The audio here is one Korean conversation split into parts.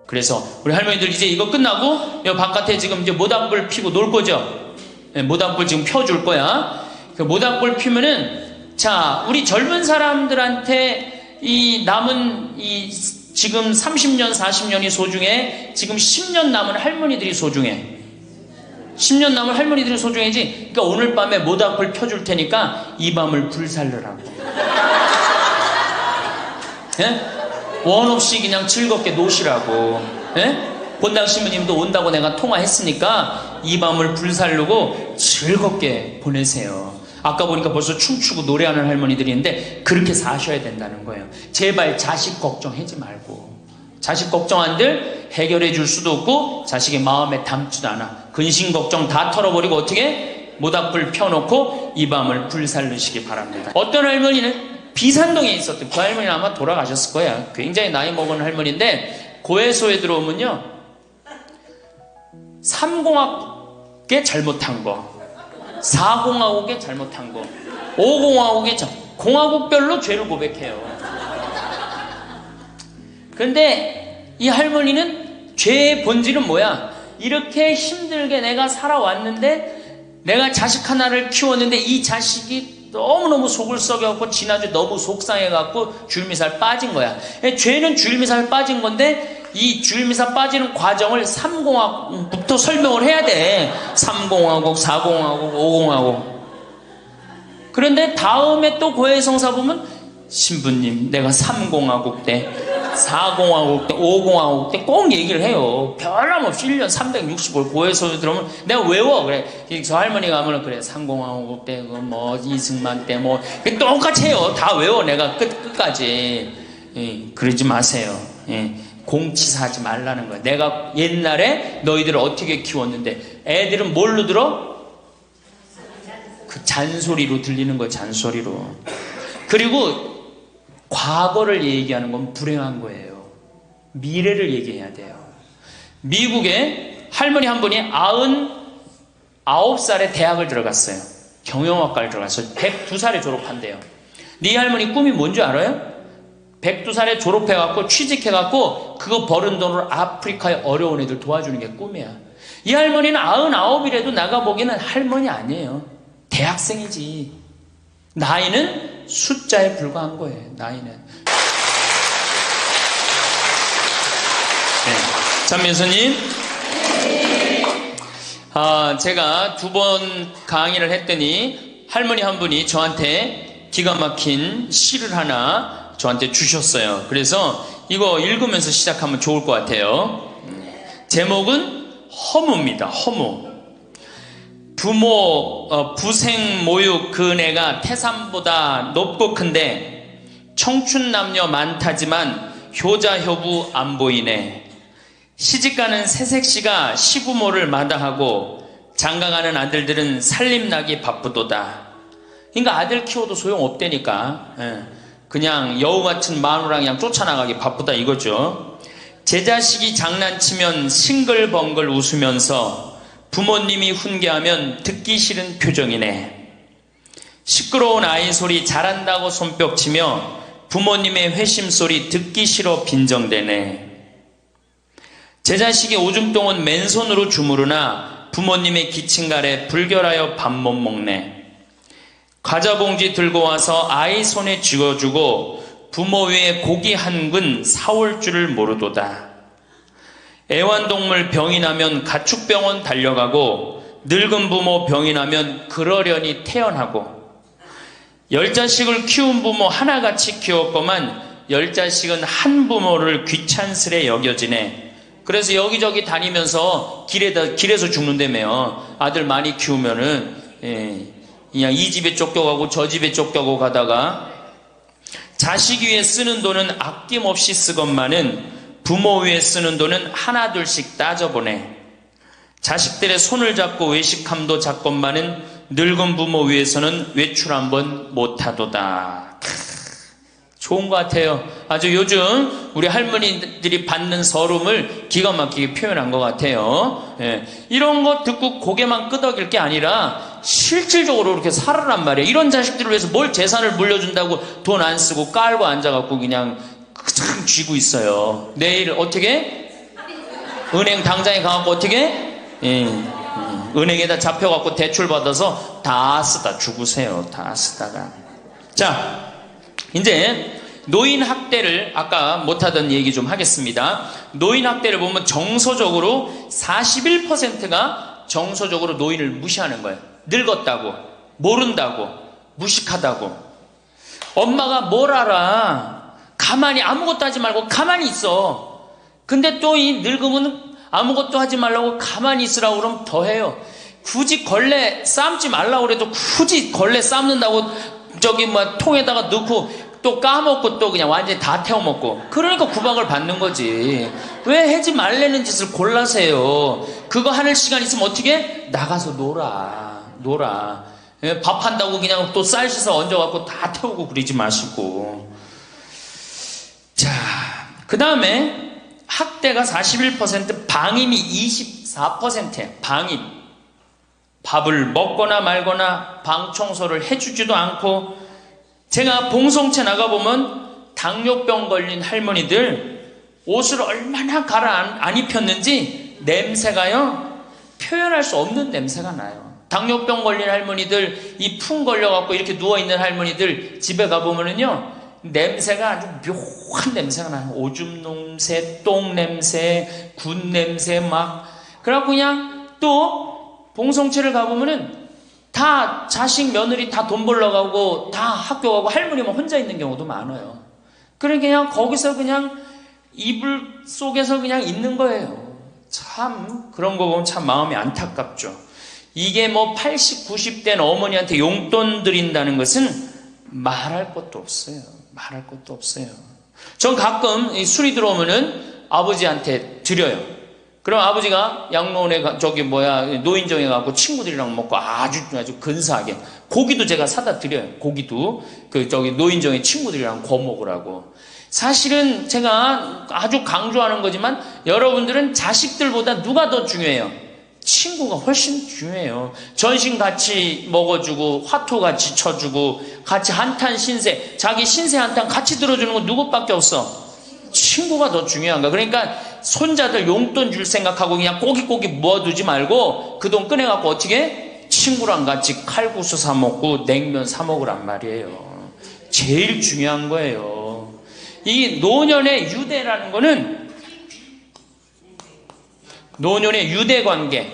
그래서 우리 할머니들 이제 이거 끝나고 여 바깥에 지금 이제 모닥불 피고 놀 거죠? 네, 모닥불 지금 펴줄 거야. 그 모닥불 피면은 자, 우리 젊은 사람들한테 이 남은 이 지금 30년, 40년이 소중해. 지금 10년 남은 할머니들이 소중해. 10년 남은 할머니들이 소중해지. 그러니까 오늘 밤에 모닥불 펴줄 테니까 이 밤을 불살르라고. 예? 원 없이 그냥 즐겁게 노시라고. 예? 본당 신부님도 온다고 내가 통화했으니까 이 밤을 불살르고 즐겁게 보내세요. 아까 보니까 벌써 춤추고 노래하는 할머니들이 있는데 그렇게 사셔야 된다는 거예요. 제발 자식 걱정하지 말고. 자식 걱정한들 해결해 줄 수도 없고 자식의 마음에 담지도 않아. 근심 걱정 다 털어버리고 어떻게? 모닥불 펴놓고 이 밤을 불살르시기 바랍니다. 어떤 할머니는 비산동에 있었던 그 할머니는 아마 돌아가셨을 거야. 굉장히 나이 먹은 할머니인데 고해소에 들어오면요 3공학에 잘못한 거, 4공화국에 잘못한 거, 5공화국에 공화국별로 죄를 고백해요. 근데 이 할머니는 죄의 본질은 뭐야? 이렇게 힘들게 내가 살아왔는데 내가 자식 하나를 키웠는데 이 자식이 너무너무 속을 썩여갖고 지난주에 너무 속상해갖고 줄미살 빠진 거야. 죄는 줄미살 빠진 건데 이 줄미살 빠지는 과정을 3공화국부터 설명을 해야 돼. 3공화국, 4공화국, 5공화국. 그런데 다음에 또 고해성사 보면 신부님 내가 3공화국 때 4공화국 때 5공화국 때 꼭 얘기를 해요. 변함없이 1년 365일 고해소에 들어오면 내가 외워. 그래 저 할머니가 하면 그래 3공화국 때 뭐 이승만 때 뭐 똑같이 해요. 다 외워 내가 끝까지. 예, 그러지 마세요. 예, 공치사하지 말라는 거야. 내가 옛날에 너희들을 어떻게 키웠는데 애들은 뭘로 들어? 그 잔소리로 들리는 거야. 잔소리로. 그리고 과거를 얘기하는 건 불행한 거예요. 미래를 얘기해야 돼요. 미국에 할머니 한 분이 99살에 대학을 들어갔어요. 경영학과를 들어갔어요. 102살에 졸업한대요. 네 할머니 꿈이 뭔지 알아요? 102살에 졸업해갖고 취직해갖고 그거 버는 돈으로 아프리카의 어려운 애들 도와주는 게 꿈이야. 이 할머니는 99이라도 나가보기에는 할머니 아니에요. 대학생이지. 나이는 숫자에 불과한 거예요. 나이는. 네. 참민수님, 제가 2번 강의를 했더니 할머니 한 분이 저한테 기가 막힌 시를 하나 저한테 주셨어요. 그래서 이거 읽으면서 시작하면 좋을 것 같아요. 제목은 허무입니다. 허무. 부생 모육 그 내가 태산보다 높고 큰데 청춘 남녀 많다지만 효자 효부 안 보이네. 시집가는 새색시가 시부모를 마다하고 장가가는 아들들은 살림나기 바쁘도다. 그러니까 아들 키워도 소용없다니까. 그냥 여우같은 마누라 그냥 쫓아나가기 바쁘다 이거죠. 제 자식이 장난치면 싱글벙글 웃으면서 부모님이 훈계하면 듣기 싫은 표정이네. 시끄러운 아이 소리 잘한다고 손뼉치며 부모님의 회심 소리 듣기 싫어 빈정대네. 제 자식이 오줌똥은 맨손으로 주무르나 부모님의 기침갈에 불결하여 밥 못 먹네. 과자 봉지 들고 와서 아이 손에 쥐어주고 부모 위에 고기 한 근 사올 줄을 모르도다. 애완동물 병이 나면 가축병원 달려가고 늙은 부모 병이 나면 그러려니 태어나고 10자식을 키운 부모 하나같이 키웠건만 10자식은 한 부모를 귀찮스레 여겨지네. 그래서 여기저기 다니면서 길에서 죽는다며요. 아들 많이 키우면은 그냥 이 집에 쫓겨가고 저 집에 쫓겨가고 가다가 자식 위에 쓰는 돈은 아낌없이 쓰건만은 부모 위에 쓰는 돈은 하나 둘씩 따져보네. 자식들의 손을 잡고 외식함도 잡건만은 늙은 부모 위에서는 외출 한번 못하도다. 좋은 것 같아요. 아주 요즘 우리 할머니들이 받는 서름을 기가 막히게 표현한 것 같아요. 예. 이런 거 듣고 고개만 끄덕일 게 아니라 실질적으로 이렇게 살아란 말이에요. 이런 자식들을 위해서 뭘 재산을 물려준다고 돈 안 쓰고 깔고 앉아갖고 그냥 참 쥐고 있어요. 내일 어떻게? 은행 당장에 가갖고 어떻게? 은행에다 잡혀갖고 대출 받아서 다 쓰다 죽으세요. 다 쓰다가. 자, 이제 노인 학대를 아까 못하던 얘기 좀 하겠습니다. 노인 학대를 보면 정서적으로 41%가 정서적으로 노인을 무시하는 거예요. 늙었다고, 모른다고, 무식하다고. 엄마가 뭘 알아? 가만히 아무것도 하지 말고 가만히 있어. 근데 또 이 늙으면 아무것도 하지 말라고 가만히 있으라고 그러면 더 해요. 굳이 걸레 삶지 말라고 그래도 굳이 걸레 삶는다고 저기 뭐 통에다가 넣고 또 까먹고 또 그냥 완전히 다 태워먹고. 그러니까 구박을 받는 거지. 왜 하지 말라는 짓을 골라세요? 그거 하는 시간 있으면 어떻게? 나가서 놀아. 밥 한다고 그냥 또 쌀 씻어 얹어갖고 다 태우고 그러지 마시고. 자, 그 다음에 학대가 41%, 방임이 24%예요. 방임. 밥을 먹거나 말거나 방 청소를 해주지도 않고. 제가 봉송체 나가보면 당뇨병 걸린 할머니들 옷을 얼마나 갈아 안 입혔는지 냄새가요, 표현할 수 없는 냄새가 나요. 당뇨병 걸린 할머니들, 이 풍 걸려갖고 이렇게 누워있는 할머니들 집에 가보면은요, 냄새가 아주 묘한 냄새가 나요. 오줌 냄새, 똥 냄새, 군 냄새 막. 그래갖고 그냥 또 봉송체를 가보면은 다 자식 며느리 다 돈 벌러 가고 다 학교 가고 할머니만 혼자 있는 경우도 많아요. 그러니까 그냥 거기서 그냥 이불 속에서 그냥 있는 거예요. 참 그런 거 보면 참 마음이 안타깝죠. 이게 뭐 80, 90된 어머니한테 용돈 드린다는 것은 말할 것도 없어요. 말할 것도 없어요. 전 가끔 술이 들어오면은 아버지한테 드려요. 그럼 아버지가 양로원에 노인정에 가고 친구들이랑 먹고 아주 근사하게 고기도 제가 사다 드려요. 고기도 노인정에 친구들이랑 구워 먹으라고. 사실은 제가 아주 강조하는 거지만 여러분들은 자식들보다 누가 더 중요해요? 친구가 훨씬 중요해요. 전신 같이 먹어주고 화투 같이 쳐주고 같이 한탄 신세, 자기 신세 한탄 같이 들어주는 건 누구밖에 없어? 친구가 더 중요한 거야. 그러니까 손자들 용돈 줄 생각하고 그냥 꼬깃꼬깃 모아두지 말고 그 돈 꺼내갖고 어떻게? 친구랑 같이 칼국수 사 먹고 냉면 사 먹으란 말이에요. 제일 중요한 거예요. 이 노년의 유대라는 거는 노년의 유대 관계.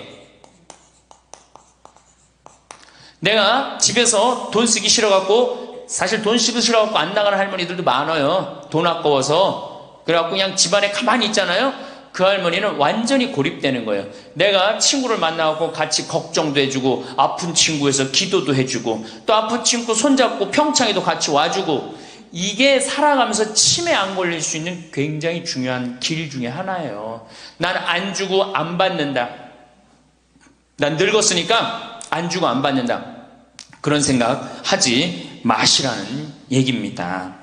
내가 집에서 돈 쓰기 싫어갖고, 사실 돈 쓰기 싫어갖고 안 나가는 할머니들도 많아요. 돈 아까워서. 그래갖고 그냥 집안에 가만히 있잖아요. 그 할머니는 완전히 고립되는 거예요. 내가 친구를 만나갖고 같이 걱정도 해주고, 아픈 친구에서 기도도 해주고, 또 아픈 친구 손잡고 평창에도 같이 와주고, 이게 살아가면서 치매 안 걸릴 수 있는 굉장히 중요한 길 중에 하나예요. 난 안 주고 안 받는다. 난 늙었으니까 안 주고 안 받는다. 그런 생각 하지 마시라는 얘기입니다.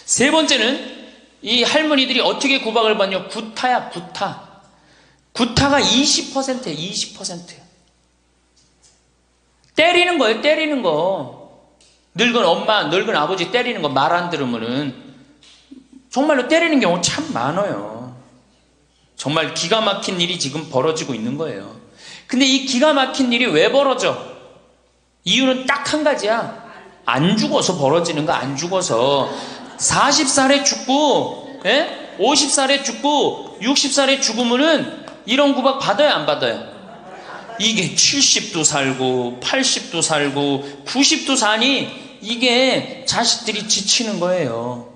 세 번째는 이 할머니들이 어떻게 구박을 받냐? 구타야, 구타. 구타가 20%예요, 20%. 때리는 거예요, 때리는 거. 늙은 엄마, 늙은 아버지 때리는 거 말 안 들으면은 정말로 때리는 경우 참 많아요. 정말 기가 막힌 일이 지금 벌어지고 있는 거예요. 근데 이 기가 막힌 일이 왜 벌어져? 이유는 딱 한 가지야. 안 죽어서 벌어지는 거, 안 죽어서. 40살에 죽고, 50살에 죽고, 60살에 죽으면은 이런 구박 받아요, 안 받아요? 이게 70도 살고, 80도 살고, 90도 사니 이게 자식들이 지치는 거예요.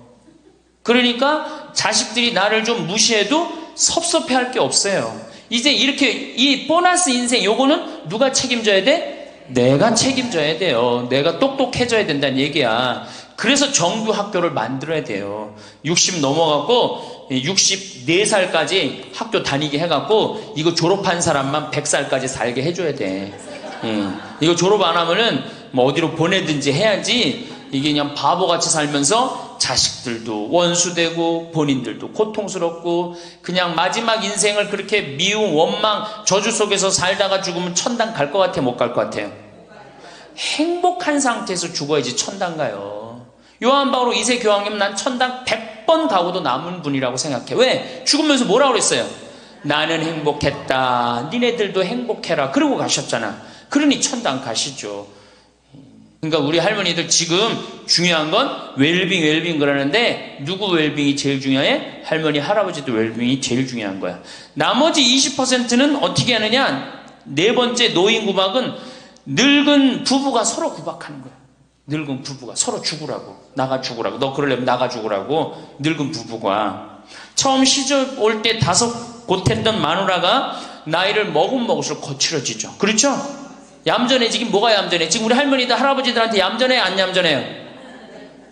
그러니까 자식들이 나를 좀 무시해도 섭섭해 할 게 없어요. 이제 이렇게 이 보너스 인생 요거는 누가 책임져야 돼? 내가 책임져야 돼요. 내가 똑똑해져야 된다는 얘기야. 그래서 정규 학교를 만들어야 돼요. 60 넘어갖고 64살까지 학교 다니게 해갖고 이거 졸업한 사람만 100살까지 살게 해줘야 돼. 이거 졸업 안 하면은 뭐 어디로 보내든지 해야지. 이게 그냥 바보같이 살면서 자식들도 원수되고 본인들도 고통스럽고 그냥 마지막 인생을 그렇게 미움, 원망, 저주 속에서 살다가 죽으면 천당 갈 것 같아, 못 갈 것 같아요? 행복한 상태에서 죽어야지 천당 가요. 요한 바오로 2세 교황님, 난 천당 100번 가고도 남은 분이라고 생각해. 왜? 죽으면서 뭐라고 그랬어요? 나는 행복했다. 니네들도 행복해라. 그러고 가셨잖아. 그러니 천당 가시죠. 그러니까 우리 할머니들 지금 중요한 건 웰빙 그러는데 누구 웰빙이 제일 중요해? 할머니, 할아버지도 웰빙이 제일 중요한 거야. 나머지 20%는 어떻게 하느냐? 네 번째 노인 구박은 늙은 부부가 서로 구박하는 거야. 늙은 부부가 서로 죽으라고. 나가 죽으라고. 너 그러려면 나가 죽으라고. 늙은 부부가. 처음 시집 올 때 다소 못했던 마누라가 나이를 먹을수록 거칠어지죠. 그렇죠? 얌전해지긴 뭐가 얌전해? 지금 우리 할머니들 할아버지들한테 얌전해 안 얌전해요?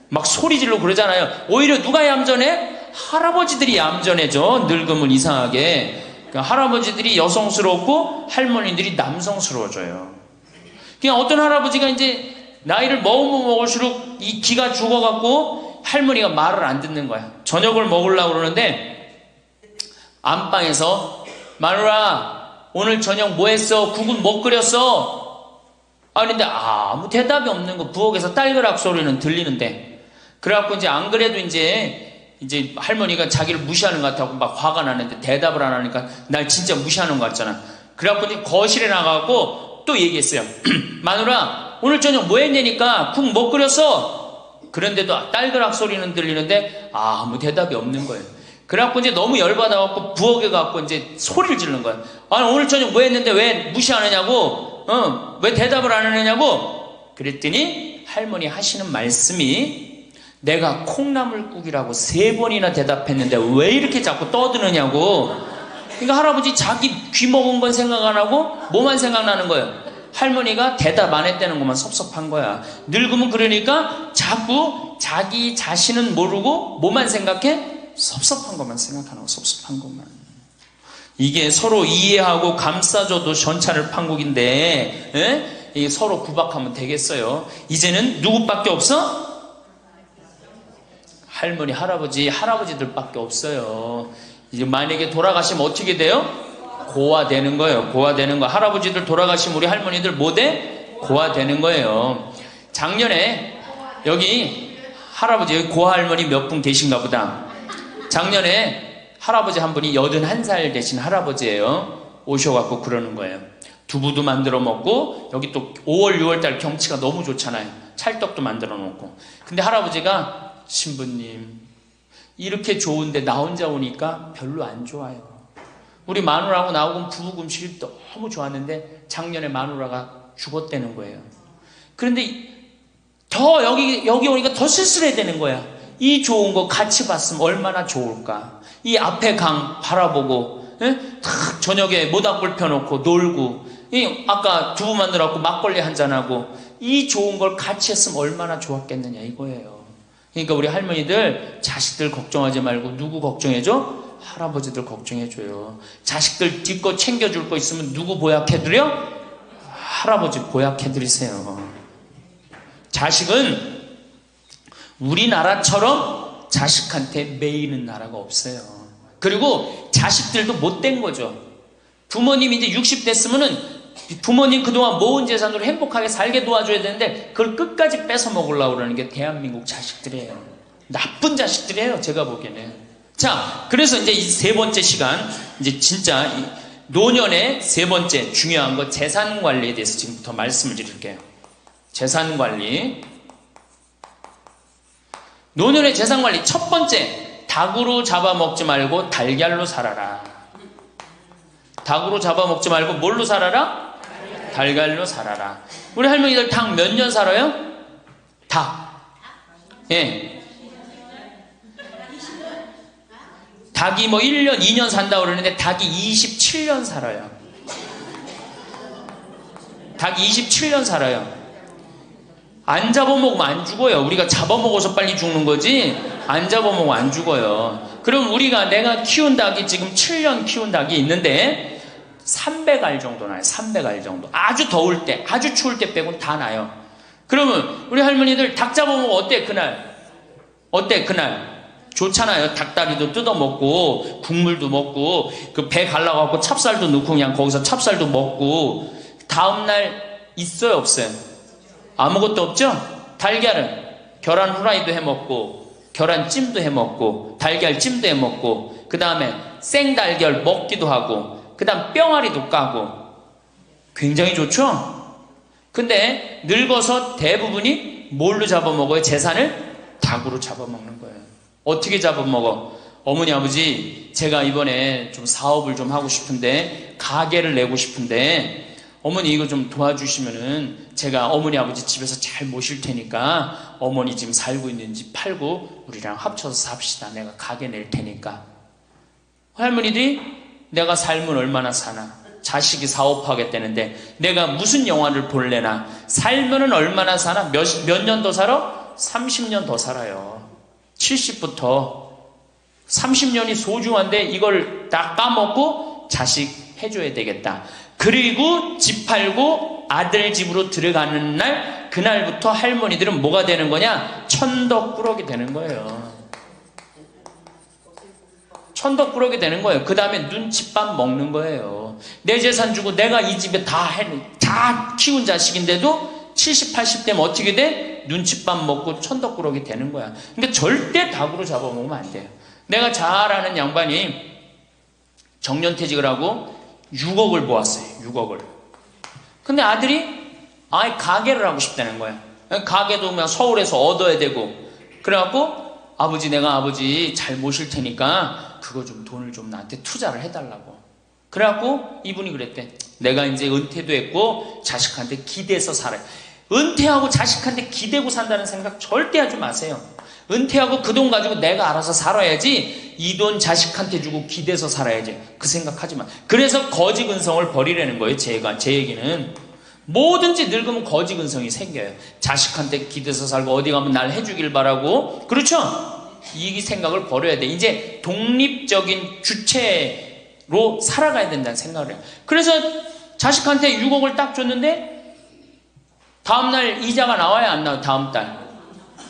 막 소리 지르고 그러잖아요. 오히려 누가 얌전해? 할아버지들이 얌전해져. 늙으면 이상하게. 그러니까 할아버지들이 여성스럽고 할머니들이 남성스러워져요. 그냥 어떤 할아버지가 이제 나이를 먹으면 먹을수록 이 기가 죽어갖고 할머니가 말을 안 듣는 거야. 저녁을 먹으려고 그러는데 안방에서 마누라 오늘 저녁 뭐 했어? 국은 뭐 끓였어? 아닌데 아무 대답이 없는 거. 부엌에서 딸그락 소리는 들리는데. 그래갖고 이제 안 그래도 이제 할머니가 자기를 무시하는 것 같아서 막 화가 나는데 대답을 안 하니까 날 진짜 무시하는 것 같잖아. 그래갖고 이제 거실에 나가고 또 얘기했어요. 마누라 오늘 저녁 뭐 했냐니까 국 뭐 끓였어? 그런데도 딸그락 소리는 들리는데 아무 대답이 없는 거예요. 그래갖고 이제 너무 열받아갖고 부엌에 가갖고 이제 소리를 지르는 거예요. 아니 오늘 저녁 뭐 했는데 왜 무시하느냐고? 왜 대답을 안 하느냐고? 그랬더니 할머니 하시는 말씀이 내가 콩나물국이라고 3번이나 대답했는데 왜 이렇게 자꾸 떠드느냐고. 그러니까 할아버지 자기 귀 먹은 건 생각 안 하고 뭐만 생각나는 거예요. 할머니가 대답 안 했다는 것만 섭섭한 거야. 늙으면 그러니까 자꾸 자기 자신은 모르고 뭐만 생각해? 섭섭한 것만 생각하는 거. 섭섭한 것만. 이게 서로 이해하고 감싸줘도 전차를 판국인데 이게 서로 구박하면 되겠어요. 이제는 누구밖에 없어? 할머니, 할아버지들밖에 없어요. 이제 만약에 돌아가시면 어떻게 돼요? 고아되는 거예요. 고아되는 거. 할아버지들 돌아가시면 우리 할머니들 뭐 돼? 고아되는 거예요. 작년에 여기 할아버지 여기 고아할머니 몇 분 계신가 보다. 작년에 할아버지 한 분이 81살 되신 할아버지예요. 오셔갖고 그러는 거예요. 두부도 만들어 먹고 여기 또 5월 6월달 경치가 너무 좋잖아요. 찰떡도 만들어 놓고. 근데 할아버지가 신부님 이렇게 좋은데 나 혼자 오니까 별로 안 좋아요. 우리 마누라하고 나하고 부부 음식이 너무 좋았는데 작년에 마누라가 죽었다는 거예요. 그런데 더 여기 오니까 더 쓸쓸해야 되는 거야. 이 좋은 거 같이 봤으면 얼마나 좋을까. 이 앞에 강 바라보고 탁 저녁에 모닥불 펴놓고 놀고 아까 두부 만들어갖고 막걸리 한잔하고 이 좋은 걸 같이 했으면 얼마나 좋았겠느냐 이거예요. 그러니까 우리 할머니들 자식들 걱정하지 말고 누구 걱정해줘? 할아버지들 걱정해줘요. 자식들 뒷거 챙겨줄 거 있으면 누구 보약해드려? 할아버지 보약해드리세요. 자식은 우리나라처럼 자식한테 매이는 나라가 없어요. 그리고 자식들도 못된 거죠. 부모님이 이제 60 됐으면은 부모님 그동안 모은 재산으로 행복하게 살게 도와줘야 되는데 그걸 끝까지 뺏어 먹으려고 그러는 게 대한민국 자식들이에요. 나쁜 자식들이에요. 제가 보기에는. 자, 그래서 이제 이 3번째 시간, 이제 진짜 노년의 3번째 중요한 거 재산 관리에 대해서 지금부터 말씀을 드릴게요. 재산 관리. 노년의 재산 관리 첫 번째, 닭으로 잡아먹지 말고 달걀로 살아라. 닭으로 잡아먹지 말고 뭘로 살아라? 달걀로 살아라. 우리 할머니들 닭 몇 년 살아요? 닭. 예. 닭이 뭐 1년, 2년 산다고 그러는데 닭이 27년 살아요. 닭이 27년 살아요. 안 잡아먹으면 안 죽어요. 우리가 잡아먹어서 빨리 죽는 거지 안 잡아먹으면 안 죽어요. 그럼 내가 키운 닭이 지금 7년 키운 닭이 있는데 300알 정도 나요. 300알 정도. 아주 더울 때, 아주 추울 때 빼고는 다 나요. 그러면 우리 할머니들 닭 잡아먹으면 어때 그날? 어때 그날? 좋잖아요. 닭다리도 뜯어먹고 국물도 먹고 그 배 갈라갖고 찹쌀도 넣고 그냥 거기서 찹쌀도 먹고 다음날 있어요 없어요? 아무것도 없죠? 달걀은 계란 후라이도 해먹고 계란찜도 해먹고 달걀찜도 해먹고 그 다음에 생달걀 먹기도 하고 그 다음 뿅아리도 까고 굉장히 좋죠? 근데 늙어서 대부분이 뭘로 잡아먹어요? 재산을 닭으로 잡아먹는 거예요. 어떻게 잡아먹어? 어머니 아버지 제가 이번에 좀 사업을 좀 하고 싶은데 가게를 내고 싶은데 어머니 이거 좀 도와주시면은 제가 어머니 아버지 집에서 잘 모실 테니까 어머니 지금 살고 있는 집 팔고 우리랑 합쳐서 삽시다. 내가 가게 낼 테니까. 할머니들이 내가 살면 얼마나 사나, 자식이 사업하겠다는데 내가 무슨 영화를 볼래나, 살면은 얼마나 사나, 몇 년 더 살아? 30년 더 살아요. 70부터 30년이 소중한데 이걸 다 까먹고 자식 해줘야 되겠다. 그리고 집 팔고 아들 집으로 들어가는 날, 그날부터 할머니들은 뭐가 되는 거냐? 천덕꾸러기 되는 거예요. 천덕꾸러기 되는 거예요. 그 다음에 눈칫밥 먹는 거예요. 내 재산 주고 내가 이 집에 다 키운 자식인데도 70, 80 되면 어떻게 돼? 눈칫밥 먹고 천덕꾸러기 되는 거야. 그러니까 절대 닭으로 잡아먹으면 안 돼요. 내가 잘 아는 양반이 정년퇴직을 하고 6억을 모았어요. 6억을. 근데 아들이 가게를 하고 싶다는 거야. 가게도 그냥 서울에서 얻어야 되고. 그래갖고 아버지 내가 아버지 잘 모실 테니까 그거 좀 돈을 좀 나한테 투자를 해달라고. 그래갖고 이분이 그랬대. 내가 이제 은퇴도 했고 자식한테 기대서 살아요. 은퇴하고 자식한테 기대고 산다는 생각 절대 하지 마세요. 은퇴하고 그 돈 가지고 내가 알아서 살아야지, 이 돈 자식한테 주고 기대서 살아야지, 그 생각하지 마. 그래서 거지근성을 버리라는 거예요. 제 얘기는 뭐든지 늙으면 거지근성이 생겨요. 자식한테 기대서 살고 어디 가면 날 해주길 바라고, 그렇죠? 이 생각을 버려야 돼. 이제 독립적인 주체로 살아가야 된다는 생각을 해요. 그래서 자식한테 6억을 딱 줬는데 다음날 이자가 나와야 안 나와요? 다음 달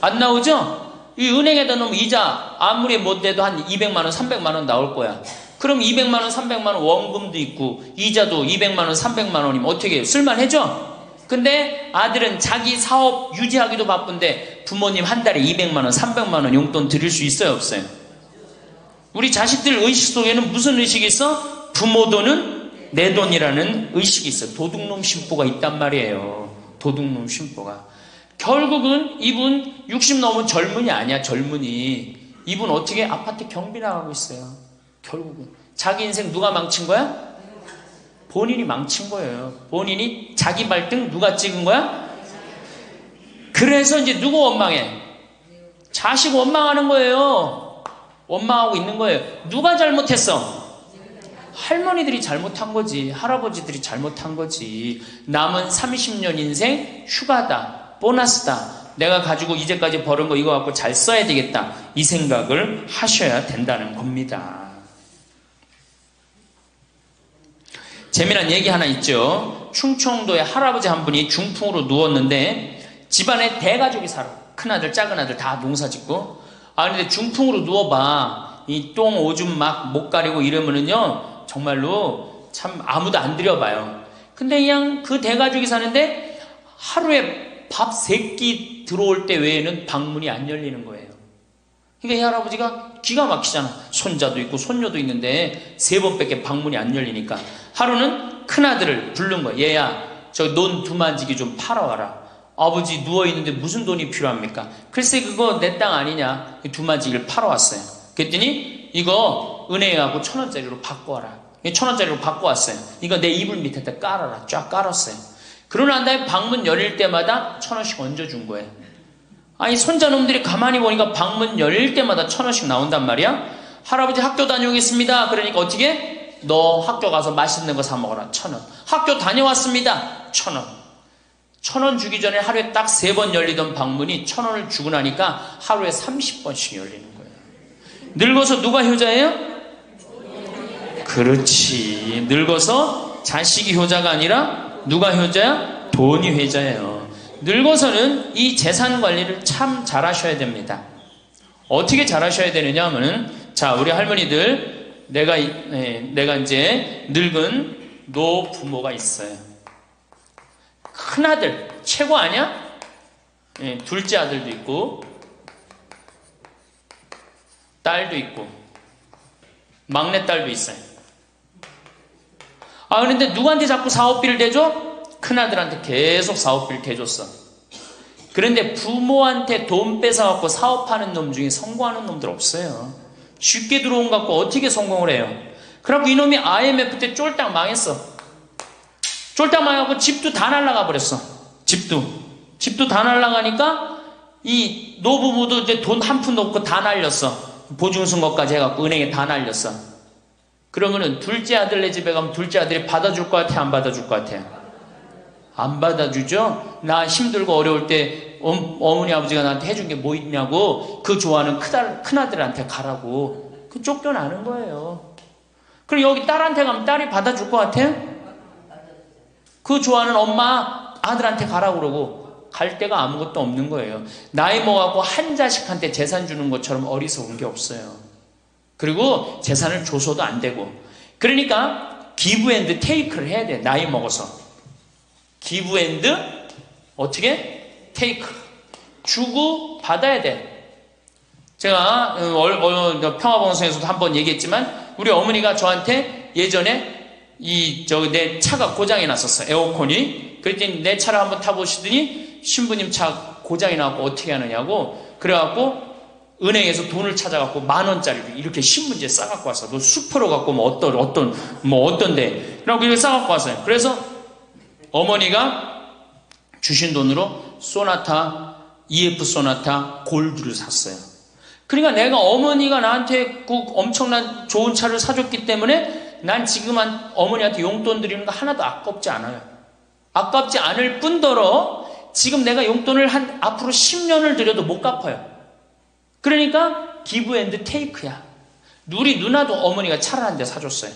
안 나오죠? 이 은행에다 놓으면 이자 아무리 못 돼도 한 200만원 300만원 나올 거야. 그럼 200만원 300만원 원금도 있고 이자도 200만원 300만원이면 어떻게 해요? 쓸만해져? 근데 아들은 자기 사업 유지하기도 바쁜데 부모님 한 달에 200만원 300만원 용돈 드릴 수 있어요 없어요? 우리 자식들 의식 속에는 무슨 의식이 있어? 부모 돈은 내 돈이라는 의식이 있어요. 도둑놈 심보가 있단 말이에요. 도둑놈 심보가. 결국은 이분 60 넘은 젊은이 아니야. 젊은이. 이분 어떻게 아파트 경비 나가고 있어요. 결국은 자기 인생 누가 망친 거야? 본인이 망친 거예요. 본인이 자기 발등 누가 찍은 거야? 그래서 이제 누구 원망해? 자식 원망하는 거예요. 원망하고 있는 거예요. 누가 잘못했어? 할머니들이 잘못한 거지. 할아버지들이 잘못한 거지. 남은 30년 인생 휴가다, 보너스다. 내가 가지고 이제까지 벌은 거 이거 갖고 잘 써야 되겠다. 이 생각을 하셔야 된다는 겁니다. 재미난 얘기 하나 있죠. 충청도에 할아버지 한 분이 중풍으로 누웠는데 집안에 대가족이 살아. 큰아들 작은아들 다 농사짓고. 근데 중풍으로 누워봐. 이 똥 오줌 막 못 가리고 이러면은요 정말로 참 아무도 안 들여봐요. 근데 그냥 그 대가족이 사는데 하루에 밥 3끼 들어올 때 외에는 방문이 안 열리는 거예요. 그러니까 이 할아버지가 기가 막히잖아. 손자도 있고 손녀도 있는데 3번밖에 방문이 안 열리니까 하루는 큰아들을 부른 거야. 얘야 저 논 두만지기 좀 팔아와라. 아버지 누워있는데 무슨 돈이 필요합니까? 글쎄 그거 내 땅 아니냐. 두만지기를 팔아왔어요. 그랬더니 이거 은행에 가고 1,000원짜리로 바꿔와라. 1,000원짜리로 바꿔왔어요. 이거 내 이불 밑에다 깔아라. 쫙 깔았어요. 그러고 난 다음에 방문 열릴 때마다 1,000원씩 얹어준 거예요. 손자놈들이 가만히 보니까 방문 열릴 때마다 1,000원씩 나온단 말이야. 할아버지 학교 다녀오겠습니다. 그러니까 어떻게? 너 학교 가서 맛있는 거 사 먹어라. 1,000원. 학교 다녀왔습니다. 1,000원. 1,000원 주기 전에 하루에 딱 3번 열리던 방문이 1,000원을 주고 나니까 하루에 30번씩 열리는 거예요. 늙어서 누가 효자예요? 그렇지. 늙어서 자식이 효자가 아니라 누가 효자야? 돈이 효자예요. 늙어서는 이 재산 관리를 참 잘하셔야 됩니다. 어떻게 잘하셔야 되느냐 하면은, 자, 우리 할머니들, 내가 이제 늙은 노부모가 있어요. 큰아들, 최고 아니야? 둘째 아들도 있고, 딸도 있고, 막내딸도 있어요. 아, 그런데 누구한테 자꾸 사업비를 대줘? 큰아들한테 계속 사업비를 대줬어. 그런데 부모한테 돈 뺏어갖고 사업하는 놈 중에 성공하는 놈들 없어요. 쉽게 들어온 것 갖고 어떻게 성공을 해요? 그래갖고 이놈이 IMF 때 쫄딱 망했어. 쫄딱 망해갖고 집도 다 날라가 버렸어. 집도 다 날라가니까 이 노부부도 이제 돈 한 푼도 없고 다 날렸어. 보증승 것까지 해갖고 은행에 다 날렸어. 그러면은 둘째 아들네 집에 가면 둘째 아들이 받아줄 것 같아, 안 받아줄 것 같아? 안 받아주죠? 나 힘들고 어려울 때 어머니 아버지가 나한테 해준 게 뭐 있냐고 그 좋아하는 큰아들한테 가라고 그 쫓겨나는 거예요. 그리고 여기 딸한테 가면 딸이 받아줄 것 같아요? 그 좋아하는 엄마 아들한테 가라고 그러고 갈 데가 아무것도 없는 거예요. 나이 먹어갖고 한 자식한테 재산 주는 것처럼 어리석은 게 없어요. 그리고 재산을 줘서도 안 되고. 그러니까 기브 앤드 테이크를 해야 돼. 나이 먹어서 기브 앤드 어떻게? 테이크. 주고 받아야 돼. 제가 평화방송에서도 한번 얘기했지만 우리 어머니가 저한테 예전에 내 차가 고장이 났었어요. 에어컨이. 그랬더니 내 차를 한번 타보시더니 신부님 차 고장이 나고 어떻게 하느냐고 그래갖고 은행에서 돈을 찾아갖고 10,000원짜리를 이렇게 신문지에 싸갖고 왔어. 너 슈퍼로 갖고 어떤데. 그래갖고 이렇게 싸갖고 왔어요. 그래서 어머니가 주신 돈으로 소나타, EF 소나타 골드를 샀어요. 그러니까 내가 어머니가 나한테 그 엄청난 좋은 차를 사줬기 때문에 난 지금 어머니한테 용돈 드리는 거 하나도 아깝지 않아요. 아깝지 않을 뿐더러 지금 내가 용돈을 앞으로 10년을 드려도 못 갚아요. 그러니까 기브 앤드 테이크야. 우리 누나도 어머니가 차를 한 대 사줬어요.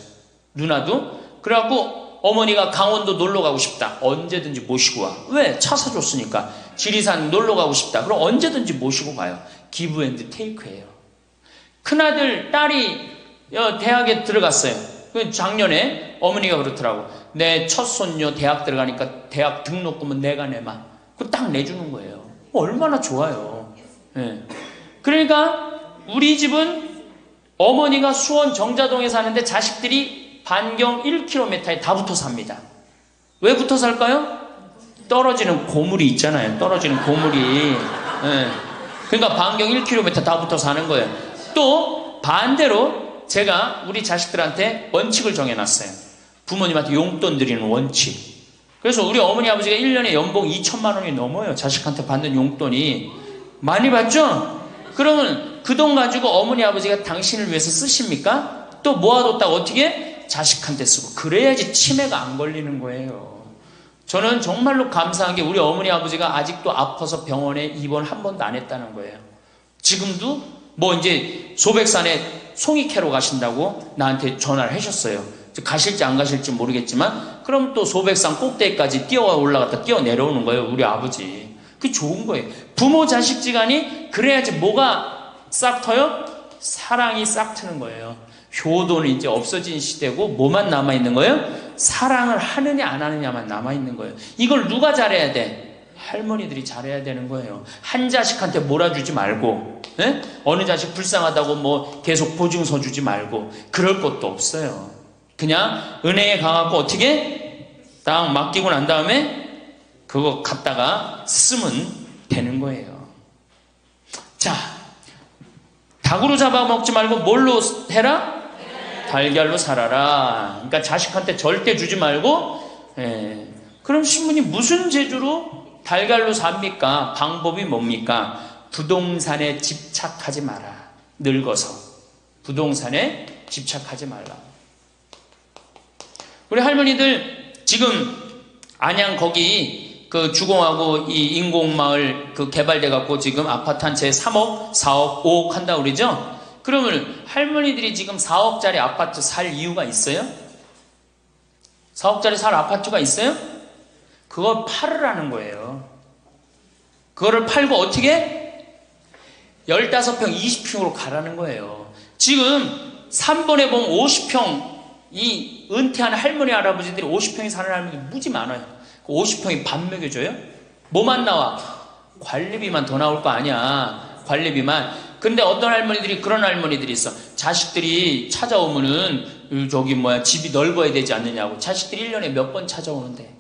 누나도. 그래갖고 어머니가 강원도 놀러 가고 싶다. 언제든지 모시고 와. 왜? 차 사줬으니까. 지리산 놀러 가고 싶다. 그럼 언제든지 모시고 가요. 기브 앤드 테이크예요. 큰아들, 딸이 대학에 들어갔어요. 작년에 어머니가 그렇더라고. 내 첫 손녀 대학 들어가니까 대학 등록금은 내가 내마. 그거 딱 내주는 거예요. 얼마나 좋아요. 네. 그러니까 우리 집은 어머니가 수원 정자동에 사는데 자식들이 반경 1km에 다 붙어 삽니다. 왜 붙어 살까요? 떨어지는 고물이 있잖아요. 떨어지는 고물이. 네. 그러니까 반경 1km 다 붙어 사는 거예요. 또 반대로 제가 우리 자식들한테 원칙을 정해놨어요. 부모님한테 용돈 드리는 원칙. 그래서 우리 어머니 아버지가 1년에 연봉 2천만 원이 넘어요. 자식한테 받는 용돈이. 많이 받죠? 그러면 그 돈 가지고 어머니 아버지가 당신을 위해서 쓰십니까? 또 모아뒀다가 어떻게? 자식한테 쓰고. 그래야지 치매가 안 걸리는 거예요. 저는 정말로 감사한 게 우리 어머니 아버지가 아직도 아파서 병원에 입원 한 번도 안 했다는 거예요. 지금도 이제 소백산에 송이 캐러 가신다고 나한테 전화를 하셨어요. 가실지 안 가실지 모르겠지만 그럼 또 소백산 꼭대기까지 뛰어 올라갔다 뛰어 내려오는 거예요. 우리 아버지. 그게 좋은 거예요. 부모 자식지간이 그래야지 뭐가 싹 터요? 사랑이 싹 트는 거예요. 효도는 이제 없어진 시대고 뭐만 남아있는 거예요? 사랑을 하느냐 안 하느냐만 남아있는 거예요. 이걸 누가 잘해야 돼? 할머니들이 잘해야 되는 거예요. 한 자식한테 몰아주지 말고 어느 자식 불쌍하다고 계속 보증서 주지 말고 그럴 것도 없어요. 그냥 은행에 가갖고 어떻게 딱 맡기고 난 다음에 그거 갖다가 쓰면 되는 거예요. 자, 닭으로 잡아먹지 말고 뭘로 해라? 달걀로 살아라. 그러니까 자식한테 절대 주지 말고. 그럼 신부님 무슨 재주로 달걀로 삽니까? 방법이 뭡니까? 부동산에 집착하지 마라. 늙어서 부동산에 집착하지 말라. 우리 할머니들 지금 안양 거기 그 주공하고 이 인공마을 그 개발돼 갖고 지금 아파트 한 채 3억, 4억, 5억 한다고 그러죠? 그러면 할머니들이 지금 4억짜리 아파트 살 이유가 있어요? 4억짜리 살 아파트가 있어요? 그걸 팔으라는 거예요. 그거를 팔고 어떻게? 15평, 20평으로 가라는 거예요. 지금 3번에 보면 50평 이 은퇴한 할머니 할아버지들이 50평에 사는 할머니들 무지 많아요. 50평이 밥 먹여줘요? 뭐만 나와? 관리비만 더 나올 거 아니야. 관리비만. 근데 어떤 할머니들이 그런 할머니들이 있어. 자식들이 찾아오면은 저기 뭐야 집이 넓어야 되지 않느냐고. 자식들이 1년에 몇 번 찾아오는데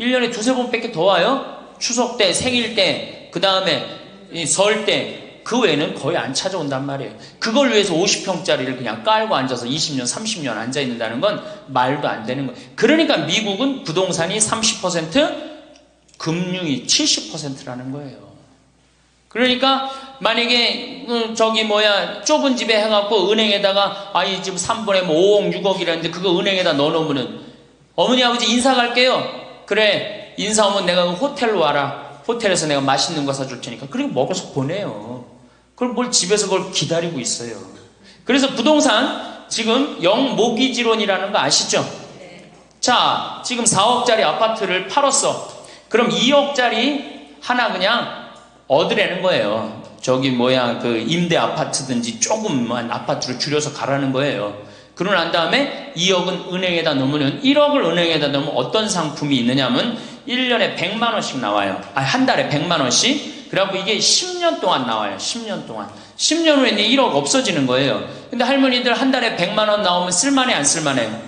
1년에 두세 번밖에 더 와요? 추석 때, 생일 때, 그 다음에 설 때, 그 외에는 거의 안 찾아온단 말이에요. 그걸 위해서 50평짜리를 그냥 깔고 앉아서 20년, 30년 앉아 있는다는 건 말도 안 되는 거예요. 그러니까 미국은 부동산이 30%, 금융이 70%라는 거예요. 그러니까 만약에 저기 뭐야 좁은 집에 해갖고 은행에다가 이 집 3번에 뭐 5억, 6억이라는데 그거 은행에다 넣어놓으면은 어머니, 아버지 인사 갈게요. 그래, 인사 오면 내가 그 호텔로 와라. 호텔에서 내가 맛있는 거 사줄 테니까. 그리고 먹어서 보내요. 그걸 뭘 집에서 그걸 기다리고 있어요. 그래서 부동산 지금 영모기지론이라는 거 아시죠? 자, 지금 4억짜리 아파트를 팔았어. 그럼 2억짜리 하나 그냥 얻으라는 거예요. 저기 뭐야 그 임대 아파트든지 조금만 아파트를 줄여서 가라는 거예요. 그러고 난 다음에 2억은 은행에다 넣으면 1억을 은행에다 넣으면 어떤 상품이 있느냐면 1년에 100만 원씩 나와요. 한 달에 100만 원씩. 그래갖고 이게 10년 동안 나와요. 10년 동안. 10년 후에 1억 없어지는 거예요. 근데 할머니들 한 달에 100만 원 나오면 쓸만해, 안 쓸만해요?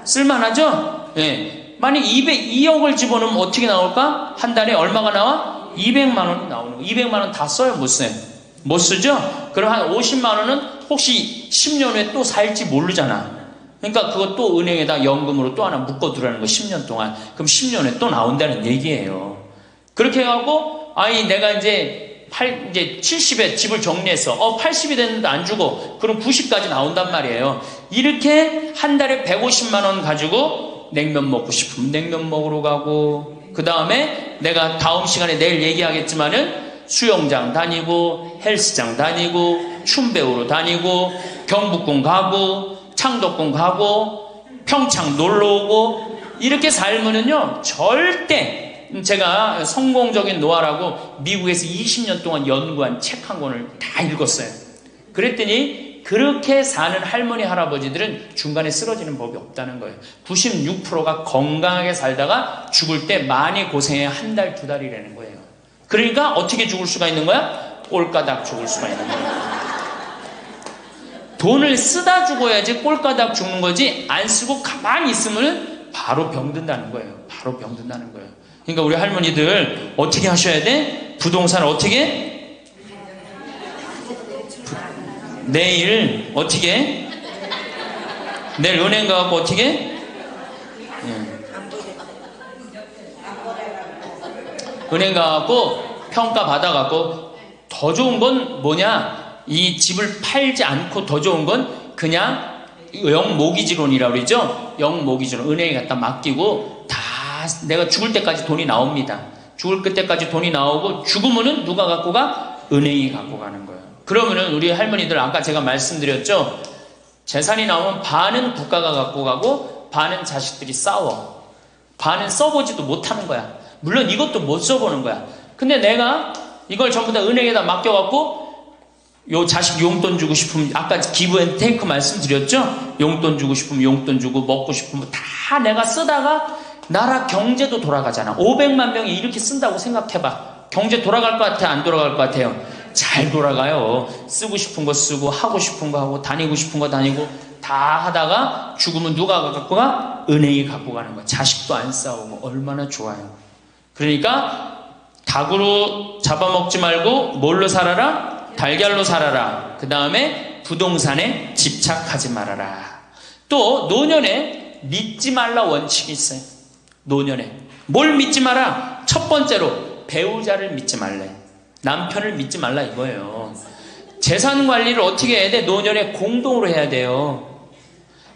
쓸만하죠? 예. 만약 2억을 집어넣으면 어떻게 나올까? 한 달에 얼마가 나와? 200만 원이 나오는 거예요. 200만 원 다 써요? 못 써요? 못 쓰죠? 그럼 한 50만 원은 혹시 10년 후에 또 살지 모르잖아. 그러니까 그것도 은행에다 연금으로 또 하나 묶어두라는 거 10년 동안. 그럼 10년 후에 또 나온다는 얘기예요. 그렇게 해갖고 내가 이제 70에 집을 정리해서 80이 됐는데 안 주고 그럼 90까지 나온단 말이에요. 이렇게 한 달에 150만 원 가지고 냉면 먹고 싶으면 냉면 먹으러 가고, 그 다음에 내가 다음 시간에 내일 얘기하겠지만은 수영장 다니고 헬스장 다니고 춤 배우러 다니고 경복궁 가고 창덕궁 가고 평창 놀러오고 이렇게 살면은요 절대, 제가 성공적인 노하라고 미국에서 20년 동안 연구한 책 한 권을 다 읽었어요. 그랬더니 그렇게 사는 할머니 할아버지들은 중간에 쓰러지는 법이 없다는 거예요. 96%가 건강하게 살다가 죽을 때 많이 고생해 한 달, 두 달이라는 거예요. 그러니까 어떻게 죽을 수가 있는 거야? 꼴까닥 죽을 수가 있는 거야. 돈을 쓰다 죽어야지 꼴까닥 죽는 거지, 안 쓰고 가만히 있으면 바로 병든다는 거예요. 바로 병든다는 거예요. 그러니까 우리 할머니들 어떻게 하셔야 돼? 부동산을 어떻게? 내일 어떻게? 내일 은행 가고 어떻게? 은행 가고 평가 받아갖고 더 좋은 건 뭐냐? 이 집을 팔지 않고 더 좋은 건 그냥 영모기지론이라고 그러죠? 영모기지론. 은행에 갖다 맡기고 다 내가 죽을 때까지 돈이 나옵니다. 죽을 때까지 돈이 나오고 죽으면은 누가 갖고 가? 은행이 갖고 가는 거예요. 그러면은 우리 할머니들 아까 제가 말씀드렸죠? 재산이 나오면 반은 국가가 갖고 가고 반은 자식들이 싸워. 반은 써보지도 못하는 거야. 물론 이것도 못 써보는 거야. 근데 내가 이걸 전부 다 은행에다 맡겨갖고 요 자식 용돈 주고 싶으면, 아까 기브 앤 테이크 말씀드렸죠? 용돈 주고 싶으면 용돈 주고 먹고 싶으면 다 내가 쓰다가 나라 경제도 돌아가잖아. 500만 명이 이렇게 쓴다고 생각해봐. 경제 돌아갈 것 같아, 안 돌아갈 것 같아요? 잘 돌아가요. 쓰고 싶은 거 쓰고 하고 싶은 거 하고 다니고 싶은 거 다니고 다 하다가 죽으면 누가 갖고 가? 은행이 갖고 가는 거야. 자식도 안 싸우고 얼마나 좋아요. 그러니까 닭으로 잡아먹지 말고 뭘로 살아라? 달걀로 살아라. 그 다음에 부동산에 집착하지 말아라. 또 노년에 믿지 말라 원칙이 있어요. 노년에 뭘 믿지 마라? 첫 번째로 배우자를 믿지 말래. 남편을 믿지 말라 이거예요. 재산 관리를 어떻게 해야 돼? 노년에 공동으로 해야 돼요.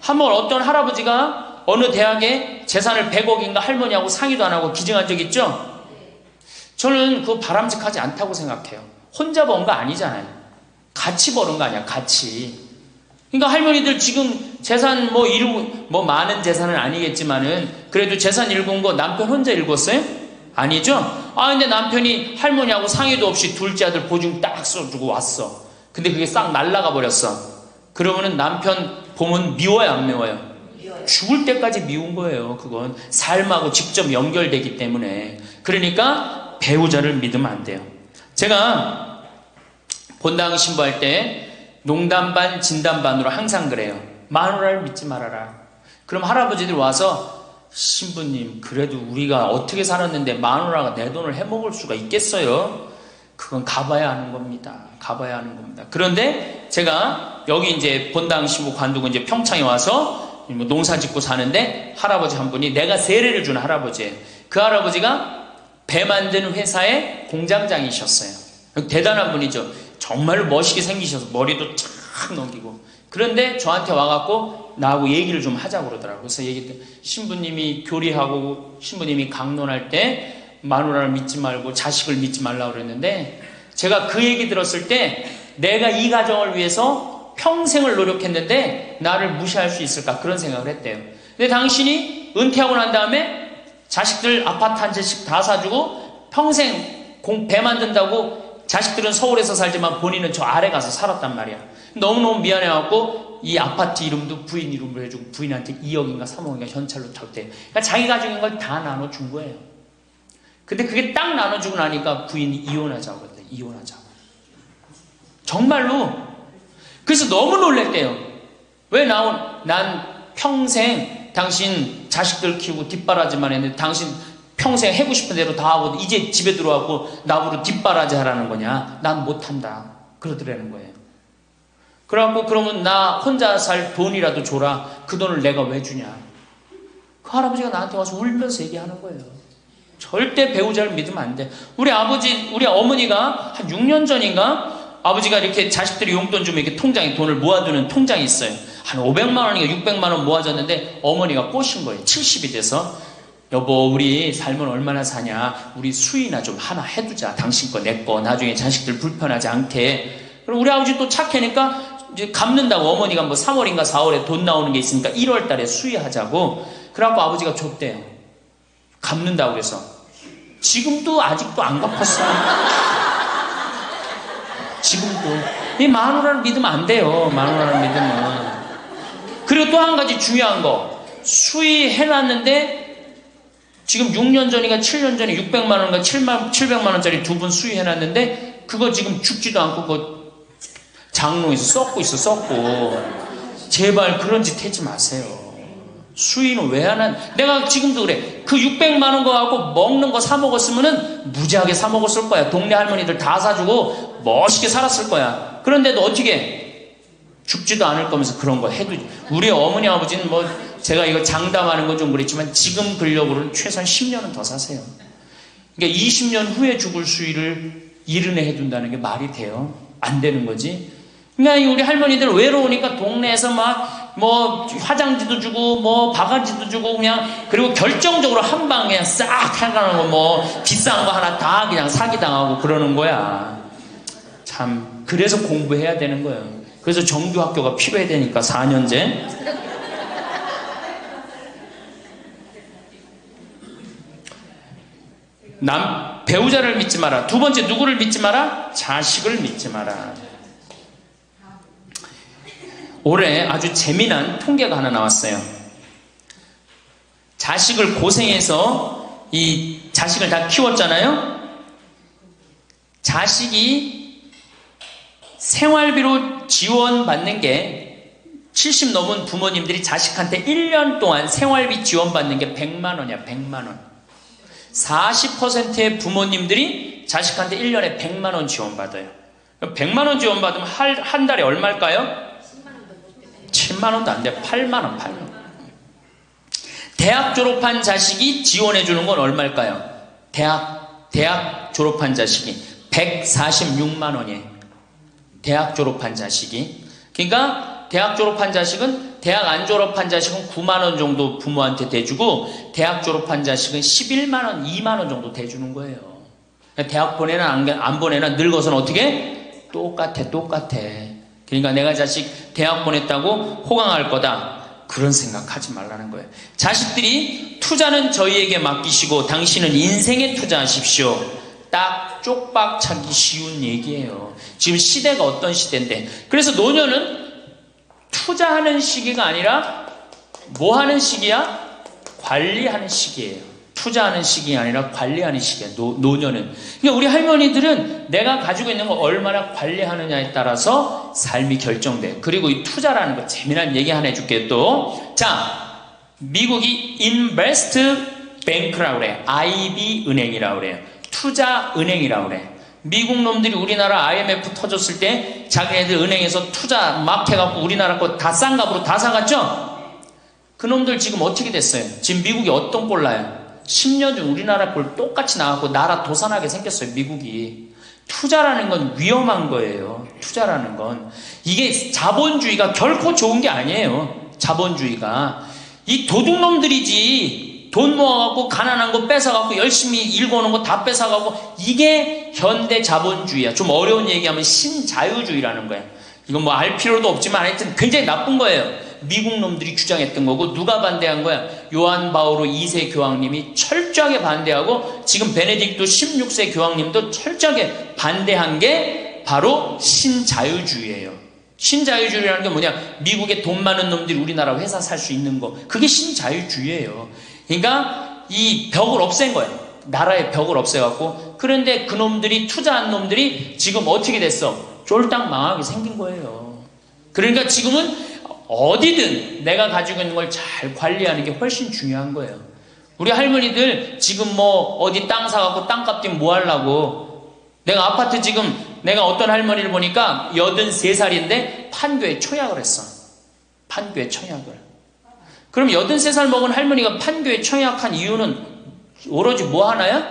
한번 어떤 할아버지가 어느 대학에 재산을 100억인가 할머니하고 상의도 안 하고 기증한 적 있죠? 저는 그거 바람직하지 않다고 생각해요. 혼자 번 거 아니잖아요. 같이 버는 거 아니야, 같이. 그러니까 할머니들 지금 재산 많은 재산은 아니겠지만은 그래도 재산 읽은 거 남편 혼자 읽었어요? 아니죠? 근데 남편이 할머니하고 상의도 없이 둘째 아들 보증 딱 써주고 왔어. 근데 그게 싹 날라가 버렸어. 그러면은 남편 보면 미워요, 안 미워요? 죽을 때까지 미운 거예요. 그건 삶하고 직접 연결되기 때문에. 그러니까 배우자를 믿으면 안 돼요. 제가 본당 신부할 때 농담 반 진담 반으로 항상 그래요. 마누라를 믿지 말아라. 그럼 할아버지들이 와서 신부님 그래도 우리가 어떻게 살았는데 마누라가 내 돈을 해먹을 수가 있겠어요? 그건 가봐야 하는 겁니다. 가봐야 하는 겁니다. 그런데 제가 여기 이제 본당 신부 관두고 이제 평창에 와서 농사 짓고 사는데 할아버지 한 분이 내가 세례를 준 할아버지예요. 그 할아버지가 배 만드는 회사의 공장장이셨어요. 대단한 분이죠. 정말로 멋있게 생기셔서 머리도 착 넘기고. 그런데 저한테 와갖고 나하고 얘기를 좀 하자고 그러더라고요. 그래서 얘기했더니 신부님이 교리하고 신부님이 강론할 때 마누라를 믿지 말고 자식을 믿지 말라고 그랬는데 제가 그 얘기 들었을 때 내가 이 가정을 위해서 평생을 노력했는데 나를 무시할 수 있을까 그런 생각을 했대요. 근데 당신이 은퇴하고 난 다음에 자식들 아파트 한 채씩 다 사주고 평생 배 만든다고 자식들은 서울에서 살지만 본인은 저 아래 가서 살았단 말이야. 너무너무 미안해갖고 이 아파트 이름도 부인 이름으로 해주고 부인한테 2억인가 3억인가 현찰로 탔대요. 그러니까 자기 가족인 걸 다 나눠준 거예요. 근데 그게 딱 나눠주고 나니까 부인이 이혼하자고 그랬대요. 이혼하자고. 정말로. 그래서 너무 놀랬대요. 왜 난 평생 당신 자식들 키우고 뒷바라지만 했는데 당신 평생 해고 싶은 대로 다 하고 이제 집에 들어와고 나보고 뒷바라지 하라는 거냐? 난 못한다. 그러더라는 거예요. 그래갖고 그러면 나 혼자 살 돈이라도 줘라. 그 돈을 내가 왜 주냐? 그 할아버지가 나한테 와서 울면서 얘기하는 거예요. 절대 배우자를 믿으면 안 돼. 우리 어머니가 한 6년 전인가 아버지가 이렇게 자식들이 용돈 주면 이렇게 통장에 돈을 모아두는 통장이 있어요. 한 500만 원인가 600만 원 모아졌는데 어머니가 꼬신 거예요. 70이 돼서 여보 우리 살면 얼마나 사냐. 우리 수의나 좀 하나 해두자. 당신 거 내 거 나중에 자식들 불편하지 않게. 그럼 우리 아버지 또 착하니까 이제 갚는다고 어머니가 뭐 3월인가 4월에 돈 나오는 게 있으니까 1월 달에 수의하자고. 그래갖고 아버지가 줬대요. 갚는다고 그래서. 지금도 아직도 안 갚았어요. 지금도. 이 마누라를 믿으면 안 돼요. 마누라를 믿으면. 그리고 또 한 가지 중요한 거. 수의해놨는데 지금 6년 전인가 7년 전에 600만 원인가 700만 원짜리 두 분 수의해놨는데 그거 지금 죽지도 않고 그거 장롱에서 썩고 있어. 썩고. 제발 그런 짓 하지 마세요. 수의는 왜 하나? 내가 지금도 그래. 그 600만 원 거 갖고 먹는 거 사 먹었으면은 무지하게 사 먹었을 거야. 동네 할머니들 다 사주고 멋있게 살았을 거야. 그런데도 어떻게 죽지도 않을 거면서 그런 거 해도. 우리 어머니 아버지는 뭐 제가 이거 장담하는 건 좀 그랬지만 지금 근력으로는 최소한 10년은 더 사세요. 그러니까 20년 후에 죽을 수의를 70에 해둔다는 게 말이 돼요? 안 되는 거지. 그러니까 우리 할머니들 외로우니까 동네에서 막 뭐 화장지도 주고 뭐 바가지도 주고 그냥. 그리고 결정적으로 한 방 그냥 싹 해가는 거 뭐 비싼 거 하나 다 그냥 사기당하고 그러는 거야. 참 그래서 공부해야 되는 거예요. 그래서 정규학교가 필요해야 되니까 4년제. 배우자를 믿지 마라. 두 번째 누구를 믿지 마라? 자식을 믿지 마라. 올해 아주 재미난 통계가 하나 나왔어요. 자식을 고생해서 이 자식을 다 키웠잖아요. 자식이 생활비로 지원받는 게 70 넘은 부모님들이 자식한테 1년 동안 생활비 지원받는 게 100만 원이야. 100만 원. 40%의 부모님들이 자식한테 1년에 100만 원 지원받아요. 100만 원 지원받으면 한 달에 얼마일까요? 7만 원도 안 돼. 8만 원, 8만 원. 대학 졸업한 자식이 지원해 주는 건 얼마일까요? 대학 졸업한 자식이 146만 원이에요. 대학 졸업한 자식이. 그러니까 대학 졸업한 자식은, 대학 안 졸업한 자식은 9만 원 정도 부모한테 대주고 대학 졸업한 자식은 11만 원, 2만 원 정도 대주는 거예요. 대학 보내나 안 보내나 늙어서는 어떻게? 똑같아. 그러니까 내가 자식 대학 보냈다고 호강할 거다. 그런 생각하지 말라는 거예요. 자식들이 투자는 저희에게 맡기시고 당신은 인생에 투자하십시오. 딱 쪽박 차기 쉬운 얘기예요. 지금 시대가 어떤 시대인데. 그래서 노년은 투자하는 시기가 아니라 뭐 하는 시기야? 관리하는 시기예요. 투자하는 시기가 아니라 관리하는 시기야. 노년은. 그러니까 우리 할머니들은 내가 가지고 있는 거 얼마나 관리하느냐에 따라서 삶이 결정돼. 그리고 이 투자라는 거 재미난 얘기 하나 해줄게요. 또 자, 미국이 Invest Bank라고 그래. IB 은행이라고 그래요. 투자 은행이라고 그래. 미국 놈들이 우리나라 IMF 터졌을 때 자기네들 은행에서 투자 막 해갖고 우리나라 거 다 싼 값으로 다 사갔죠? 그 놈들 지금 어떻게 됐어요? 지금 미국이 어떤 꼴 나요? 10년 전 우리나라 꼴 똑같이 나왔고 나라 도산하게 생겼어요. 미국이. 투자라는 건 위험한 거예요. 투자라는 건. 이게 자본주의가 결코 좋은 게 아니에요. 자본주의가. 이 도둑놈들이지. 돈 모아갖고 가난한 거 뺏어갖고 열심히 일궈놓은 거 다 뺏어가고 이게 현대 자본주의야. 좀 어려운 얘기하면 신자유주의라는 거야. 이건 뭐 알 필요도 없지만 하여튼 굉장히 나쁜 거예요. 미국 놈들이 주장했던 거고 누가 반대한 거야? 요한 바오로 2세 교황님이 철저하게 반대하고 지금 베네딕토 16세 교황님도 철저하게 반대한 게 바로 신자유주의예요. 신자유주의라는 게 뭐냐? 미국에 돈 많은 놈들이 우리나라 회사 살 수 있는 거. 그게 신자유주의예요. 그러니까 이 벽을 없앤 거예요. 나라의 벽을 없애갖고. 그런데 그 놈들이 투자한 놈들이 지금 어떻게 됐어? 쫄딱 망하게 생긴 거예요. 그러니까 지금은 어디든 내가 가지고 있는 걸 잘 관리하는 게 훨씬 중요한 거예요. 우리 할머니들 지금 뭐 어디 땅 사갖고 땅값 뛰면 뭐 하려고. 내가 아파트 지금 내가 어떤 할머니를 보니까 83살인데 판교에 청약을 했어. 판교에 청약을. 그럼 83살 먹은 할머니가 판교에 청약한 이유는 오로지 뭐 하나야?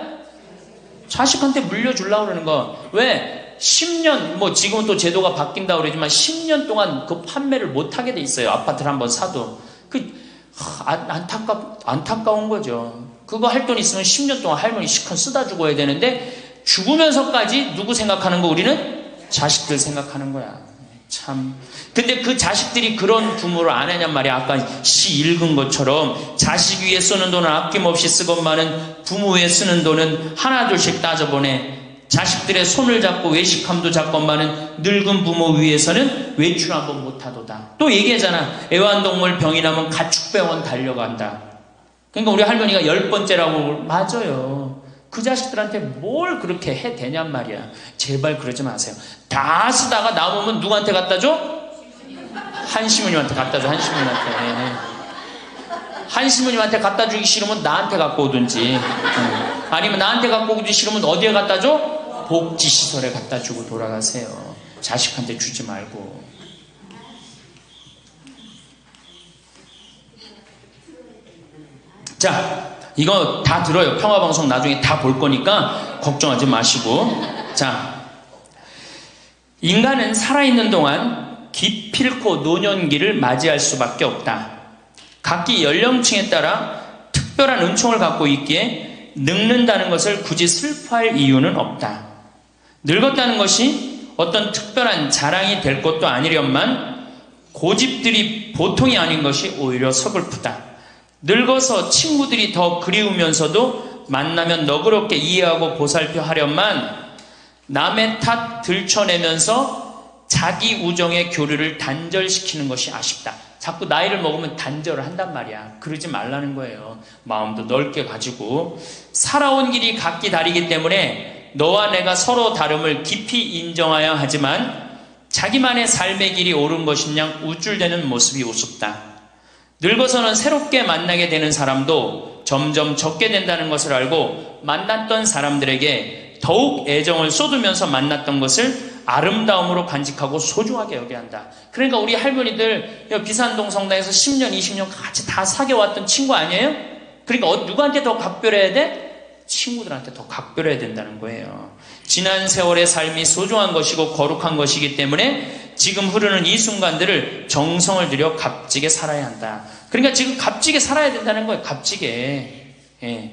자식한테 물려주려고 그러는 거. 왜? 10년, 뭐 지금은 또 제도가 바뀐다고 그러지만 10년 동안 그 판매를 못하게 돼 있어요. 아파트를 한번 사도. 안타까운 거죠. 그거 할 돈 있으면 10년 동안 할머니 시큰 쓰다 죽어야 되는데 죽으면서까지 누구 생각하는 거 우리는? 자식들 생각하는 거야. 참. 근데 그 자식들이 그런 부모를 안 하냔 말이야. 아까 시 읽은 것처럼 자식 위에 쓰는 돈은 아낌없이 쓰건만은 부모 위에 쓰는 돈은 하나둘씩 따져보네. 자식들의 손을 잡고 외식함도 잡건만은 늙은 부모 위해서는 외출 한번 못하도다. 또 얘기하잖아. 애완동물 병이 나면 가축병원 달려간다. 그러니까 우리 할머니가 10번째라고. 맞아요. 그 자식들한테 뭘 그렇게 해 대냔 말이야. 제발 그러지 마세요. 다 쓰다가 남으면 누구한테 갖다 줘? 한시모님한테 갖다 줘. 한시모님한테. 한시모님한테 갖다 주기 싫으면 나한테 갖고 오든지. 아니면 나한테 갖고 오기 싫으면 어디에 갖다 줘? 복지시설에 갖다 주고 돌아가세요. 자식한테 주지 말고. 자, 이거 다 들어요. 평화방송 나중에 다 볼 거니까 걱정하지 마시고. 자, 인간은 살아있는 동안 기필코 노년기를 맞이할 수밖에 없다. 각기 연령층에 따라 특별한 은총을 갖고 있기에 늙는다는 것을 굳이 슬퍼할 이유는 없다. 늙었다는 것이 어떤 특별한 자랑이 될 것도 아니련만 고집들이 보통이 아닌 것이 오히려 서글프다. 늙어서 친구들이 더 그리우면서도 만나면 너그럽게 이해하고 보살펴 하련만 남의 탓 들춰내면서 자기 우정의 교류를 단절시키는 것이 아쉽다. 자꾸 나이를 먹으면 단절을 한단 말이야. 그러지 말라는 거예요. 마음도 넓게 가지고. 살아온 길이 각기 다르기 때문에 너와 내가 서로 다름을 깊이 인정해야 하지만 자기만의 삶의 길이 옳은 것인양 우쭐대는 모습이 우습다. 늙어서는 새롭게 만나게 되는 사람도 점점 적게 된다는 것을 알고 만났던 사람들에게 더욱 애정을 쏟으면서 만났던 것을 아름다움으로 간직하고 소중하게 여겨야 한다. 그러니까 우리 할머니들 비산동 성당에서 10년, 20년 같이 다 사귀어왔던 친구 아니에요? 그러니까 누구한테 더 각별해야 돼? 친구들한테 더 각별해야 된다는 거예요. 지난 세월의 삶이 소중한 것이고 거룩한 것이기 때문에 지금 흐르는 이 순간들을 정성을 들여 값지게 살아야 한다. 그러니까 지금 값지게 살아야 된다는 거예요. 값지게. 예.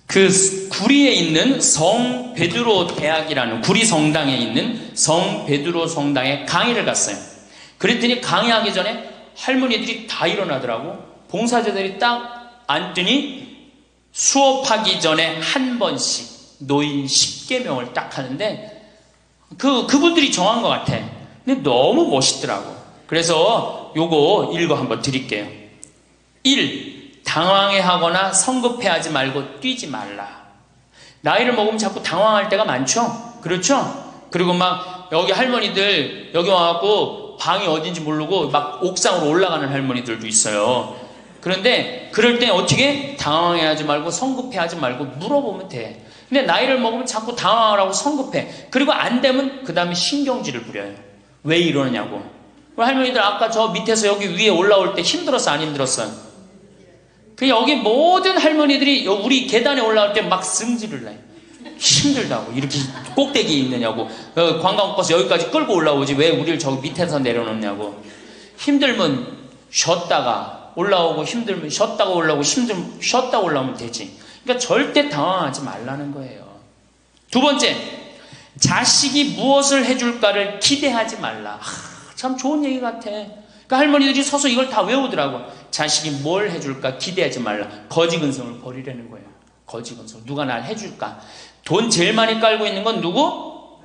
그 구리에 있는 성 베드로 대학이라는 구리 성당에 있는 성 베드로 성당에 강의를 갔어요. 그랬더니 강의하기 전에 할머니들이 다 일어나더라고. 봉사자들이 딱 앉더니 수업하기 전에 한 번씩 노인 10계명을 딱 하는데 그분들이 정한 것 같아. 근데 너무 멋있더라고. 그래서 요거 읽어 한번 드릴게요. 1. 당황해하거나 성급해하지 말고 뛰지 말라. 나이를 먹으면 자꾸 당황할 때가 많죠? 그렇죠? 그리고 막 여기 할머니들 여기 와갖고 방이 어딘지 모르고 막 옥상으로 올라가는 할머니들도 있어요. 그런데 그럴 때 어떻게? 당황해하지 말고 성급해하지 말고 물어보면 돼. 근데 나이를 먹으면 자꾸 당황을 하고 성급해. 그리고 안 되면 그 다음에 신경질을 부려요. 왜 이러느냐고. 할머니들 아까 저 밑에서 여기 위에 올라올 때 힘들었어 안 힘들었어요? 그 여기 모든 할머니들이 우리 계단에 올라올 때 막 승질을 내요. 힘들다고. 이렇게 꼭대기에 있느냐고. 관광버스 여기까지 끌고 올라오지 왜 우리를 저기 밑에서 내려놓냐고. 힘들면 쉬었다가 올라오고 힘들면 쉬었다가 올라오고 힘들면 쉬었다가 올라오면 되지. 그러니까 절대 당황하지 말라는 거예요. 두 번째, 자식이 무엇을 해줄까를 기대하지 말라. 참 좋은 얘기 같아. 그러니까 할머니들이 서서 이걸 다 외우더라고. 자식이 뭘 해줄까 기대하지 말라. 거지근성을 버리라는 거예요. 거지근성. 누가 날 해줄까. 돈 제일 많이 깔고 있는 건 누구?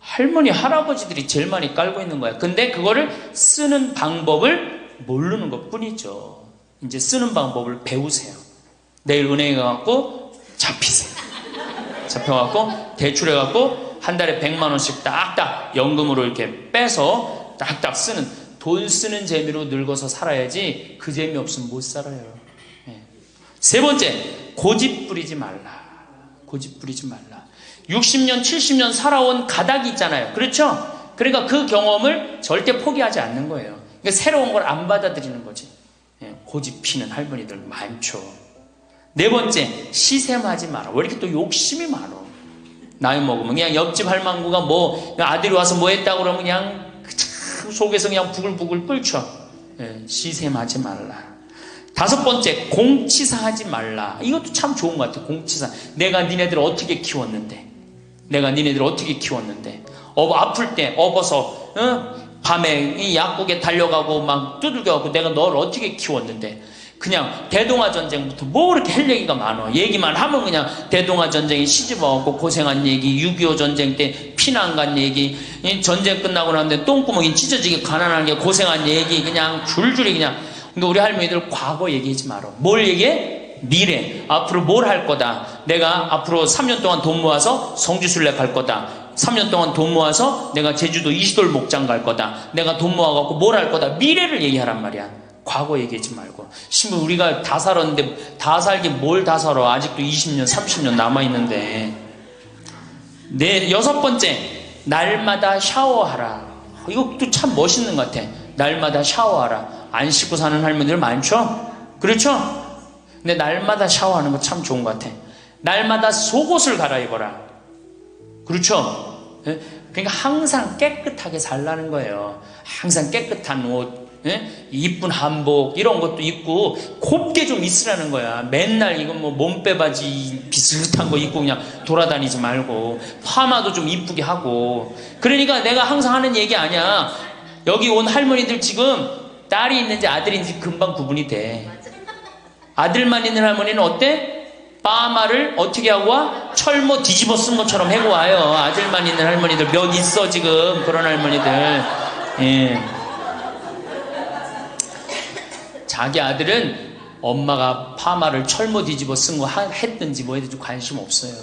할머니, 할아버지들이 제일 많이 깔고 있는 거야. 근데 그거를 쓰는 방법을 모르는 것 뿐이죠. 이제 쓰는 방법을 배우세요. 내일 은행에 가갖고 잡히세요. 잡혀갖고 대출해갖고 한 달에 100만 원씩 딱딱 연금으로 이렇게 빼서 딱딱 쓰는, 돈 쓰는 재미로 늙어서 살아야지 그 재미 없으면 못 살아요. 세 번째, 고집 부리지 말라. 고집 부리지 말라. 60년, 70년 살아온 가닥이 있잖아요. 그렇죠? 그러니까 그 경험을 절대 포기하지 않는 거예요. 그러니까 새로운 걸 안 받아들이는 거지. 고집 피는 할머니들 많죠. 네 번째, 시샘하지 마라. 왜 이렇게 또 욕심이 많어? 나이 먹으면 그냥 옆집 할망구가 뭐 아들이 와서 뭐 했다고 그러면 그냥 속에서 그냥 부글부글 끓죠. 시샘하지 말라. 다섯 번째, 공치사하지 말라. 이것도 참 좋은 것 같아. 공치사. 내가 니네들 어떻게 키웠는데, 내가 니네들 어떻게 키웠는데, 아플 때 업어서 밤에 이 약국에 달려가고 막 두들겨가고 내가 널 어떻게 키웠는데. 그냥 대동아 전쟁부터 뭐 그렇게 할 얘기가 많아. 얘기만 하면 그냥 대동아 전쟁에 시집와갖고 고생한 얘기, 6.25 전쟁 때 피난 간 얘기, 전쟁 끝나고 나는데 똥구멍이 찢어지게 가난한 게 고생한 얘기, 그냥 줄줄이 그냥. 그러니까 우리 할머니들 과거 얘기하지 말어. 뭘 얘기해? 미래. 앞으로 뭘 할 거다. 내가 앞으로 3년 동안 돈 모아서 성지순례 갈 거다. 3년 동안 돈 모아서 내가 제주도 이시돌 목장 갈 거다. 내가 돈 모아갖고 뭘 할 거다. 미래를 얘기하란 말이야. 과거 얘기하지 말고. 심지어 우리가 다 살았는데 다 살긴 뭘 다 살아. 아직도 20년 30년 남아있는데. 여섯 번째, 날마다 샤워하라. 이것도 참 멋있는 것 같아. 날마다 샤워하라. 안 씻고 사는 할머니들 많죠? 그렇죠? 근데 날마다 샤워하는 거 참 좋은 것 같아. 날마다 속옷을 갈아입어라. 그렇죠? 그러니까 항상 깨끗하게 살라는 거예요. 항상 깨끗한 옷, 이쁜 한복 이런 것도 입고 곱게 좀 있으라는 거야. 맨날 이건 뭐 몸빼바지 비슷한 거 입고 그냥 돌아다니지 말고 파마도 좀 이쁘게 하고. 그러니까 내가 항상 하는 얘기 아니야. 여기 온 할머니들 지금 딸이 있는지 아들이 있는지 금방 구분이 돼. 아들만 있는 할머니는 어때? 파마를 어떻게 하고 와? 철모 뒤집어 쓴 것처럼 해고 와요. 아들만 있는 할머니들 몇 있어 지금. 그런 할머니들. 자기 아들은 엄마가 파마를 철모 뒤집어 쓴 거 했든지 뭐 했든지 관심 없어요.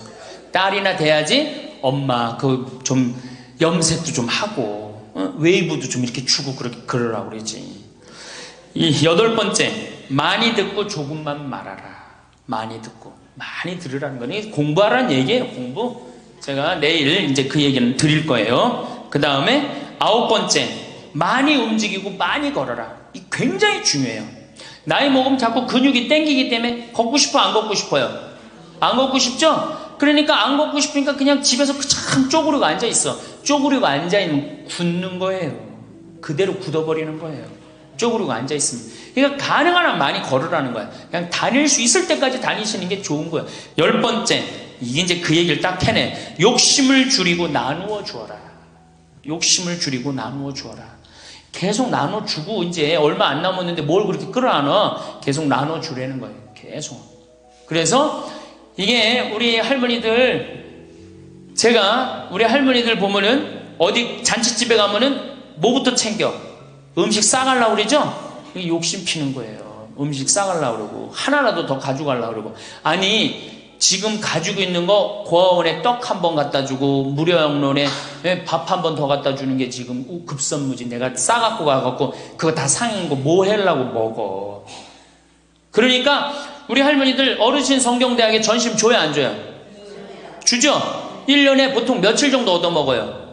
딸이나 돼야지 엄마 그 좀 염색도 좀 하고 웨이브도 좀 이렇게 주고 그러라고 그러지. 이 여덟 번째, 많이 듣고 조금만 말하라. 많이 듣고 많이 들으라는 거니 공부하라는 얘기예요. 공부. 제가 내일 이제 그 얘기는 드릴 거예요. 그 다음에 아홉 번째, 많이 움직이고 많이 걸어라. 이 굉장히 중요해요. 나이 먹으면 자꾸 근육이 땡기기 때문에 걷고 싶어 안 걷고 싶어요? 안 걷고 싶죠? 그러니까 안 걷고 싶으니까 그냥 집에서 참 쪼그리고 앉아있어. 쪼그리고 앉아있으면 굳는 거예요. 그대로 굳어버리는 거예요. 쪼그리고 앉아있으면. 그러니까 가능한 한 많이 걸으라는 거야. 그냥 다닐 수 있을 때까지 다니시는 게 좋은 거야. 열 번째, 이게 이제 그 얘기를 딱 해내. 욕심을 줄이고 나누어 주어라. 욕심을 줄이고 나누어 주어라. 계속 나눠주고 이제 얼마 안 남았는데 뭘 그렇게 끌어안아. 계속 나눠주라는 거예요. 계속. 그래서 이게 우리 할머니들, 제가 우리 할머니들 보면은 어디 잔치집에 가면은 뭐부터 챙겨? 음식 싸가려고 그러죠? 이게 욕심 피는 거예요. 음식 싸가려고 그러고 하나라도 더 가져가려고 그러고. 아니 지금 가지고 있는 거 고아원에 떡 한 번 갖다 주고 무료양론에 밥 한 번 더 갖다 주는 게 지금 급선무지. 내가 싸갖고 가갖고 그거 다 상인 거 뭐 하려고 먹어. 그러니까 우리 할머니들 어르신 성경대학에 전심 줘야 안 줘요? 주죠? 1년에 보통 며칠 정도 얻어먹어요?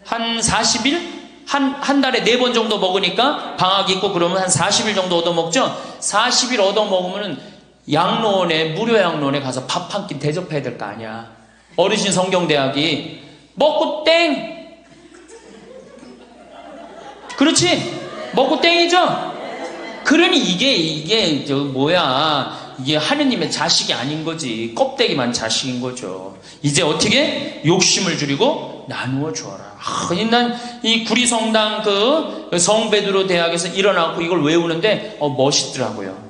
한 40일? 한 달에 4번 정도 먹으니까 방학 있고 그러면 한 40일 정도 얻어먹죠? 40일 얻어먹으면 양로원에, 무료 양로원에 가서 밥 한 끼 대접해야 될 거 아니야. 어르신 성경대학이 먹고 땡! 그렇지? 먹고 땡이죠? 그러니 이게 이게 하느님의 자식이 아닌 거지. 껍데기만 자식인 거죠. 이제 어떻게? 욕심을 줄이고 나누어 주어라. 난 이 구리성당 그 성베드로 대학에서 일어나고 이걸 외우는데 멋있더라고요.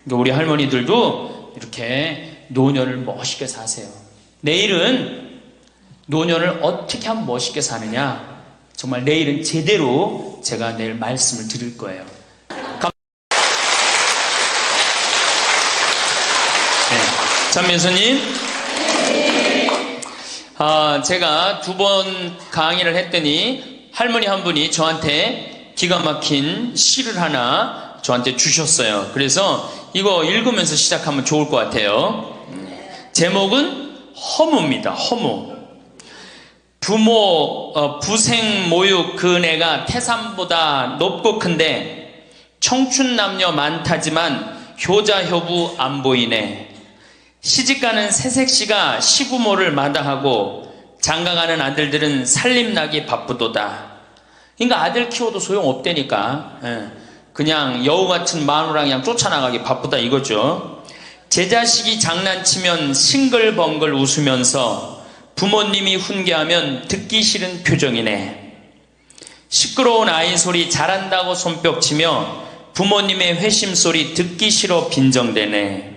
그러니까 우리 할머니들도 이렇게 노년을 멋있게 사세요. 내일은 노년을 어떻게 하면 멋있게 사느냐, 정말 내일은 제대로 제가 내일 말씀을 드릴 거예요. 참면수님, 제가 2번 강의를 했더니 할머니 한 분이 저한테 기가 막힌 시를 하나 저한테 주셨어요. 그래서 이거 읽으면서 시작하면 좋을 것 같아요. 제목은 허무입니다. 허무. 부생 모육 그 은혜가 태산보다 높고 큰데 청춘 남녀 많다지만 효자 효부 안 보이네. 시집가는 새색시가 시부모를 마다하고 장가가는 아들들은 살림나기 바쁘도다. 그러니까 아들 키워도 소용없다니까. 그냥 여우같은 마누라 그냥 쫓아나가기 바쁘다 이거죠. 제 자식이 장난치면 싱글벙글 웃으면서 부모님이 훈계하면 듣기 싫은 표정이네. 시끄러운 아이 소리 잘한다고 손뼉치며 부모님의 회심 소리 듣기 싫어 빈정대네.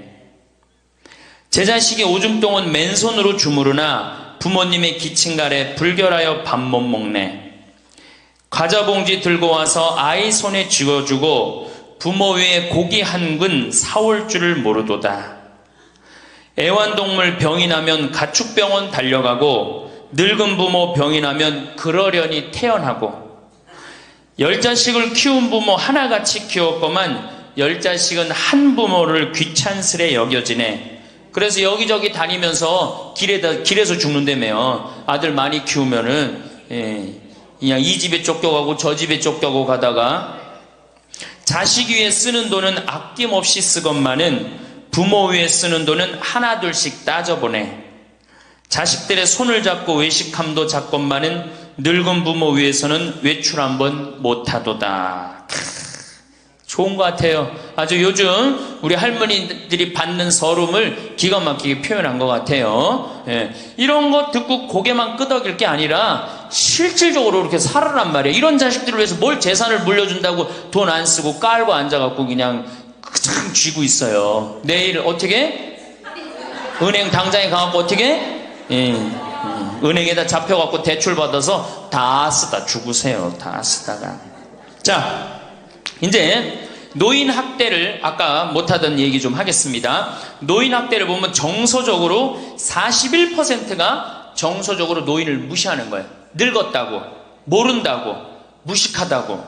제 자식이 오줌 똥은 맨손으로 주무르나 부모님의 기침갈에 불결하여 밥 못 먹네. 과자 봉지 들고 와서 아이 손에 쥐어주고 부모 위에 고기 한 근 사올 줄을 모르도다. 애완동물 병이 나면 가축병원 달려가고 늙은 부모 병이 나면 그러려니 태어나고 10자식을 키운 부모 하나같이 키웠건만 10자식은 한 부모를 귀찮스레 여겨지네. 그래서 여기저기 다니면서 길에서 죽는다며요. 아들 많이 키우면은 그냥 이 집에 쫓겨가고 저 집에 쫓겨가고 가다가 자식 위에 쓰는 돈은 아낌없이 쓰건만은 부모 위에 쓰는 돈은 하나 둘씩 따져보네. 자식들의 손을 잡고 외식함도 잡건만은 늙은 부모 위에서는 외출 한번 못하도다. 좋은 것 같아요. 아주 요즘 우리 할머니들이 받는 서름을 기가 막히게 표현한 것 같아요. 이런 거 듣고 고개만 끄덕일 게 아니라 실질적으로 이렇게 살아란 말이에요. 이런 자식들을 위해서 뭘 재산을 물려준다고 돈 안 쓰고 깔고 앉아갖고 그냥 참 쥐고 있어요. 내일 어떻게? 은행 당장에 가갖고 어떻게? 은행에다 잡혀갖고 대출 받아서 다 쓰다 죽으세요. 다 쓰다가. 자, 이제 노인 학대를 아까 못하던 얘기 좀 하겠습니다. 노인 학대를 보면 정서적으로 41%가 정서적으로 노인을 무시하는 거예요. 늙었다고, 모른다고, 무식하다고.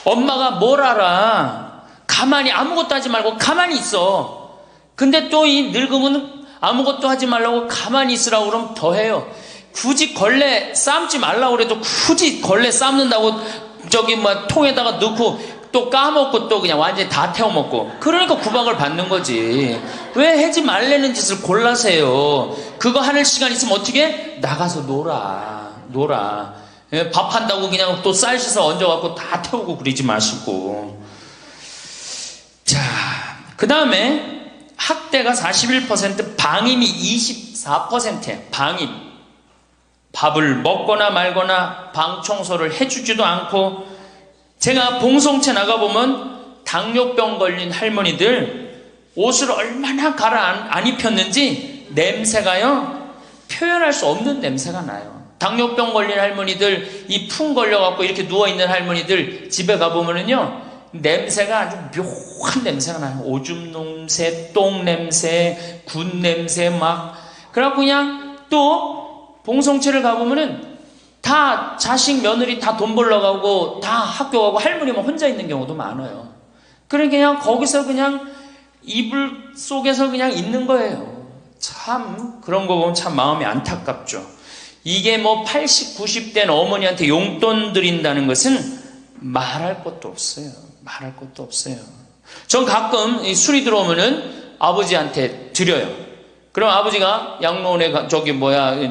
엄마가 뭘 알아. 가만히 아무것도 하지 말고 가만히 있어. 근데 또 이 늙으면 아무것도 하지 말라고 가만히 있으라고 그러면 더 해요. 굳이 걸레 삶지 말라고 그래도 굳이 걸레 삶는다고 저기 통에다가 넣고 또 까먹고 또 그냥 완전히 다 태워먹고. 그러니까 구박을 받는 거지. 왜 하지 말라는 짓을 골라세요. 그거 하는 시간 있으면 어떻게? 나가서 놀아. 밥 한다고 그냥 또 쌀 씻어 얹어갖고 다 태우고 그러지 마시고. 자, 그 다음에 학대가 41%, 방임이 24%예요. 방임. 밥을 먹거나 말거나 방 청소를 해주지도 않고. 제가 봉송체 나가보면 당뇨병 걸린 할머니들 옷을 얼마나 갈아 안 입혔는지 냄새가요, 표현할 수 없는 냄새가 나요. 당뇨병 걸린 할머니들, 이 풍 걸려갖고 이렇게 누워있는 할머니들 집에 가보면은요, 냄새가 아주 묘한 냄새가 나요. 오줌 냄새, 똥 냄새, 군 냄새 막. 그래갖고 그냥 또 봉성체를 가보면은 다 자식 며느리 다 돈 벌러 가고 다 학교 가고 할머니만 혼자 있는 경우도 많아요. 그러니까 그냥 거기서 그냥 이불 속에서 그냥 있는 거예요. 참 그런 거 보면 참 마음이 안타깝죠. 이게 뭐 80, 90된 어머니한테 용돈 드린다는 것은 말할 것도 없어요. 말할 것도 없어요. 전 가끔 이 술이 들어오면은 아버지한테 드려요. 그럼 아버지가 양로원에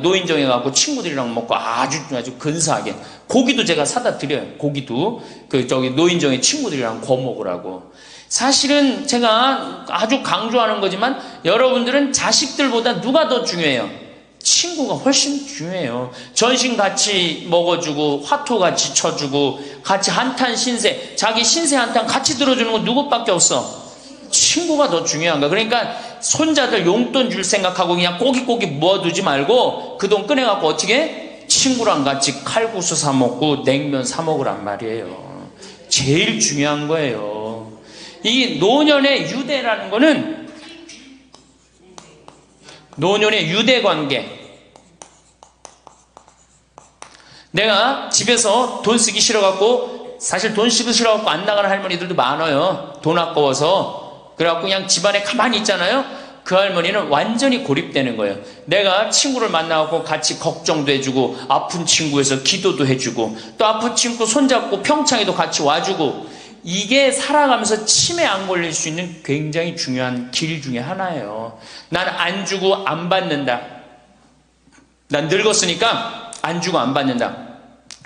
노인정에 가고 친구들이랑 먹고 아주 근사하게 고기도 제가 사다 드려요. 고기도 노인정에 친구들이랑 구워 먹으라고. 사실은 제가 아주 강조하는 거지만 여러분들은 자식들보다 누가 더 중요해요? 친구가 훨씬 중요해요. 전신 같이 먹어주고 화투 같이 쳐주고 같이 한탄 신세, 자기 신세 한탄 같이 들어주는 건 누구밖에 없어? 친구가 더 중요한 거야. 그러니까 손자들 용돈 줄 생각하고 그냥 꼬깃꼬깃 모아두지 말고 그 돈 꺼내갖고 어떻게? 친구랑 같이 칼국수 사 먹고 냉면 사 먹으란 말이에요. 제일 중요한 거예요. 이 노년의 유대라는 거는 노년의 유대 관계. 내가 집에서 돈 쓰기 싫어갖고 사실 돈 쓰기 싫어갖고 안 나가는 할머니들도 많아요. 돈 아까워서. 그래갖고 그냥 집안에 가만히 있잖아요. 그 할머니는 완전히 고립되는 거예요. 내가 친구를 만나갖고 같이 걱정도 해주고 아픈 친구에서 기도도 해주고 또 아픈 친구 손잡고 평창에도 같이 와주고 이게 살아가면서 치매 안 걸릴 수 있는 굉장히 중요한 길 중에 하나예요. 난 안 주고 안 받는다. 난 늙었으니까 안 주고 안 받는다.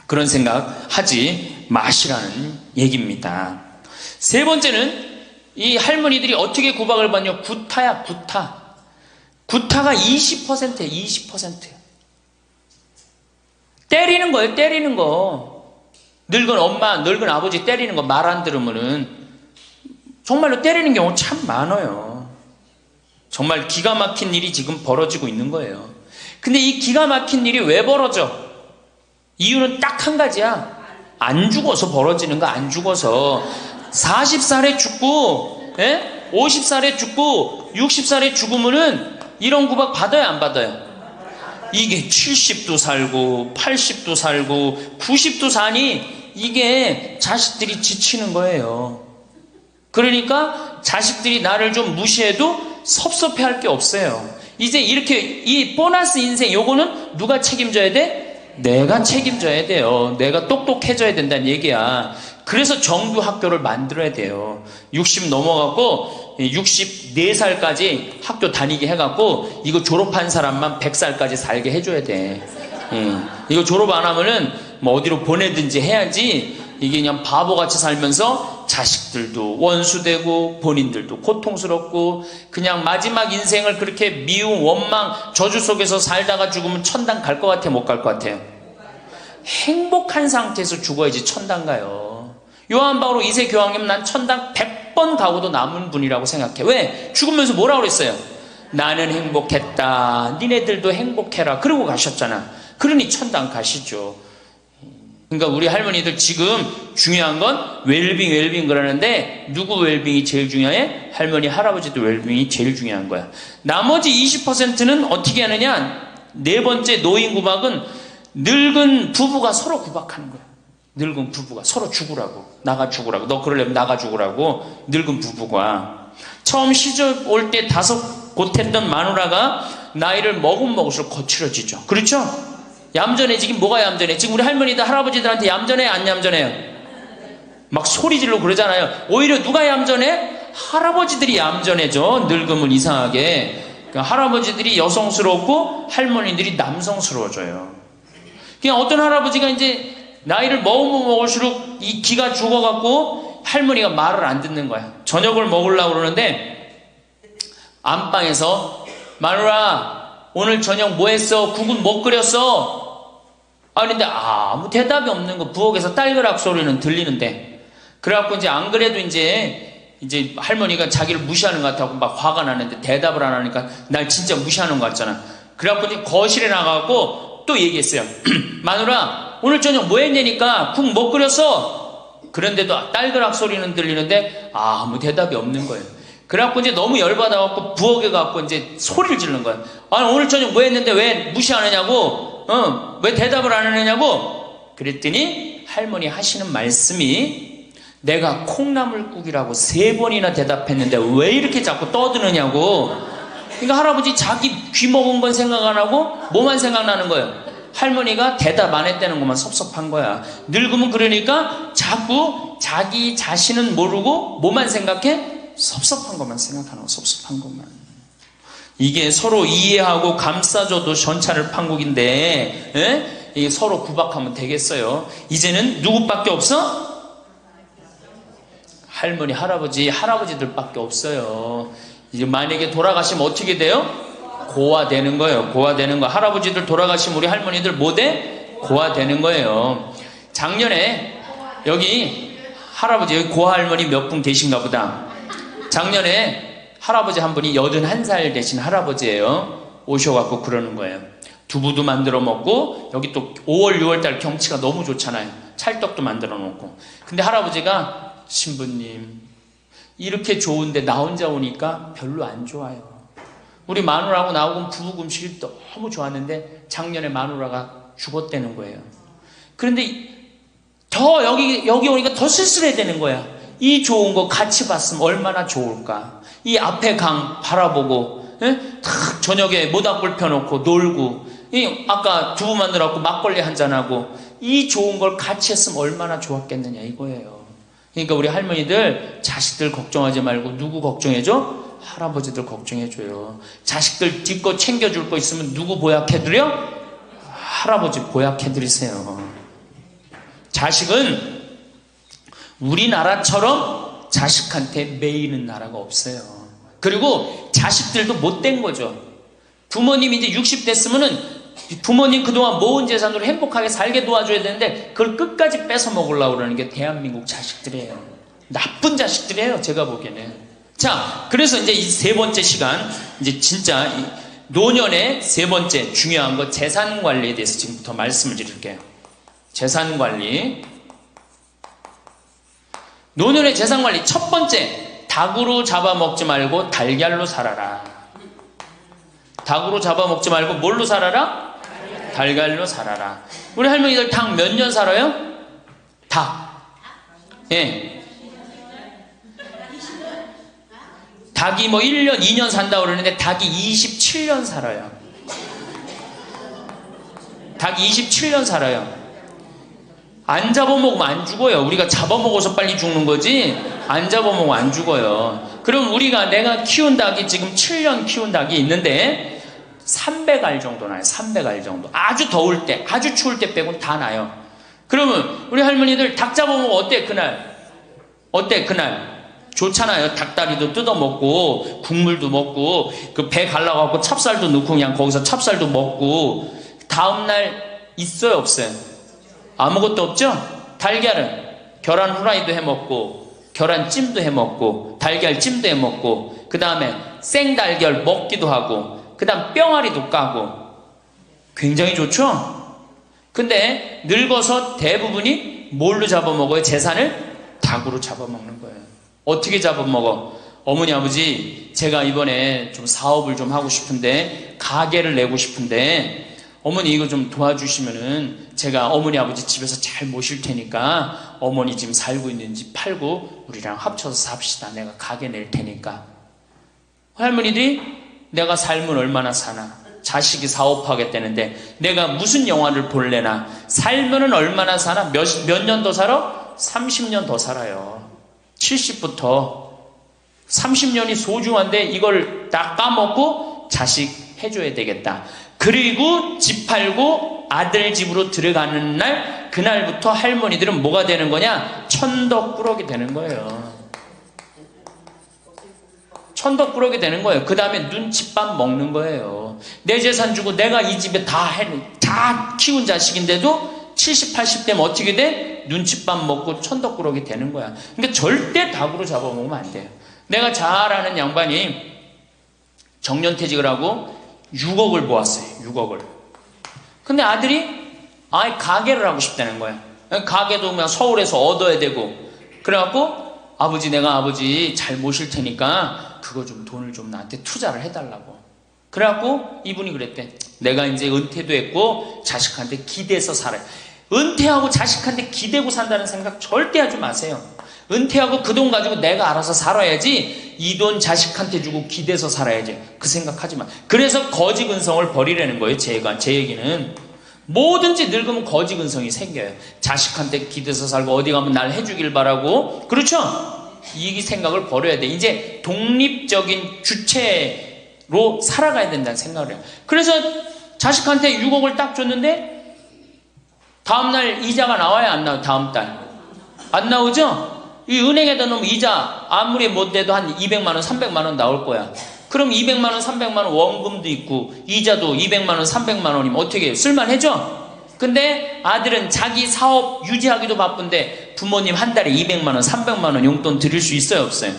그런 생각 하지 마시라는 얘기입니다. 세 번째는 이 할머니들이 어떻게 구박을 받냐? 구타야, 구타. 구타가 20%예요, 20%. 때리는 거예요, 때리는 거. 늙은 엄마, 늙은 아버지 때리는 거 말 안 들으면은 정말로 때리는 경우 참 많아요. 정말 기가 막힌 일이 지금 벌어지고 있는 거예요. 근데 이 기가 막힌 일이 왜 벌어져? 이유는 딱 한 가지야. 안 죽어서 벌어지는 거, 안 죽어서. 40살에 죽고 50살에 죽고 60살에 죽으면은 이런 구박 받아요, 안 받아요? 이게 70도 살고 80도 살고 90도 사니 이게 자식들이 지치는 거예요. 그러니까 자식들이 나를 좀 무시해도 섭섭해할 게 없어요. 이제 이렇게 이 보너스 인생 요거는 누가 책임져야 돼? 내가 책임져야 돼요. 내가 똑똑해져야 된다는 얘기야. 그래서 정규 학교를 만들어야 돼요. 60 넘어가고 64살까지 학교 다니게 해갖고 이거 졸업한 사람만 100살까지 살게 해줘야 돼. 이거 졸업 안 하면은 뭐 어디로 보내든지 해야지 이게 그냥 바보같이 살면서 자식들도 원수되고 본인들도 고통스럽고 그냥 마지막 인생을 그렇게 미움, 원망, 저주 속에서 살다가 죽으면 천당 갈 것 같아, 못 갈 것 같아요? 행복한 상태에서 죽어야지 천당 가요. 요한 바오로 2세 교황님 난 천당 100번 가고도 남은 분이라고 생각해. 왜? 죽으면서 뭐라고 그랬어요? 나는 행복했다. 니네들도 행복해라. 그러고 가셨잖아. 그러니 천당 가시죠. 그러니까 우리 할머니들 지금 중요한 건 웰빙 그러는데 누구 웰빙이 제일 중요해? 할머니, 할아버지도 웰빙이 제일 중요한 거야. 나머지 20%는 어떻게 하느냐? 네 번째 노인 구박은 늙은 부부가 서로 구박하는 거야. 늙은 부부가 서로 죽으라고, 나가 죽으라고, 너 그러려면 나가 죽으라고. 늙은 부부가 처음 시집 올 때 다소 곧했던 마누라가 나이를 먹을수록 거칠어지죠. 그렇죠? 얌전해지긴 뭐가 얌전해? 지금 우리 할머니들 할아버지들한테 얌전해요, 안 얌전해요? 막 소리 지르고 그러잖아요. 오히려 누가 얌전해? 할아버지들이 얌전해져. 늙으면 이상하게. 그러니까 할아버지들이 여성스럽고 할머니들이 남성스러워져요. 그냥 어떤 할아버지가 이제 나이를 먹으면 먹을수록 이 기가 죽어갖고 할머니가 말을 안 듣는 거야. 저녁을 먹으려고 그러는데 안방에서 마누라 오늘 저녁 뭐 했어? 국은 뭐 끓였어? 근데 아무 대답이 없는 거. 부엌에서 딸그락 소리는 들리는데. 그래갖고 이제 안 그래도 이제 할머니가 자기를 무시하는 것 같아서 막 화가 나는데 대답을 안 하니까 날 진짜 무시하는 것 같잖아. 그래갖고 이제 거실에 나가고 또 얘기했어요. 마누라 오늘 저녁 뭐 했냐니까 국 뭐 끓였어? 그런데도 딸그락 소리는 들리는데 아무 대답이 없는 거예요. 그래갖고 이제 너무 열받아갖고 부엌에 가갖고 이제 소리를 지르는 거예요. 아니 오늘 저녁 뭐 했는데 왜 무시 안 하냐고, 왜 대답을 안 하느냐고. 그랬더니 할머니 하시는 말씀이, 내가 콩나물국이라고 3번이나 대답했는데 왜 이렇게 자꾸 떠드느냐고. 그러니까 할아버지 자기 귀 먹은 건 생각 안 하고 뭐만 생각나는 거예요. 할머니가 대답 안 했다는 것만 섭섭한 거야. 늙으면 그러니까 자꾸 자기 자신은 모르고 뭐만 생각해? 섭섭한 것만 생각하는 거, 섭섭한 것만. 이게 서로 이해하고 감싸줘도 전차를 판국인데, 에? 이게 서로 구박하면 되겠어요. 이제는 누구밖에 없어? 할머니, 할아버지, 할아버지들밖에 없어요. 이제 만약에 돌아가시면 어떻게 돼요? 고아되는 거예요. 고아되는 거. 할아버지들 돌아가시면 우리 할머니들 뭐 돼? 고아되는 거예요. 작년에 여기 할아버지, 여기 고아할머니 몇 분 계신가 보다. 작년에 할아버지 한 분이 81살 되신 할아버지예요. 오셔갖고 그러는 거예요. 두부도 만들어 먹고, 여기 또 5월 6월달 경치가 너무 좋잖아요. 찰떡도 만들어 놓고. 근데 할아버지가, 신부님 이렇게 좋은데 나 혼자 오니까 별로 안 좋아요. 우리 마누라하고 나하고 부부 음식이 너무 좋았는데 작년에 마누라가 죽었다는 거예요. 그런데 더 여기 오니까 더 쓸쓸해 되는 거야. 이 좋은 거 같이 봤으면 얼마나 좋을까. 이 앞에 강 바라보고, 탁 저녁에 모닥불 펴놓고 놀고, 아까 두부 만들어갖고 막걸리 한잔하고, 이 좋은 걸 같이 했으면 얼마나 좋았겠느냐 이거예요. 그러니까 우리 할머니들 자식들 걱정하지 말고 누구 걱정해줘? 할아버지들 걱정해줘요. 자식들 뒷거 챙겨줄 거 있으면 누구 보약해드려? 할아버지 보약해드리세요. 자식은 우리나라처럼 자식한테 매이는 나라가 없어요. 그리고 자식들도 못된 거죠. 부모님이 이제 60 됐으면은 부모님 그동안 모은 재산으로 행복하게 살게 도와줘야 되는데 그걸 끝까지 뺏어 먹으려고 그러는 게 대한민국 자식들이에요. 나쁜 자식들이에요, 제가 보기에는. 자, 그래서 이제 이 3번째 시간, 이제 진짜 노년의 3번째 중요한 거 재산 관리에 대해서 지금부터 말씀을 드릴게요. 재산 관리. 노년의 재산 관리 첫 번째, 닭으로 잡아먹지 말고 달걀로 살아라. 닭으로 잡아먹지 말고 뭘로 살아라? 달걀로 살아라. 우리 할머니들 닭 몇 년 살아요? 닭. 예. 닭이 뭐 1년, 2년 산다고 그러는데 닭이 27년 살아요. 닭이 27년 살아요. 안 잡아먹으면 안 죽어요. 우리가 잡아먹어서 빨리 죽는 거지 안 잡아먹으면 안 죽어요. 그럼 내가 키운 닭이 지금 7년 키운 닭이 있는데 300알 정도 나요. 300알 정도. 아주 더울 때, 아주 추울 때 빼고는 다 나요. 그러면 우리 할머니들 닭 잡아먹으면 어때 그날? 어때 그날? 좋잖아요. 닭다리도 뜯어먹고 국물도 먹고 그 배 갈라갖고 찹쌀도 넣고 그냥 거기서 찹쌀도 먹고. 다음날 있어요 없어요? 아무것도 없죠? 달걀은 계란 후라이도 해먹고 계란찜도 해먹고 달걀찜도 해먹고 그 다음에 생달걀 먹기도 하고 그 다음 뿅아리도 까고 굉장히 좋죠? 근데 늙어서 대부분이 뭘로 잡아먹어요? 재산을? 닭으로 잡아먹는 거예요. 어떻게 잡아먹어? 어머니 아버지 제가 이번에 좀 사업을 좀 하고 싶은데 가게를 내고 싶은데 어머니 이거 좀 도와주시면은 제가 어머니 아버지 집에서 잘 모실 테니까 어머니 지금 살고 있는 집 팔고 우리랑 합쳐서 삽시다. 내가 가게 낼 테니까. 할머니들이 내가 살면 얼마나 사나? 자식이 사업하겠다는데 내가 무슨 영화를 볼래나? 살면은 얼마나 사나? 몇 년 더 살아? 30년 더 살아요. 70부터 30년이 소중한데 이걸 다 까먹고 자식 해줘야 되겠다. 그리고 집 팔고 아들 집으로 들어가는 날, 그날부터 할머니들은 뭐가 되는 거냐? 천덕꾸러기 되는 거예요. 천덕꾸러기 되는 거예요. 그 다음에 눈칫밥 먹는 거예요. 내 재산 주고 내가 이 집에 다 키운 자식인데도 70, 80 되면 어떻게 돼? 눈칫밥 먹고 천덕꾸러기 되는 거야. 그러니까 절대 닭으로 잡아먹으면 안 돼요. 내가 잘 아는 양반이 정년퇴직을 하고 6억을 모았어요. 6억을. 근데 아들이 가게를 하고 싶다는 거야. 가게도 그냥 서울에서 얻어야 되고. 그래갖고 아버지, 내가 아버지 잘 모실 테니까 그거 좀 돈을 좀 나한테 투자를 해달라고. 그래갖고 이분이 그랬대. 내가 이제 은퇴도 했고 자식한테 기대서 살아요. 은퇴하고 자식한테 기대고 산다는 생각 절대 하지 마세요. 은퇴하고 그 돈 가지고 내가 알아서 살아야지, 이 돈 자식한테 주고 기대서 살아야지, 그 생각하지 마. 그래서 거지 근성을 버리라는 거예요. 제 얘기는 뭐든지 늙으면 거지 근성이 생겨요. 자식한테 기대서 살고 어디 가면 날 해주길 바라고, 그렇죠? 이 생각을 버려야 돼. 이제 독립적인 주체로 살아가야 된다는 생각을 해요. 그래서 자식한테 6억을 딱 줬는데 다음날 이자가 나와야 안 나와요? 다음 달 안 나오죠? 이 은행에다 놓으면 이자 아무리 못 돼도 한 200만원 300만원 나올 거야. 그럼 200만원 300만원 원금도 있고 이자도 200만원 300만원이면 어떻게 해요? 쓸만해져? 근데 아들은 자기 사업 유지하기도 바쁜데 부모님 한 달에 200만원 300만원 용돈 드릴 수 있어요 없어요?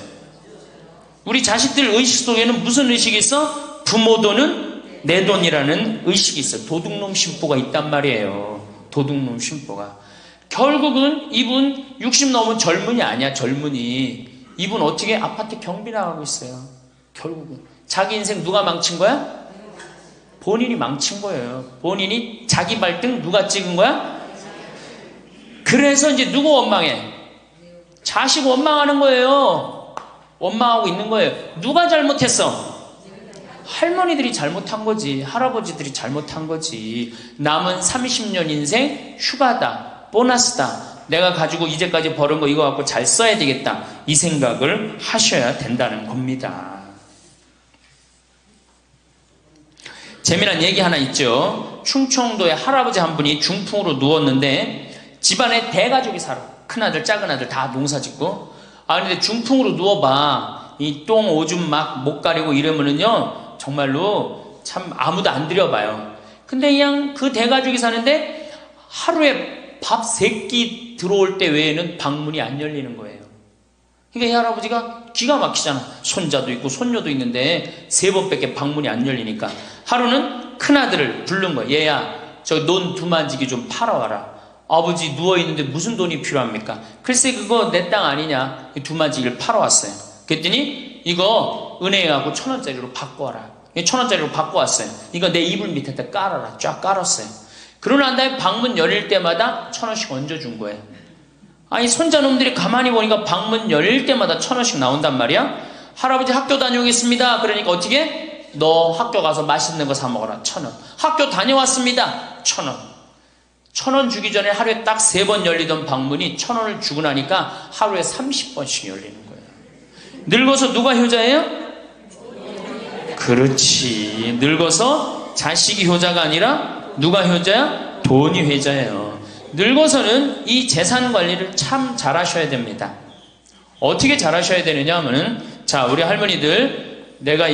우리 자식들 의식 속에는 무슨 의식이 있어? 부모 돈은 내 돈이라는 의식이 있어요. 도둑놈 심보가 있단 말이에요. 도둑놈 심보가. 결국은 이분 60 넘은 젊은이 아니야. 젊은이. 이분 어떻게 아파트 경비 나가고 있어요. 결국은 자기 인생 누가 망친 거야? 본인이 망친 거예요. 본인이 자기 발등 누가 찍은 거야? 그래서 이제 누구 원망해? 자식 원망하는 거예요. 원망하고 있는 거예요. 누가 잘못했어? 할머니들이 잘못한 거지. 할아버지들이 잘못한 거지. 남은 30년 인생 휴가다, 보너스다, 내가 가지고 이제까지 벌은 거 이거 갖고 잘 써야 되겠다, 이 생각을 하셔야 된다는 겁니다. 재미난 얘기 하나 있죠. 충청도에 할아버지 한 분이 중풍으로 누웠는데 집안에 대가족이 살아. 큰아들 작은아들 다 농사짓고. 근데 중풍으로 누워봐, 이 똥 오줌 막 못 가리고 이러면은요 정말로 참 아무도 안 들여봐요. 근데 그냥 그 대가족이 사는데 하루에 밥 3끼 들어올 때 외에는 방문이 안 열리는 거예요. 그러니까 이 할아버지가 기가 막히잖아. 손자도 있고 손녀도 있는데 3번밖에 방문이 안 열리니까 하루는 큰아들을 부른 거예요. 얘야, 저 논 두만지기 좀 팔아와라. 아버지 누워있는데 무슨 돈이 필요합니까? 글쎄 그거 내 땅 아니냐. 두만지기를 팔아왔어요. 그랬더니 이거 은행에 가고 1,000원짜리로 바꿔와라. 1,000원짜리로 바꿔왔어요. 이거 내 이불 밑에다 깔아라. 쫙 깔았어요. 그러고 난 다음에 방문 열릴 때마다 1,000원씩 얹어준 거예요. 아니 손자놈들이 가만히 보니까 방문 열릴 때마다 1,000원씩 나온단 말이야. 할아버지 학교 다녀오겠습니다. 그러니까 어떻게? 너 학교 가서 맛있는 거 사 먹어라. 1,000원. 학교 다녀왔습니다. 1,000원. 1,000원 주기 전에 하루에 딱 3번 열리던 방문이 1,000원을 주고 나니까 하루에 30번씩 열리는 거예요. 늙어서 누가 효자예요? 그렇지. 늙어서 자식이 효자가 아니라 누가 효자야? 돈이 효자예요. 늙어서는 이 재산 관리를 참 잘하셔야 됩니다. 어떻게 잘하셔야 되느냐 하면은, 자, 우리 할머니들, 내가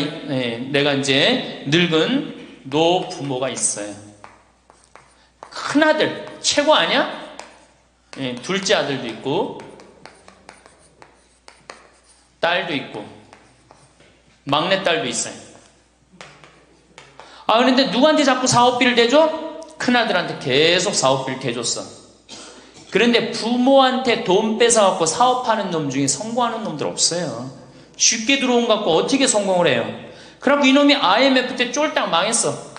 이제 늙은 노부모가 있어요. 큰아들 최고 아니야? 둘째 아들도 있고 딸도 있고 막내딸도 있어요. 그런데 누구한테 자꾸 사업비를 대줘? 큰아들한테 계속 사업비를 대줬어. 그런데 부모한테 돈 뺏어갖고 사업하는 놈 중에 성공하는 놈들 없어요. 쉽게 들어온 거 갖고 어떻게 성공을 해요? 그래갖고 이놈이 IMF 때 쫄딱 망했어.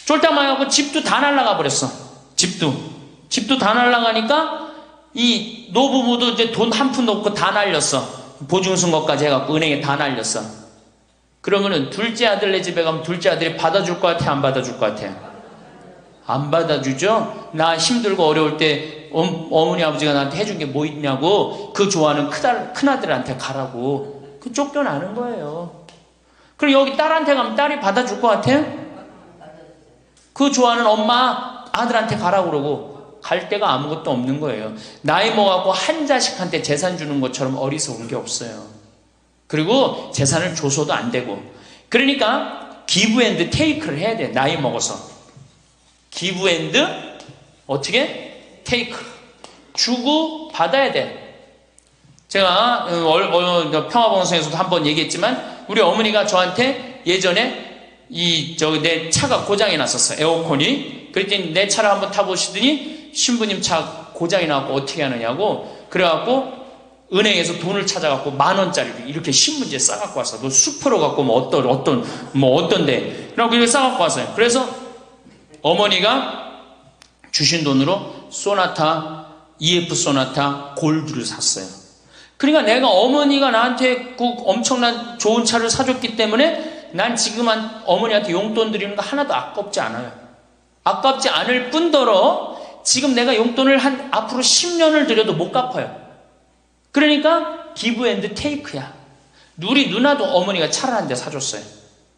쫄딱 망해갖고 집도 다 날라가 버렸어. 집도 다 날라가니까 이 노부부도 이제 돈 한 푼 넣고 다 날렸어. 보증승 것까지 해갖고 은행에 다 날렸어. 그러면은 둘째 아들네 집에 가면 둘째 아들이 받아줄 것 같아, 안 받아줄 것 같아? 안 받아주죠? 나 힘들고 어려울 때 어머니 아버지가 나한테 해준 게 뭐 있냐고 그 좋아하는 큰아들한테 가라고 그 쫓겨나는 거예요. 그리고 여기 딸한테 가면 딸이 받아줄 것 같아요? 그 좋아하는 엄마 아들한테 가라고 그러고 갈 데가 아무것도 없는 거예요. 나이 먹어갖고 한 자식한테 재산 주는 것처럼 어리석은 게 없어요. 그리고 재산을 줘서도 안 되고. 그러니까 기브 앤드 테이크를 해야 돼. 나이 먹어서 기브 앤드 어떻게? 테이크. 주고 받아야 돼. 제가 평화방송에서도 한번 얘기했지만 우리 어머니가 저한테 예전에 내 차가 고장이 났었어요. 에어컨이. 그랬더니 내 차를 한번 타보시더니 신부님 차 고장이 나갖고 어떻게 하느냐고 그래갖고 은행에서 돈을 찾아갖고 10,000원짜리를 이렇게 신문지에 싸갖고 왔어. 너 수프로 갖고 뭐 어떤데. 그래갖고 이렇게 싸갖고 왔어요. 그래서 어머니가 주신 돈으로 소나타, EF 소나타 골드를 샀어요. 그러니까 내가 어머니가 나한테 그 엄청난 좋은 차를 사줬기 때문에 난 지금 어머니한테 용돈 드리는 거 하나도 아깝지 않아요. 아깝지 않을 뿐더러 지금 내가 용돈을 앞으로 10년을 드려도 못 갚아요. 그러니까 기브 앤드 테이크야. 우리 누나도 어머니가 차를 한 대 사줬어요.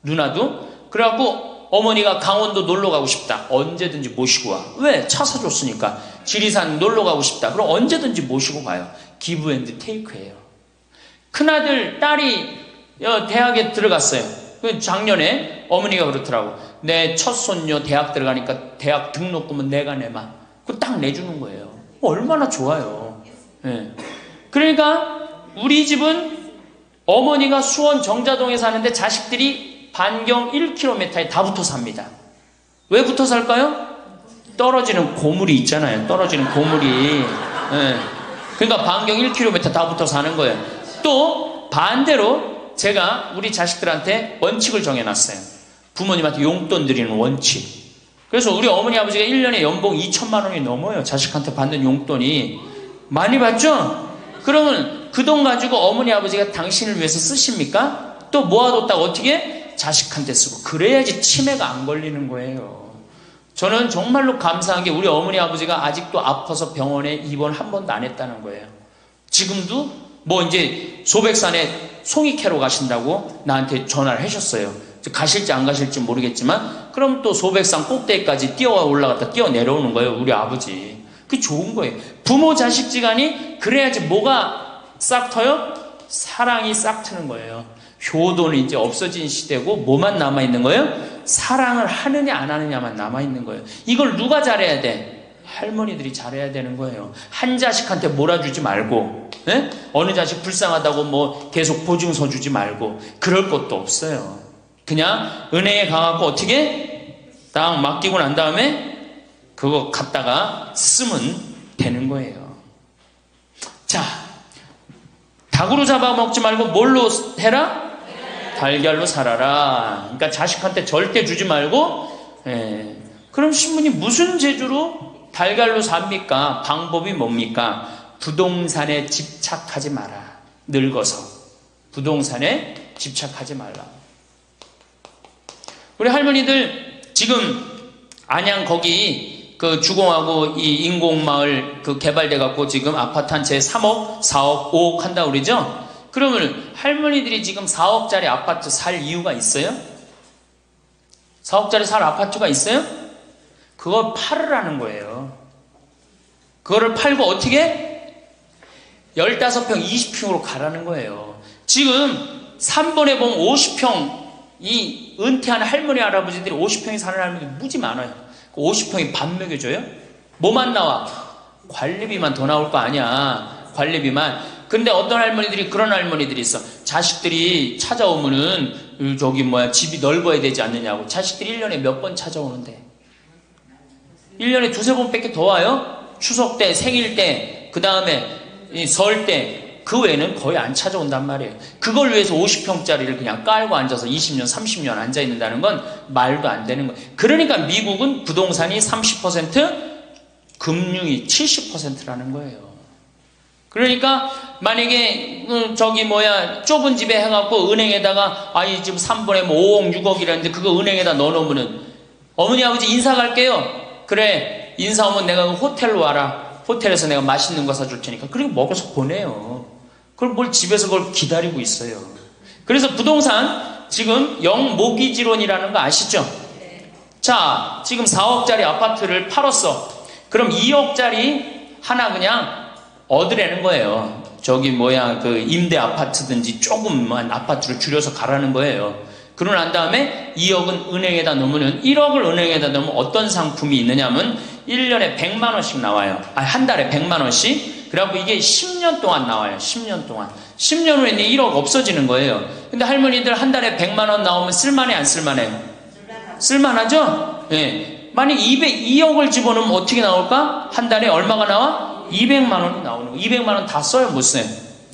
누나도. 그래갖고 어머니가 강원도 놀러 가고 싶다. 언제든지 모시고 와. 왜? 차 사줬으니까. 지리산 놀러 가고 싶다. 그럼 언제든지 모시고 가요. 기브 앤드 테이크예요. 큰아들, 딸이 대학에 들어갔어요. 작년에 어머니가 그렇더라고. 내 첫 손녀 대학 들어가니까 대학 등록금은 내가 내마. 그거 딱 내주는 거예요. 얼마나 좋아요. 네. 그러니까 우리 집은 어머니가 수원 정자동에 사는데 자식들이 반경 1km에 다 붙어 삽니다. 왜 붙어 살까요? 떨어지는 고물이 있잖아요. 떨어지는 고물이. 네. 그러니까 반경 1km 다 붙어 사는 거예요. 또 반대로 제가 우리 자식들한테 원칙을 정해놨어요. 부모님한테 용돈 드리는 원칙. 그래서 우리 어머니 아버지가 1년에 연봉 2천만 원이 넘어요. 자식한테 받는 용돈이. 많이 받죠? 그러면 그 돈 가지고 어머니 아버지가 당신을 위해서 쓰십니까? 또 모아뒀다가 어떻게? 자식한테 쓰고. 그래야지 치매가 안 걸리는 거예요. 저는 정말로 감사한 게 우리 어머니 아버지가 아직도 아파서 병원에 입원 한 번도 안 했다는 거예요. 지금도 뭐 이제 소백산에 송이 캐러 가신다고 나한테 전화를 하셨어요. 가실지 안 가실지 모르겠지만 그럼 또 소백산 꼭대기까지 뛰어 올라갔다 뛰어 내려오는 거예요. 우리 아버지. 그게 좋은 거예요. 부모 자식 지간이 그래야지 뭐가 싹 터요? 사랑이 싹 트는 거예요. 효도는 이제 없어진 시대고 뭐만 남아있는 거예요? 사랑을 하느냐 안 하느냐만 남아있는 거예요. 이걸 누가 잘해야 돼? 할머니들이 잘해야 되는 거예요. 한 자식한테 몰아주지 말고 네? 어느 자식 불쌍하다고 뭐 계속 보증서 주지 말고 그럴 것도 없어요. 그냥 은행에 가갖고 어떻게 딱 맡기고 난 다음에 그거 갖다가 쓰면 되는 거예요. 자, 닭으로 잡아먹지 말고 뭘로 해라? 달걀로 살아라. 그러니까 자식한테 절대 주지 말고 그럼 신부님 무슨 재주로 달걀로 삽니까? 방법이 뭡니까? 부동산에 집착하지 마라. 늙어서 부동산에 집착하지 말라. 우리 할머니들 지금 안양 거기 그 주공하고 이 인공마을 그 개발돼 갖고 지금 아파트 한 채 3억, 4억, 5억 한다 그러죠? 그러면 할머니들이 지금 4억짜리 아파트 살 이유가 있어요? 4억짜리 살 아파트가 있어요? 그걸 팔으라는 거예요. 그거를 팔고 어떻게? 15평, 20평으로 가라는 거예요. 지금 3번에 보면 50평 이 은퇴한 할머니 할아버지들이 50평에 사는 할머니들이 무지 많아요. 50평이 밥 먹여줘요? 뭐만 나와? 관리비만 더 나올 거 아니야. 관리비만. 근데 어떤 할머니들이 그런 할머니들이 있어. 자식들이 찾아오면은 집이 넓어야 되지 않느냐고. 자식들이 1년에 몇 번 찾아오는데 1년에 2-3번 밖에 더 와요? 추석 때, 생일 때, 그 다음에 설 때. 그 외에는 거의 안 찾아온단 말이에요. 그걸 위해서 50평짜리를 그냥 깔고 앉아서 20년, 30년 앉아있는다는 건 말도 안 되는 거예요. 그러니까 미국은 부동산이 30%, 금융이 70%라는 거예요. 그러니까 만약에 좁은 집에 해갖고 은행에다가 이 집 3번에 뭐 5억, 6억이라는데 그거 은행에다 넣어놓으면은 어머니 아버지 인사 갈게요. 그래 인사 오면 내가 호텔로 와라. 호텔에서 내가 맛있는 거 사줄 테니까. 그리고 먹어서 보내요. 그럼 뭘 집에서 그걸 기다리고 있어요. 그래서 부동산 지금 영모기지론이라는 거 아시죠? 자, 지금 4억짜리 아파트를 팔았어. 그럼 2억짜리 하나 그냥 얻으라는 거예요. 그 임대 아파트든지 조금만 아파트를 줄여서 가라는 거예요. 그러고 난 다음에 2억은 은행에다 넣으면 1억을 은행에다 넣으면 어떤 상품이 있느냐면 1년에 100만 원씩 나와요. 한 달에 100만 원씩. 그래갖고 이게 10년 동안 나와요. 10년 동안. 10년 후에 1억 없어지는 거예요. 근데 할머니들 한 달에 100만 원 나오면 쓸만해 안 쓸만해요? 쓸만하죠? 예. 만약 2억을 집어넣으면 어떻게 나올까? 한 달에 얼마가 나와? 200만 원이 나오는 거예요. 200만 원 다 써요? 못 써요?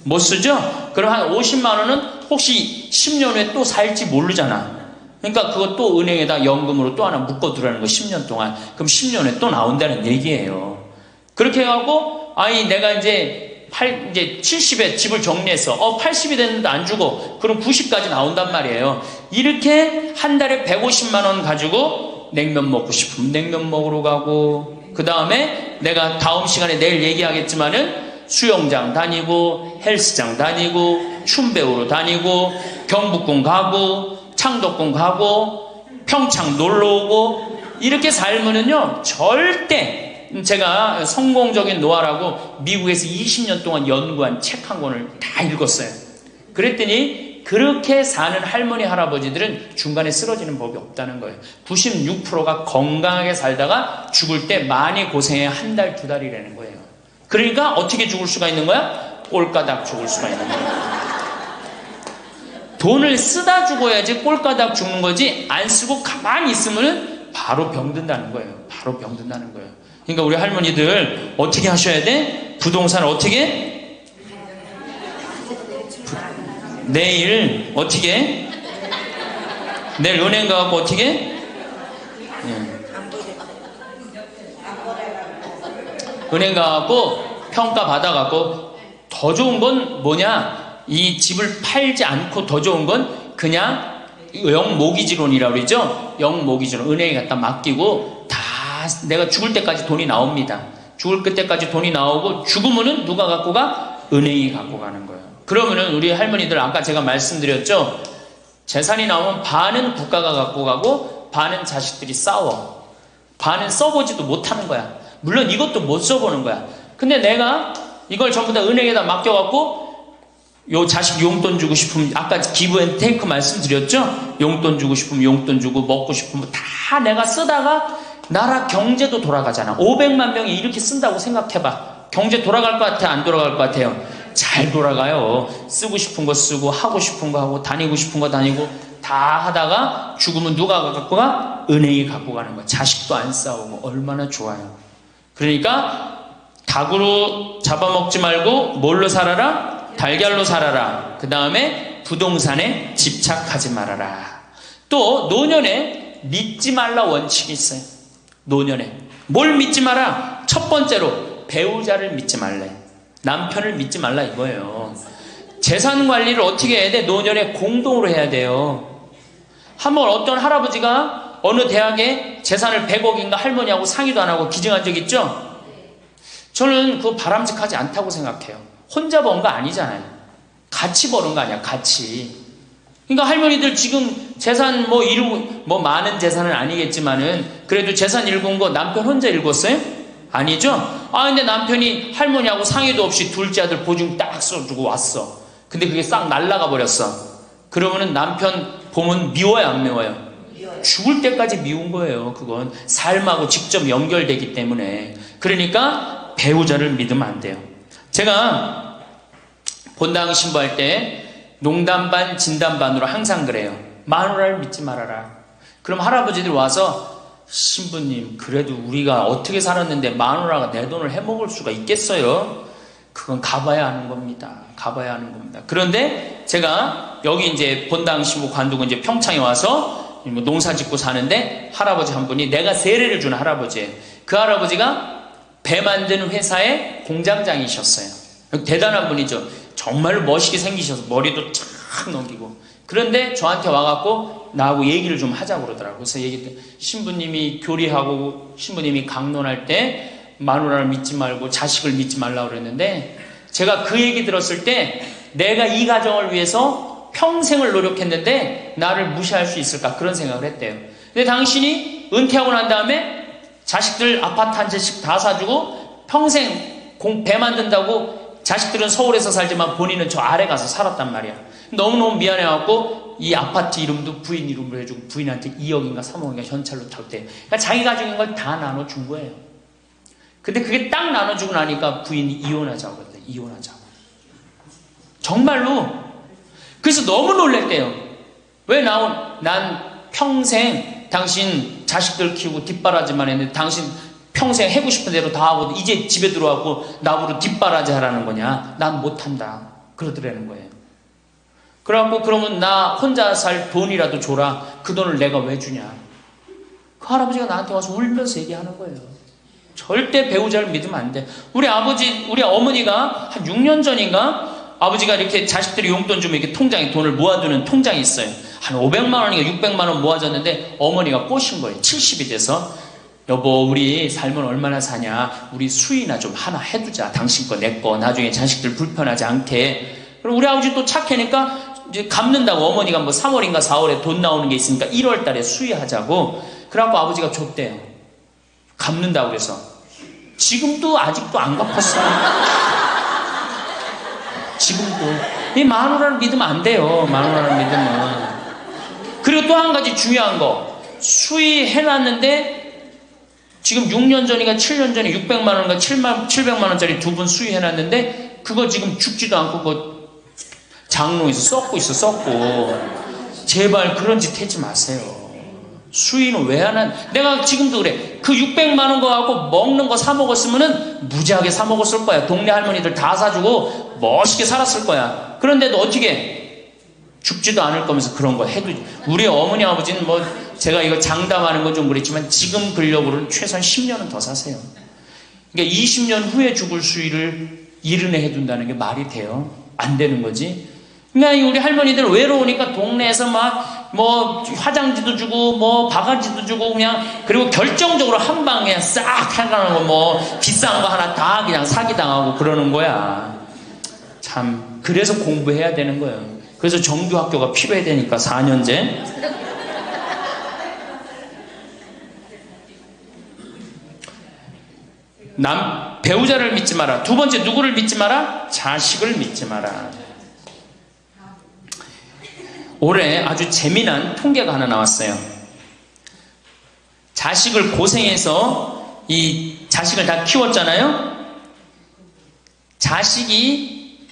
못 쓰죠? 그럼 한 50만 원은 혹시 10년 후에 또 살지 모르잖아. 그러니까 그것도 은행에다 연금으로 또 하나 묶어두라는 거 10년 동안. 그럼 10년 후에 또 나온다는 얘기예요. 그렇게 해갖고 아니 내가 이제 70에 집을 정리해서 80이 됐는데 안 주고 그럼 90까지 나온단 말이에요. 이렇게 한 달에 150만 원 가지고 냉면 먹고 싶으면 냉면 먹으러 가고, 그 다음에 내가 다음 시간에 내일 얘기하겠지만은 수영장 다니고 헬스장 다니고 춤 배우러 다니고 경복궁 가고 창덕궁 가고 평창 놀러 오고 이렇게 살면은요 절대, 제가 성공적인 노화라고 미국에서 20년 동안 연구한 책 한 권을 다 읽었어요. 그랬더니 그렇게 사는 할머니 할아버지들은 중간에 쓰러지는 법이 없다는 거예요. 96%가 건강하게 살다가 죽을 때 많이 고생해 한 달, 두 달이라는 거예요. 그러니까 어떻게 죽을 수가 있는 거야? 꼴까닥 죽을 수가 있는 거예요. 돈을 쓰다 죽어야지 꼴까닥 죽는 거지, 안 쓰고 가만히 있으면 바로 병든다는 거예요. 바로 병든다는 거예요. 그러니까 우리 할머니들 어떻게 하셔야 돼? 부동산을 어떻게? 내일 어떻게? 내일 은행 가갖고 어떻게? 은행 가갖고 평가 받아갖고, 더 좋은 건 뭐냐? 이 집을 팔지 않고 더 좋은 건 그냥 영모기지론이라고 그러죠? 영모기지론. 은행에 갖다 맡기고 다 내가 죽을 때까지 돈이 나옵니다. 죽을 때까지 돈이 나오고 죽으면은 누가 갖고 가? 은행이 갖고 가는 거예요. 그러면은 우리 할머니들 아까 제가 말씀드렸죠? 재산이 나오면 반은 국가가 갖고 가고 반은 자식들이 싸워. 반은 써보지도 못하는 거야. 물론 이것도 못 써보는 거야. 근데 내가 이걸 전부 다 은행에다 맡겨갖고 요 자식 용돈 주고 싶으면, 아까 기브앤테이크 말씀드렸죠? 용돈 주고 싶으면 용돈 주고 먹고 싶으면 다 내가 쓰다가 나라 경제도 돌아가잖아. 500만 명이 이렇게 쓴다고 생각해봐. 경제 돌아갈 것 같아? 안 돌아갈 것 같아요? 잘 돌아가요. 쓰고 싶은 거 쓰고 하고 싶은 거 하고 다니고 싶은 거 다니고 다 하다가 죽으면 누가 갖고 가? 은행이 갖고 가는 거야. 자식도 안 싸우고 얼마나 좋아요. 그러니까 닭으로 잡아먹지 말고 뭘로 살아라? 달걀로 살아라. 그 다음에 부동산에 집착하지 말아라. 또 노년에 믿지 말라 원칙이 있어요. 노년에 뭘 믿지 마라? 첫 번째로 배우자를 믿지 말래. 남편을 믿지 말라 이거예요. 재산 관리를 어떻게 해야 돼? 노년에 공동으로 해야 돼요. 한번 어떤 할아버지가 어느 대학에 재산을 100억인가 할머니하고 상의도 안 하고 기증한 적 있죠? 저는 그거 바람직하지 않다고 생각해요. 혼자 번 거 아니잖아요. 같이 버는 거 아니야, 같이. 그러니까 할머니들 지금 재산 많은 재산은 아니겠지만은 그래도 재산 읽은 거 남편 혼자 읽었어요? 아니죠? 근데 남편이 할머니하고 상의도 없이 둘째 아들 보증 딱 써주고 왔어. 근데 그게 싹 날라가 버렸어. 그러면은 남편 보면 미워요, 안 미워요? 죽을 때까지 미운 거예요. 그건 삶하고 직접 연결되기 때문에. 그러니까 배우자를 믿으면 안 돼요. 제가 본당 신부할 때 농담 반 진담 반으로 항상 그래요. 마누라를 믿지 말아라. 그럼 할아버지들 와서, 신부님 그래도 우리가 어떻게 살았는데 마누라가 내 돈을 해먹을 수가 있겠어요? 그건 가봐야 하는 겁니다. 가봐야 하는 겁니다. 그런데 제가 여기 이제 본당 신부 관두고 이제 평창에 와서 농사 짓고 사는데 할아버지 한 분이, 내가 세례를 주는 할아버지예요. 그 할아버지가 배 만드는 회사의 공장장이셨어요. 대단한 분이죠. 정말 멋있게 생기셔서 머리도 착 넘기고. 그런데 저한테 와갖고 나하고 얘기를 좀 하자고 그러더라고요. 그래서 얘기했더니 신부님이 교리하고 신부님이 강론할 때 마누라를 믿지 말고 자식을 믿지 말라고 그랬는데, 제가 그 얘기 들었을 때 내가 이 가정을 위해서 평생을 노력했는데 나를 무시할 수 있을까, 그런 생각을 했대요. 근데 당신이 은퇴하고 난 다음에 자식들 아파트 한 채씩 다 사주고 평생 배 만든다고, 자식들은 서울에서 살지만 본인은 저 아래 가서 살았단 말이야. 너무너무 미안해갖고 이 아파트 이름도 부인 이름으로 해주고 부인한테 2억인가 3억인가 현찰로 탔대요. 그러니까 자기 가족인 걸 다 나눠준 거예요. 근데 그게 딱 나눠주고 나니까 부인이 이혼하자고 그랬대요. 이혼하자고. 정말로. 그래서 너무 놀랬대요. 왜 난 평생 당신 자식들 키우고 뒷바라지만 했는데 당신 평생 해고 싶은 대로 다 하고 이제 집에 들어와서 나보고 뒷바라지 하라는 거냐? 난 못한다. 그러더라는 거예요. 그래갖고 그러면 나 혼자 살 돈이라도 줘라. 그 돈을 내가 왜 주냐? 그 할아버지가 나한테 와서 울면서 얘기하는 거예요. 절대 배우자를 믿으면 안 돼. 우리 어머니가 한 6년 전인가 아버지가 이렇게 자식들이 용돈 주면 이렇게 통장에 돈을 모아두는 통장이 있어요. 한 500만 원인가 600만 원 모아졌는데 어머니가 꼬신 거예요. 70이 돼서 여보 우리 살면 얼마나 사냐, 우리 수의나 좀 하나 해두자. 당신 거 내 거 나중에 자식들 불편하지 않게. 그럼 우리 아버지 또 착하니까 이제 갚는다고 어머니가 뭐 3월인가 4월에 돈 나오는 게 있으니까 1월 달에 수의하자고 그래갖고 아버지가 줬대요. 갚는다고 그래서 지금도 아직도 안 갚았어요. 지금도 이 마누라를 믿으면 안 돼요. 마누라를 믿으면. 그리고 또 한 가지 중요한 거, 수의해놨는데 지금 6년 전인가 7년 전에 600만 원인가 700만 원짜리 두 분 수의해놨는데 그거 지금 죽지도 않고 그거 장롱에서 썩고 있어. 썩고. 제발 그런 짓 하지 마세요. 수의는 왜 하나? 내가 지금도 그래. 그 600만 원 거 갖고 먹는 거 사 먹었으면은 무지하게 사 먹었을 거야. 동네 할머니들 다 사주고 멋있게 살았을 거야. 그런데도 어떻게 죽지도 않을 거면서 그런 거 해도. 우리 어머니 아버지는 뭐 제가 이거 장담하는 건 좀 그랬지만 지금 근력으로는 최소한 10년은 더 사세요. 그러니까 20년 후에 죽을 수의를 이른해 해둔다는 게 말이 돼요? 안 되는 거지. 그러니까 우리 할머니들 외로우니까 동네에서 막 뭐 화장지도 주고 뭐 바가지도 주고 그냥, 그리고 결정적으로 한 방에 싹 해가는 거 뭐 비싼 거 하나 다 그냥 사기당하고 그러는 거야. 참 그래서 공부해야 되는 거예요. 그래서 정규학교가 필요해야 되니까 4년제. 배우자를 믿지 마라. 두 번째 누구를 믿지 마라? 자식을 믿지 마라. 올해 아주 재미난 통계가 하나 나왔어요. 자식을 고생해서 이 자식을 다 키웠잖아요. 자식이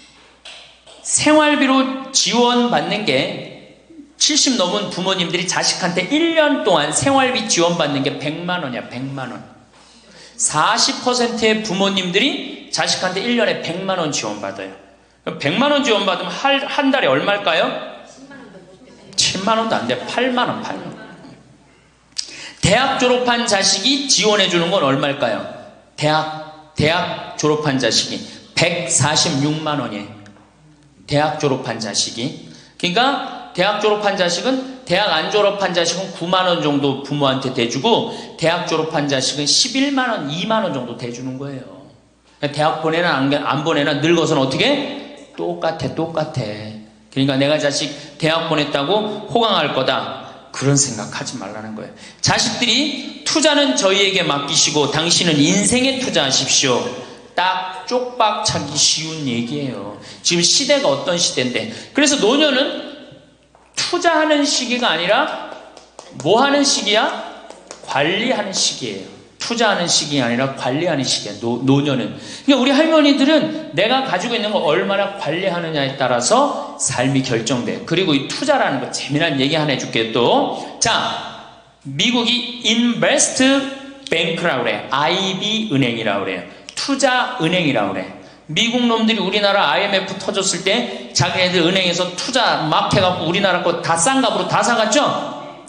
생활비로 지원받는 게 70 넘은 부모님들이 자식한테 1년 동안 생활비 지원받는 게 100만 원이야. 100만 원. 40%의 부모님들이 자식한테 1년에 100만 원 지원받아요. 100만 원 지원받으면 한 달에 얼마일까요? 10만 원도 안 돼. 8만 원, 8만 원. 대학 졸업한 자식이 지원해 주는 건 얼마일까요? 대학 졸업한 자식이 146만 원이에요. 대학 졸업한 자식이. 그러니까 대학 졸업한 자식은, 대학 안 졸업한 자식은 9만 원 정도 부모한테 대주고 대학 졸업한 자식은 11만 원, 2만 원 정도 대주는 거예요. 대학 보내나 안 보내나 늙어서는 어떻게? 똑같아. 그러니까 내가 자식 대학 보냈다고 호강할 거다, 그런 생각하지 말라는 거예요. 자식들이 투자는 저희에게 맡기시고 당신은 인생에 투자하십시오. 딱 쪽박 차기 쉬운 얘기예요. 지금 시대가 어떤 시대인데. 그래서 노년은 투자하는 시기가 아니라 뭐 하는 시기야? 관리하는 시기예요. 투자하는 시기가 아니라 관리하는 시기야. 노년은. 그러니까 우리 할머니들은 내가 가지고 있는 거 얼마나 관리하느냐에 따라서 삶이 결정돼. 그리고 이 투자라는 거 재미난 얘기 하나 해줄게요. 또 자, 미국이 인베스트 뱅크라고 그래. IB 은행이라고 그래요. 투자 은행이라고 그래. 미국 놈들이 우리나라 IMF 터졌을 때 자기네들 은행에서 투자 막 해갖고 우리나라 거 다 싼 값으로 다 사갔죠?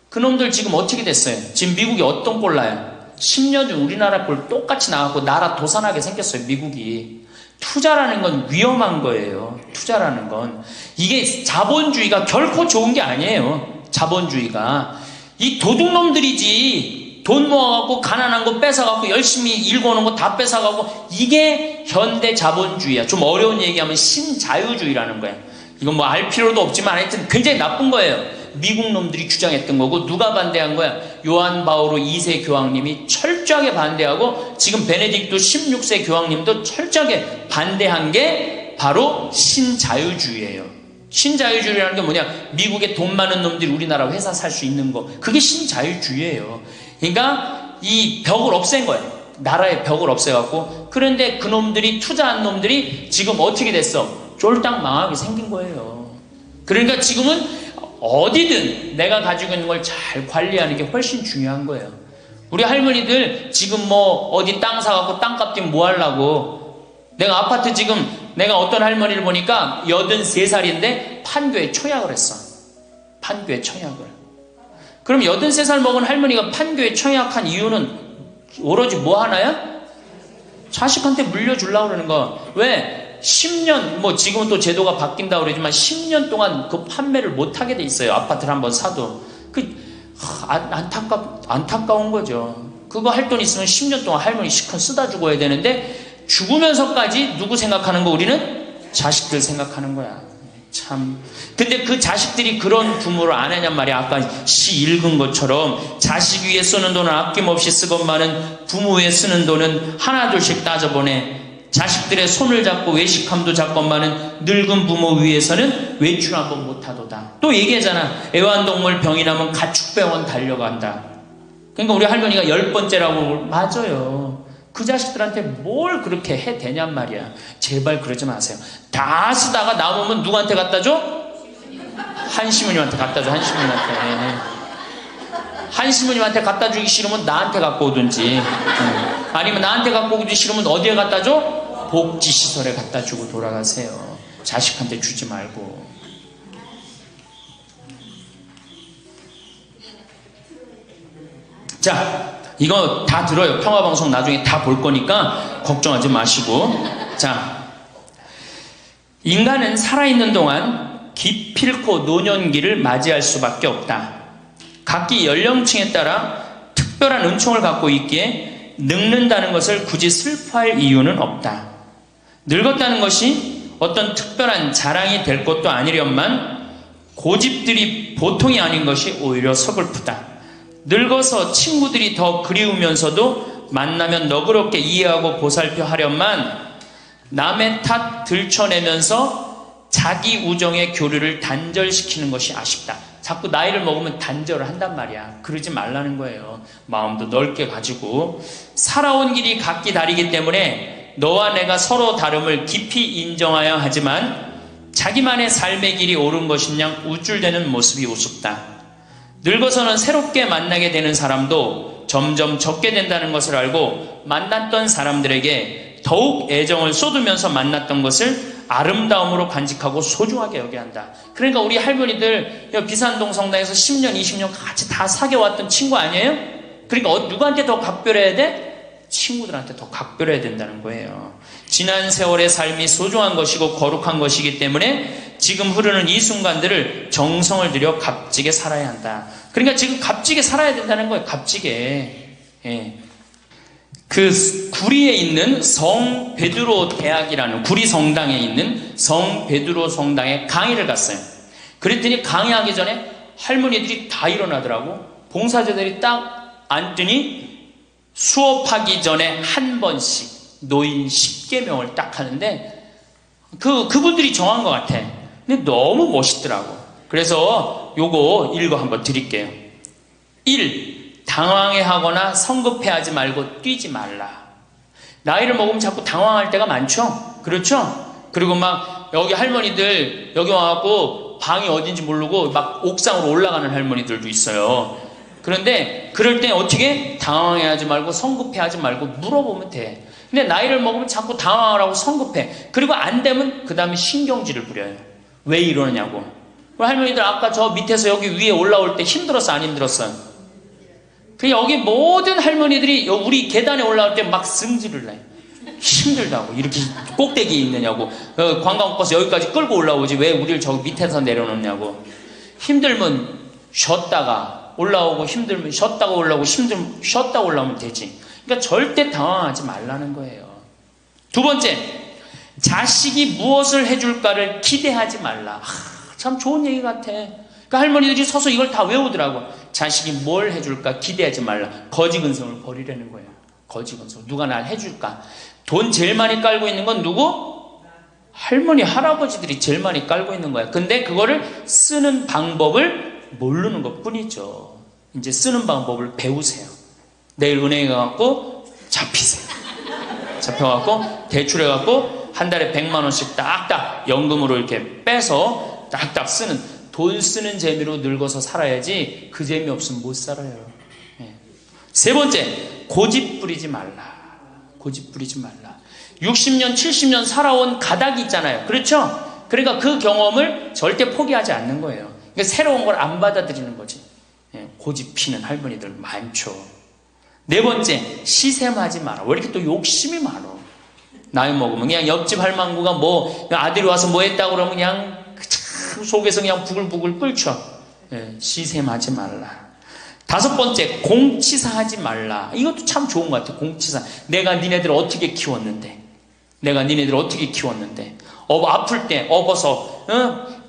그 놈들 지금 어떻게 됐어요? 지금 미국이 어떤 꼴 나요? 10년 전 우리나라 꼴 똑같이 나왔고 나라 도산하게 생겼어요. 미국이. 투자라는 건 위험한 거예요. 투자라는 건. 이게 자본주의가 결코 좋은 게 아니에요. 자본주의가. 이 도둑놈들이지. 돈 모아갖고 가난한 거 뺏어갖고 열심히 일궈놓은 거 다 뺏어가고, 이게 현대 자본주의야. 좀 어려운 얘기하면 신자유주의라는 거야. 이건 뭐 알 필요도 없지만 하여튼 굉장히 나쁜 거예요. 미국 놈들이 주장했던 거고. 누가 반대한 거야? 요한 바오로 2세 교황님이 철저하게 반대하고 지금 베네딕토 16세 교황님도 철저하게 반대한 게 바로 신자유주의예요. 신자유주의라는 게 뭐냐? 미국에 돈 많은 놈들이 우리나라 회사 살 수 있는 거. 그게 신자유주의예요. 그러니까 이 벽을 없앤 거예요. 나라의 벽을 없애갖고. 그런데 그 놈들이, 투자한 놈들이 지금 어떻게 됐어? 쫄딱 망하게 생긴 거예요. 그러니까 지금은 어디든 내가 가지고 있는 걸 잘 관리하는 게 훨씬 중요한 거예요. 우리 할머니들 지금 뭐 어디 땅 사갖고 땅값 뛰면 뭐 하려고. 내가 아파트 지금 내가 어떤 할머니를 보니까 83살인데 판교에 청약을 했어. 판교에 청약을. 그럼 83살 먹은 할머니가 판교에 청약한 이유는 오로지 뭐 하나야? 자식한테 물려주려고 그러는 거. 왜? 10년, 뭐 지금은 또 제도가 바뀐다고 그러지만 10년 동안 그 판매를 못하게 돼 있어요. 아파트를 한번 사도. 안타까운 거죠. 그거 할 돈 있으면 10년 동안 할머니 시큰 쓰다 죽어야 되는데 죽으면서까지 누구 생각하는 거? 우리는 자식들 생각하는 거야. 참. 근데 그 자식들이 그런 부모를 안 하냔 말이야. 아까 시 읽은 것처럼 자식 위에 쓰는 돈은 아낌없이 쓰건만은 부모 위에 쓰는 돈은 하나둘씩 따져보네. 자식들의 손을 잡고 외식함도 잡건만은 늙은 부모 위해서는 외출 한번 못하도다. 또 얘기하잖아. 애완동물 병이 나면 가축병원 달려간다. 그러니까 우리 할머니가 10번째라고. 맞아요. 그 자식들한테 뭘 그렇게 해 대냔 말이야. 제발 그러지 마세요. 다 쓰다가 남으면 누구한테 갖다 줘? 한시모님한테 갖다 줘. 한시모님한테 갖다 주기 싫으면 나한테 갖고 오든지, 아니면 나한테 갖고 오기 싫으면 어디에 갖다 줘? 복지시설에 갖다 주고 돌아가세요. 자식한테 주지 말고. 자, 이거 다 들어요. 평화방송 나중에 다 볼 거니까 걱정하지 마시고. 자, 인간은 살아있는 동안 기필코 노년기를 맞이할 수밖에 없다. 각기 연령층에 따라 특별한 은총을 갖고 있기에 늙는다는 것을 굳이 슬퍼할 이유는 없다. 늙었다는 것이 어떤 특별한 자랑이 될 것도 아니련만 고집들이 보통이 아닌 것이 오히려 서글프다. 늙어서 친구들이 더 그리우면서도 만나면 너그럽게 이해하고 보살펴 하련만 남의 탓 들춰내면서 자기 우정의 교류를 단절시키는 것이 아쉽다. 자꾸 나이를 먹으면 단절을 한단 말이야. 그러지 말라는 거예요. 마음도 넓게 가지고. 살아온 길이 각기 다르기 때문에 너와 내가 서로 다름을 깊이 인정하여야 하지만 자기만의 삶의 길이 옳은 것인양 우쭐대는 모습이 우습다. 늙어서는 새롭게 만나게 되는 사람도 점점 적게 된다는 것을 알고 만났던 사람들에게 더욱 애정을 쏟으면서 만났던 것을 아름다움으로 간직하고 소중하게 여겨야 한다. 그러니까 우리 할머니들 비산동 성당에서 10년, 20년 같이 다 사귀어왔던 친구 아니에요? 그러니까 누구한테 더 각별해야 돼? 친구들한테 더 각별해야 된다는 거예요. 지난 세월의 삶이 소중한 것이고 거룩한 것이기 때문에 지금 흐르는 이 순간들을 정성을 들여 값지게 살아야 한다. 그러니까 지금 값지게 살아야 된다는 거예요. 값지게. 예. 그 구리에 있는 성 베드로 대학이라는 구리 성당에 있는 성 베드로 성당에 강의를 갔어요. 그랬더니 강의하기 전에 할머니들이 다 일어나더라고. 봉사자들이 딱 앉더니 수업하기 전에 한 번씩 노인 10계명을 딱 하는데 그분들이 정한 것 같아. 근데 너무 멋있더라고. 그래서 요거 읽어 한번 드릴게요. 1. 당황해하거나 성급해하지 말고 뛰지 말라. 나이를 먹으면 자꾸 당황할 때가 많죠? 그렇죠? 그리고 막 여기 할머니들 여기 와갖고 방이 어딘지 모르고 막 옥상으로 올라가는 할머니들도 있어요. 그런데 그럴 때 어떻게? 당황해하지 말고 성급해하지 말고 물어보면 돼. 근데 나이를 먹으면 자꾸 당황을 하고 성급해. 그리고 안 되면 그 다음에 신경질을 부려요. 왜 이러냐고. 할머니들 아까 저 밑에서 여기 위에 올라올 때 힘들었어 안 힘들었어요? 그 여기 모든 할머니들이 우리 계단에 올라올 때 막 승질을 내. 힘들다고. 이렇게 꼭대기에 있느냐고. 관광버스 여기까지 끌고 올라오지 왜 우리를 저기 밑에서 내려놓냐고. 힘들면 쉬었다가 올라오고 힘들면 쉬었다가 올라오고 힘들면 쉬었다가 올라오면 되지. 그러니까 절대 당황하지 말라는 거예요. 두 번째, 자식이 무엇을 해줄까를 기대하지 말라. 참 좋은 얘기 같아. 그러니까 할머니들이 서서 이걸 다 외우더라고. 자식이 뭘 해줄까 기대하지 말라. 거지근성을 버리라는 거예요. 거지근성. 누가 날 해줄까. 돈 제일 많이 깔고 있는 건 누구? 할머니 할아버지들이 제일 많이 깔고 있는 거야. 근데 그거를 쓰는 방법을 모르는 것 뿐이죠. 이제 쓰는 방법을 배우세요. 내일 은행에 가갖고 잡히세요. 잡혀갖고 대출해갖고 한 달에 100만 원씩 딱딱 연금으로 이렇게 빼서 딱딱 쓰는 돈 쓰는 재미로 늙어서 살아야지 그 재미 없으면 못 살아요. 예. 세 번째, 고집 부리지 말라. 고집 부리지 말라. 60년, 70년 살아온 가닥이 있잖아요. 그렇죠? 그러니까 그 경험을 절대 포기하지 않는 거예요. 그러니까 새로운 걸 안 받아들이는 거지. 예. 고집 피는 할머니들 많죠. 네 번째, 시샘하지 마라. 왜 이렇게 또 욕심이 많아? 나이 먹으면 그냥 옆집 할망구가 뭐 아들이 와서 뭐 했다고 그러면 그냥 참 속에서 그냥 부글부글 끓죠. 예, 시샘하지 말라. 다섯 번째, 공치사하지 말라. 이것도 참 좋은 것 같아요. 공치사. 내가 니네들 어떻게 키웠는데, 내가 니네들 어떻게 키웠는데, 아플 때 업어서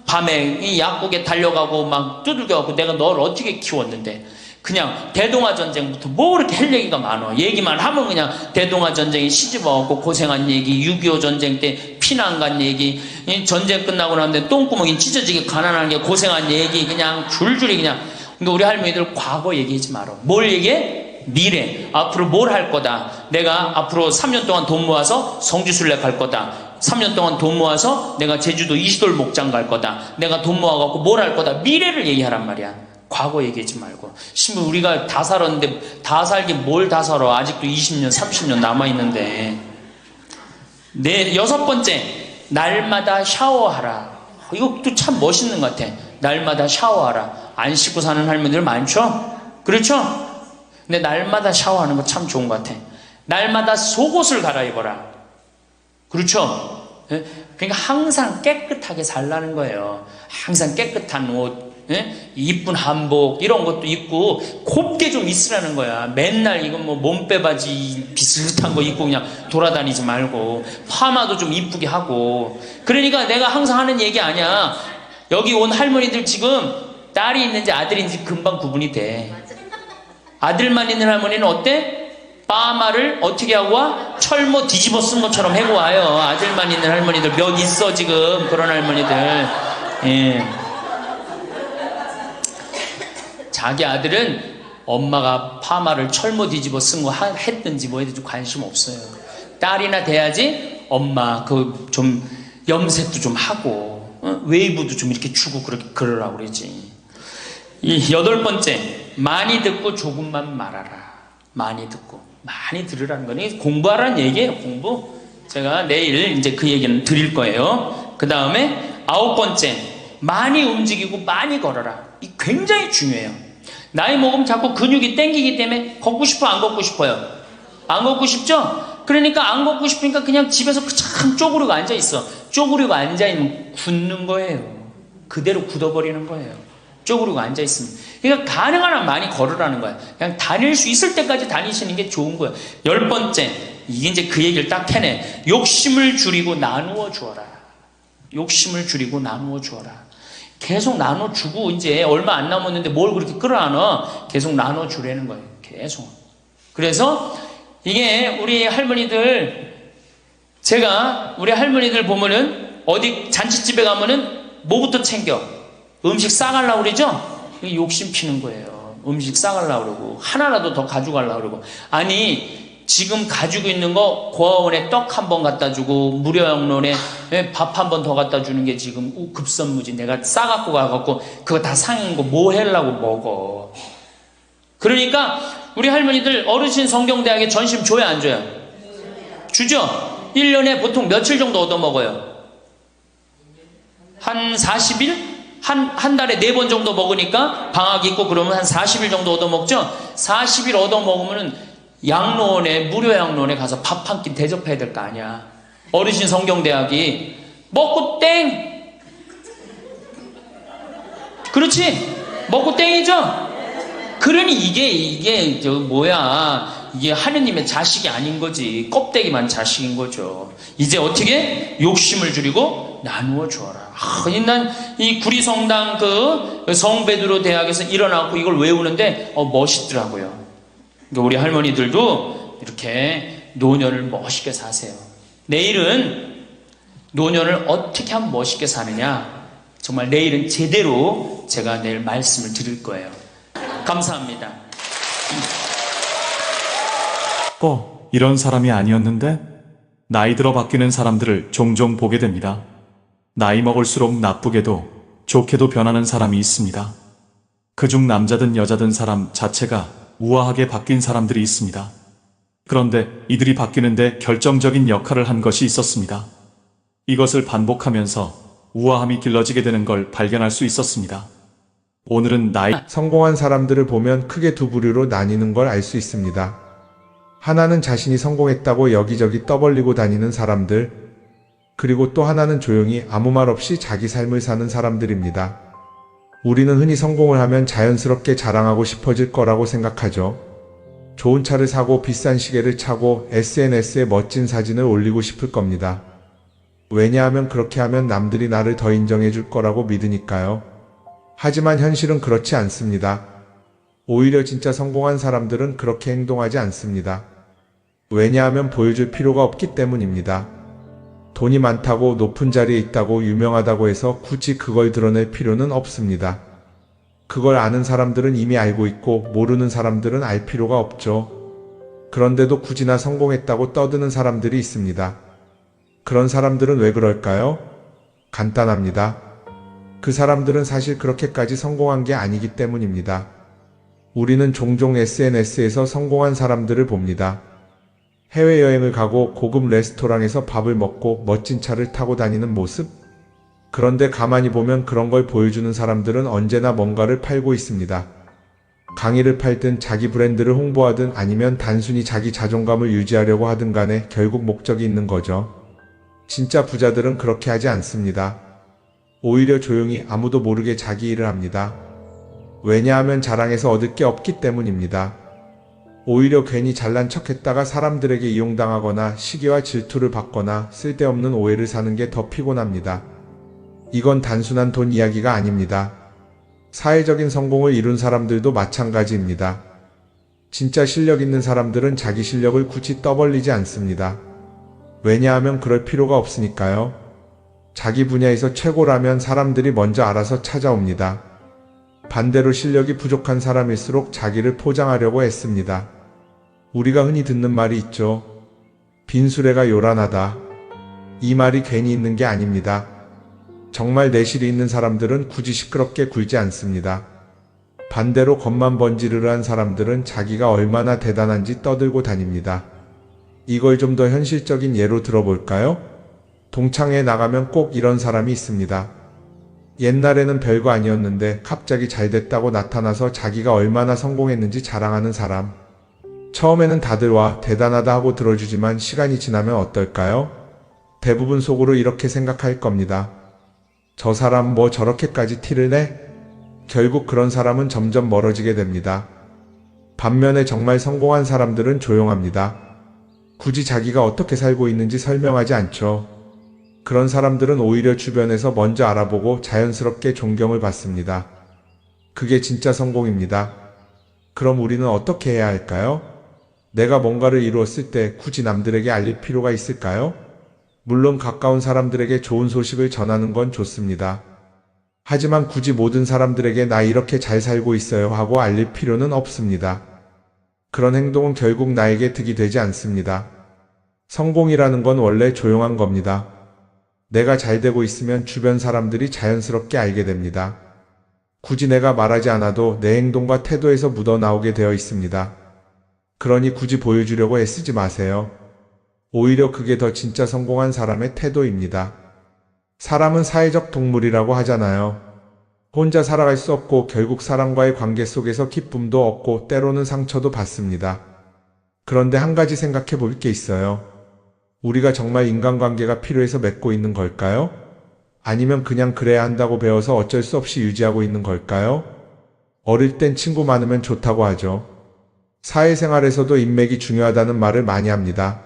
밤에 이 약국에 달려가고 막 두들겨갖고 내가 너를 어떻게 키웠는데, 그냥 대동아 전쟁부터 뭐 이렇게 할 얘기가 많아. 얘기만 하면 그냥 대동아 전쟁에 시집와갖고 고생한 얘기, 6.25 전쟁 때 피난 간 얘기, 전쟁 끝나고 나는데 똥구멍이 찢어지게 가난한 게 고생한 얘기, 그냥 줄줄이 그냥. 근데 우리 할머니들 과거 얘기하지 마라. 뭘 얘기해? 미래. 앞으로 뭘 할 거다. 내가 앞으로 3년 동안 돈 모아서 성지순례 갈 거다. 3년 동안 돈 모아서 내가 제주도 이시돌 목장 갈 거다. 내가 돈 모아갖고 뭘 할 거다. 미래를 얘기하란 말이야. 과거 얘기하지 말고. 심지어 우리가 다 살았는데 다 살긴 뭘 다 살아. 아직도 20년, 30년 남아있는데. 여섯 번째, 날마다 샤워하라. 이것도 참 멋있는 것 같아. 날마다 샤워하라. 안 씻고 사는 할머니들 많죠? 그렇죠? 근데 날마다 샤워하는 거 참 좋은 것 같아. 날마다 속옷을 갈아입어라. 그렇죠? 그러니까 항상 깨끗하게 살라는 거예요. 항상 깨끗한 옷, 이쁜 한복 이런 것도 입고 곱게 좀 있으라는 거야. 맨날 이건 뭐 몸빼바지 비슷한 거 입고 그냥 돌아다니지 말고 파마도 좀 이쁘게 하고. 그러니까 내가 항상 하는 얘기 아니야. 여기 온 할머니들 지금 딸이 있는지 아들이 있는지 금방 구분이 돼. 아들만 있는 할머니는 어때? 파마를 어떻게 하고 와? 철모 뒤집어 쓴 것처럼 해고 와요. 아들만 있는 할머니들 몇 있어 지금. 그런 할머니들. 예. 자기 아들은 엄마가 파마를 철모 뒤집어 쓴 거 했든지 뭐 했든지 관심 없어요. 딸이나 돼야지 엄마 그 좀 염색도 좀 하고 웨이브도 좀 이렇게 주고 그러라고 그러지. 이 여덟 번째, 많이 듣고 조금만 말하라. 많이 듣고 많이 들으라는 거는 공부하라는 얘기예요. 공부. 제가 내일 이제 그 얘기는 드릴 거예요. 그 다음에 아홉 번째, 많이 움직이고 많이 걸어라. 이 굉장히 중요해요. 나이 먹으면 자꾸 근육이 땡기기 때문에 걷고 싶어, 안 걷고 싶어요? 안 걷고 싶죠? 그러니까 안 걷고 싶으니까 그냥 집에서 참 쪼그리고 앉아있어. 쪼그리고 앉아있으면 굳는 거예요. 그대로 굳어버리는 거예요. 쪼그리고 앉아있으면. 그러니까 가능한 한 많이 걸으라는 거야. 그냥 다닐 수 있을 때까지 다니시는 게 좋은 거야. 열 번째, 이게 이제 그 얘기를 딱 해내. 욕심을 줄이고 나누어 주어라. 욕심을 줄이고 나누어 주어라. 계속 나눠주고 이제 얼마 안 남았는데 뭘 그렇게 끌어안아. 계속 나눠주라는 거예요. 계속. 그래서 이게 우리 할머니들, 제가 우리 할머니들 보면은 어디 잔치집에 가면은 뭐부터 챙겨? 음식 싸가려고 그러죠? 욕심 피는 거예요. 음식 싸가려고 그러고 하나라도 더 가져가려고 그러고. 아니 지금 가지고 있는 거 고아원에 떡 한 번 갖다 주고 무료양론에 밥 한 번 더 갖다 주는 게 지금 급선무지. 내가 싸갖고 가갖고 그거 다 상인 거 뭐 하려고 먹어. 그러니까 우리 할머니들 어르신 성경대학에 전심 줘야 안 줘요? 주죠? 1년에 보통 며칠 정도 얻어먹어요? 한 40일? 한 달에 4번 정도 먹으니까 방학 있고 그러면 한 40일 정도 얻어먹죠? 40일 얻어먹으면 양로원에, 무료 양로원에 가서 밥 한 끼 대접해야 될 거 아니야. 어르신 성경대학이 먹고 땡! 그렇지? 먹고 땡이죠? 그러니 이게 이게 하느님의 자식이 아닌 거지. 껍데기만 자식인 거죠. 이제 어떻게? 욕심을 줄이고 나누어 주어라. 난 이 구리성당 그 성베드로 대학에서 일어나고 이걸 외우는데 멋있더라고요. 그러니까 우리 할머니들도 이렇게 노년을 멋있게 사세요. 내일은 노년을 어떻게 하면 멋있게 사느냐, 정말 내일은 제대로 제가 내일 말씀을 드릴 거예요. 감사합니다. 이런 사람이 아니었는데? 나이 들어 바뀌는 사람들을 종종 보게 됩니다. 나이 먹을수록 나쁘게도 좋게도 변하는 사람이 있습니다. 그중 남자든 여자든 사람 자체가 우아하게 바뀐 사람들이 있습니다. 그런데 이들이 바뀌는데 결정적인 역할을 한 것이 있었습니다. 이것을 반복하면서 우아함이 길러지게 되는 걸 발견할 수 있었습니다. 오늘은 나이 성공한 사람들을 보면 크게 두 부류로 나뉘는 걸 알 수 있습니다. 하나는 자신이 성공했다고 여기저기 떠벌리고 다니는 사람들, 그리고 또 하나는 조용히 아무 말 없이 자기 삶을 사는 사람들입니다. 우리는 흔히 성공을 하면 자연스럽게 자랑하고 싶어질 거라고 생각하죠. 좋은 차를 사고 비싼 시계를 차고 SNS에 멋진 사진을 올리고 싶을 겁니다. 왜냐하면 그렇게 하면 남들이 나를 더 인정해 줄 거라고 믿으니까요. 하지만 현실은 그렇지 않습니다. 오히려 진짜 성공한 사람들은 그렇게 행동하지 않습니다. 왜냐하면 보여줄 필요가 없기 때문입니다. 돈이 많다고 높은 자리에 있다고 유명하다고 해서 굳이 그걸 드러낼 필요는 없습니다. 그걸 아는 사람들은 이미 알고 있고 모르는 사람들은 알 필요가 없죠. 그런데도 굳이나 성공했다고 떠드는 사람들이 있습니다. 그런 사람들은 왜 그럴까요? 간단합니다. 그 사람들은 사실 그렇게까지 성공한 게 아니기 때문입니다. 우리는 종종 SNS에서 성공한 사람들을 봅니다. 해외여행을 가고 고급 레스토랑에서 밥을 먹고 멋진 차를 타고 다니는 모습? 그런데 가만히 보면 그런 걸 보여주는 사람들은 언제나 뭔가를 팔고 있습니다. 강의를 팔든 자기 브랜드를 홍보하든 아니면 단순히 자기 자존감을 유지하려고 하든 간에 결국 목적이 있는 거죠. 진짜 부자들은 그렇게 하지 않습니다. 오히려 조용히 아무도 모르게 자기 일을 합니다. 왜냐하면 자랑해서 얻을 게 없기 때문입니다. 오히려 괜히 잘난 척했다가 사람들에게 이용당하거나 시기와 질투를 받거나 쓸데없는 오해를 사는 게 더 피곤합니다. 이건 단순한 돈 이야기가 아닙니다. 사회적인 성공을 이룬 사람들도 마찬가지입니다. 진짜 실력 있는 사람들은 자기 실력을 굳이 떠벌리지 않습니다. 왜냐하면 그럴 필요가 없으니까요. 자기 분야에서 최고라면 사람들이 먼저 알아서 찾아옵니다. 반대로 실력이 부족한 사람일수록 자기를 포장하려고 애씁니다. 우리가 흔히 듣는 말이 있죠. 빈수레가 요란하다. 이 말이 괜히 있는 게 아닙니다. 정말 내실이 있는 사람들은 굳이 시끄럽게 굴지 않습니다. 반대로 겉만 번지르르한 사람들은 자기가 얼마나 대단한지 떠들고 다닙니다. 이걸 좀 더 현실적인 예로 들어볼까요? 동창회에 나가면 꼭 이런 사람이 있습니다. 옛날에는 별거 아니었는데 갑자기 잘 됐다고 나타나서 자기가 얼마나 성공했는지 자랑하는 사람. 처음에는 다들 와 대단하다 하고 들어주지만 시간이 지나면 어떨까요? 대부분 속으로 이렇게 생각할 겁니다. 저 사람 뭐 저렇게까지 티를 내? 결국 그런 사람은 점점 멀어지게 됩니다. 반면에 정말 성공한 사람들은 조용합니다. 굳이 자기가 어떻게 살고 있는지 설명하지 않죠. 그런 사람들은 오히려 주변에서 먼저 알아보고 자연스럽게 존경을 받습니다. 그게 진짜 성공입니다. 그럼 우리는 어떻게 해야 할까요? 내가 뭔가를 이루었을 때 굳이 남들에게 알릴 필요가 있을까요? 물론 가까운 사람들에게 좋은 소식을 전하는 건 좋습니다. 하지만 굳이 모든 사람들에게 나 이렇게 잘 살고 있어요 하고 알릴 필요는 없습니다. 그런 행동은 결국 나에게 득이 되지 않습니다. 성공이라는 건 원래 조용한 겁니다. 내가 잘 되고 있으면 주변 사람들이 자연스럽게 알게 됩니다. 굳이 내가 말하지 않아도 내 행동과 태도에서 묻어나오게 되어 있습니다. 그러니 굳이 보여주려고 애쓰지 마세요. 오히려 그게 더 진짜 성공한 사람의 태도입니다. 사람은 사회적 동물이라고 하잖아요. 혼자 살아갈 수 없고 결국 사람과의 관계 속에서 기쁨도 얻고 때로는 상처도 받습니다. 그런데 한 가지 생각해 볼 게 있어요. 우리가 정말 인간관계가 필요해서 맺고 있는 걸까요? 아니면 그냥 그래야 한다고 배워서 어쩔 수 없이 유지하고 있는 걸까요? 어릴 땐 친구 많으면 좋다고 하죠. 사회생활에서도 인맥이 중요하다는 말을 많이 합니다.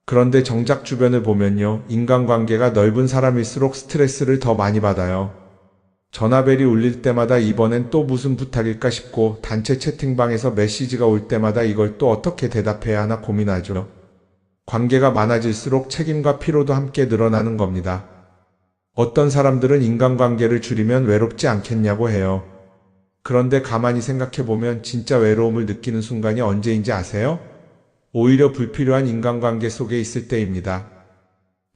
그런데 정작 주변을 보면요. 인간관계가 넓은 사람일수록 스트레스를 더 많이 받아요. 전화벨이 울릴 때마다 이번엔 또 무슨 부탁일까 싶고 단체 채팅방에서 메시지가 올 때마다 이걸 또 어떻게 대답해야 하나 고민하죠. 관계가 많아질수록 책임과 피로도 함께 늘어나는 겁니다. 어떤 사람들은 인간관계를 줄이면 외롭지 않겠냐고 해요. 그런데 가만히 생각해보면 진짜 외로움을 느끼는 순간이 언제인지 아세요? 오히려 불필요한 인간관계 속에 있을 때입니다.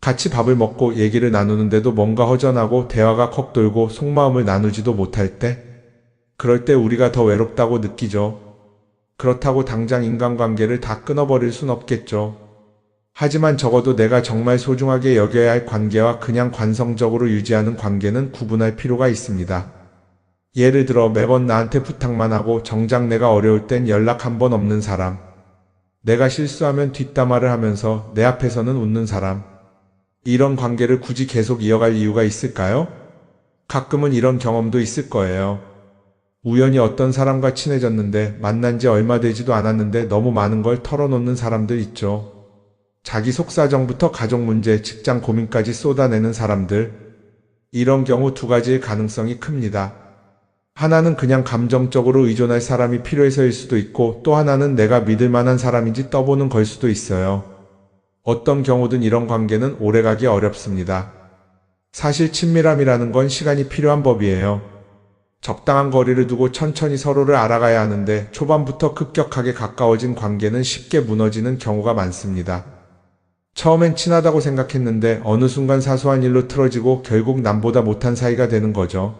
같이 밥을 먹고 얘기를 나누는데도 뭔가 허전하고 대화가 컥 돌고 속마음을 나누지도 못할 때, 그럴 때 우리가 더 외롭다고 느끼죠. 그렇다고 당장 인간관계를 다 끊어버릴 순 없겠죠. 하지만 적어도 내가 정말 소중하게 여겨야 할 관계와 그냥 관성적으로 유지하는 관계는 구분할 필요가 있습니다. 예를 들어 매번 나한테 부탁만 하고 정작 내가 어려울 땐 연락 한 번 없는 사람. 내가 실수하면 뒷담화를 하면서 내 앞에서는 웃는 사람. 이런 관계를 굳이 계속 이어갈 이유가 있을까요? 가끔은 이런 경험도 있을 거예요. 우연히 어떤 사람과 친해졌는데 만난 지 얼마 되지도 않았는데 너무 많은 걸 털어놓는 사람들 있죠. 자기 속사정부터 가족 문제, 직장 고민까지 쏟아내는 사람들. 이런 경우 두 가지의 가능성이 큽니다. 하나는 그냥 감정적으로 의존할 사람이 필요해서일 수도 있고 또 하나는 내가 믿을 만한 사람인지 떠보는 걸 수도 있어요. 어떤 경우든 이런 관계는 오래가기 어렵습니다. 사실 친밀함이라는 건 시간이 필요한 법이에요. 적당한 거리를 두고 천천히 서로를 알아가야 하는데 초반부터 급격하게 가까워진 관계는 쉽게 무너지는 경우가 많습니다. 처음엔 친하다고 생각했는데 어느 순간 사소한 일로 틀어지고 결국 남보다 못한 사이가 되는 거죠.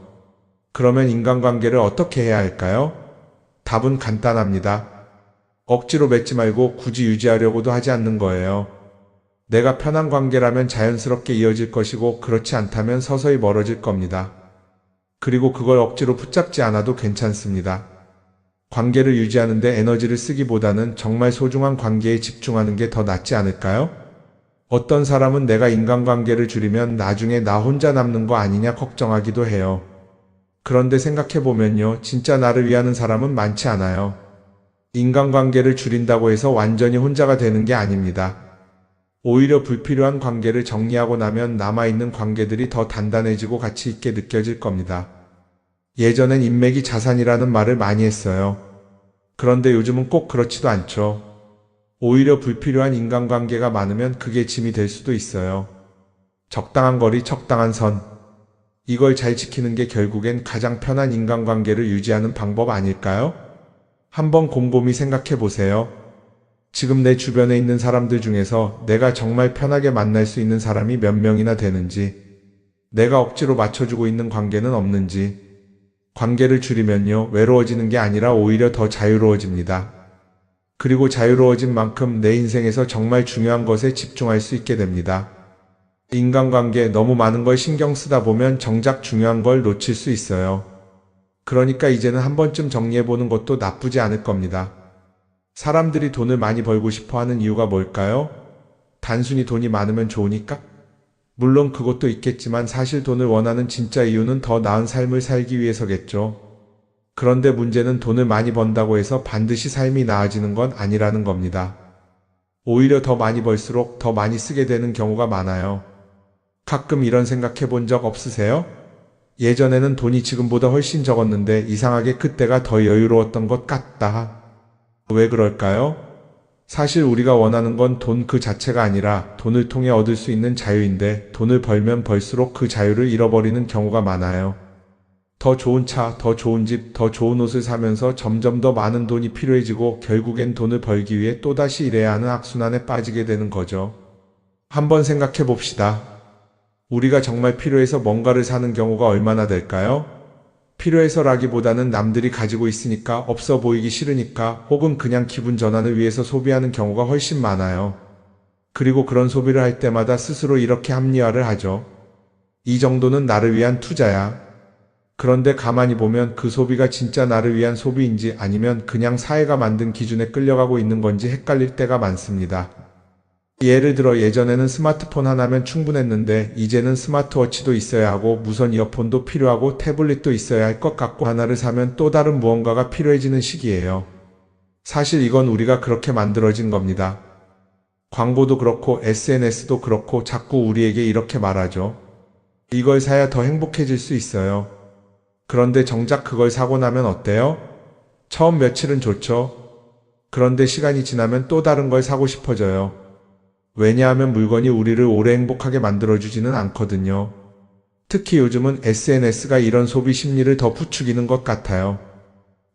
그러면 인간관계를 어떻게 해야 할까요? 답은 간단합니다. 억지로 맺지 말고 굳이 유지하려고도 하지 않는 거예요. 내가 편한 관계라면 자연스럽게 이어질 것이고 그렇지 않다면 서서히 멀어질 겁니다. 그리고 그걸 억지로 붙잡지 않아도 괜찮습니다. 관계를 유지하는데 에너지를 쓰기보다는 정말 소중한 관계에 집중하는 게 더 낫지 않을까요? 어떤 사람은 내가 인간관계를 줄이면 나중에 나 혼자 남는 거 아니냐 걱정하기도 해요. 그런데 생각해보면요, 진짜 나를 위하는 사람은 많지 않아요. 인간관계를 줄인다고 해서 완전히 혼자가 되는 게 아닙니다. 오히려 불필요한 관계를 정리하고 나면 남아있는 관계들이 더 단단해지고 가치 있게 느껴질 겁니다. 예전엔 인맥이 자산이라는 말을 많이 했어요. 그런데 요즘은 꼭 그렇지도 않죠. 오히려 불필요한 인간관계가 많으면 그게 짐이 될 수도 있어요. 적당한 거리, 적당한 선. 이걸 잘 지키는 게 결국엔 가장 편한 인간관계를 유지하는 방법 아닐까요? 한번 곰곰이 생각해 보세요. 지금 내 주변에 있는 사람들 중에서 내가 정말 편하게 만날 수 있는 사람이 몇 명이나 되는지, 내가 억지로 맞춰주고 있는 관계는 없는지. 관계를 줄이면요, 외로워지는 게 아니라 오히려 더 자유로워집니다. 그리고 자유로워진 만큼 내 인생에서 정말 중요한 것에 집중할 수 있게 됩니다. 인간관계 너무 많은 걸 신경 쓰다 보면 정작 중요한 걸 놓칠 수 있어요. 그러니까 이제는 한 번쯤 정리해보는 것도 나쁘지 않을 겁니다. 사람들이 돈을 많이 벌고 싶어 하는 이유가 뭘까요? 단순히 돈이 많으면 좋으니까? 물론 그것도 있겠지만 사실 돈을 원하는 진짜 이유는 더 나은 삶을 살기 위해서겠죠. 그런데 문제는 돈을 많이 번다고 해서 반드시 삶이 나아지는 건 아니라는 겁니다. 오히려 더 많이 벌수록 더 많이 쓰게 되는 경우가 많아요. 가끔 이런 생각해 본 적 없으세요? 예전에는 돈이 지금보다 훨씬 적었는데 이상하게 그때가 더 여유로웠던 것 같다. 왜 그럴까요? 사실 우리가 원하는 건 돈 그 자체가 아니라 돈을 통해 얻을 수 있는 자유인데 돈을 벌면 벌수록 그 자유를 잃어버리는 경우가 많아요. 더 좋은 차, 더 좋은 집, 더 좋은 옷을 사면서 점점 더 많은 돈이 필요해지고 결국엔 돈을 벌기 위해 또다시 일해야 하는 악순환에 빠지게 되는 거죠. 한번 생각해 봅시다. 우리가 정말 필요해서 뭔가를 사는 경우가 얼마나 될까요? 필요해서라기보다는 남들이 가지고 있으니까, 없어 보이기 싫으니까, 혹은 그냥 기분 전환을 위해서 소비하는 경우가 훨씬 많아요. 그리고 그런 소비를 할 때마다 스스로 이렇게 합리화를 하죠. 이 정도는 나를 위한 투자야. 그런데 가만히 보면 그 소비가 진짜 나를 위한 소비인지 아니면 그냥 사회가 만든 기준에 끌려가고 있는 건지 헷갈릴 때가 많습니다. 예를 들어 예전에는 스마트폰 하나면 충분했는데 이제는 스마트워치도 있어야 하고 무선 이어폰도 필요하고 태블릿도 있어야 할 것 같고 하나를 사면 또 다른 무언가가 필요해지는 시기예요. 사실 이건 우리가 그렇게 만들어진 겁니다. 광고도 그렇고 SNS도 그렇고 자꾸 우리에게 이렇게 말하죠. 이걸 사야 더 행복해질 수 있어요. 그런데 정작 그걸 사고 나면 어때요? 처음 며칠은 좋죠. 그런데 시간이 지나면 또 다른 걸 사고 싶어져요. 왜냐하면 물건이 우리를 오래 행복하게 만들어주지는 않거든요. 특히 요즘은 SNS가 이런 소비 심리를 더 부추기는 것 같아요.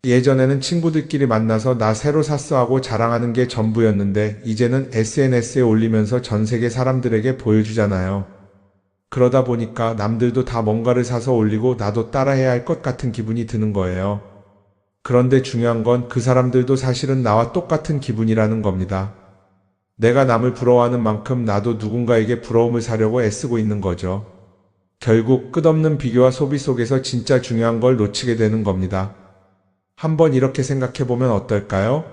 예전에는 친구들끼리 만나서 나 새로 샀어 하고 자랑하는 게 전부였는데 이제는 SNS에 올리면서 전 세계 사람들에게 보여주잖아요. 그러다 보니까 남들도 다 뭔가를 사서 올리고 나도 따라해야 할 것 같은 기분이 드는 거예요. 그런데 중요한 건 그 사람들도 사실은 나와 똑같은 기분이라는 겁니다. 내가 남을 부러워하는 만큼 나도 누군가에게 부러움을 사려고 애쓰고 있는 거죠. 결국 끝없는 비교와 소비 속에서 진짜 중요한 걸 놓치게 되는 겁니다. 한번 이렇게 생각해보면 어떨까요?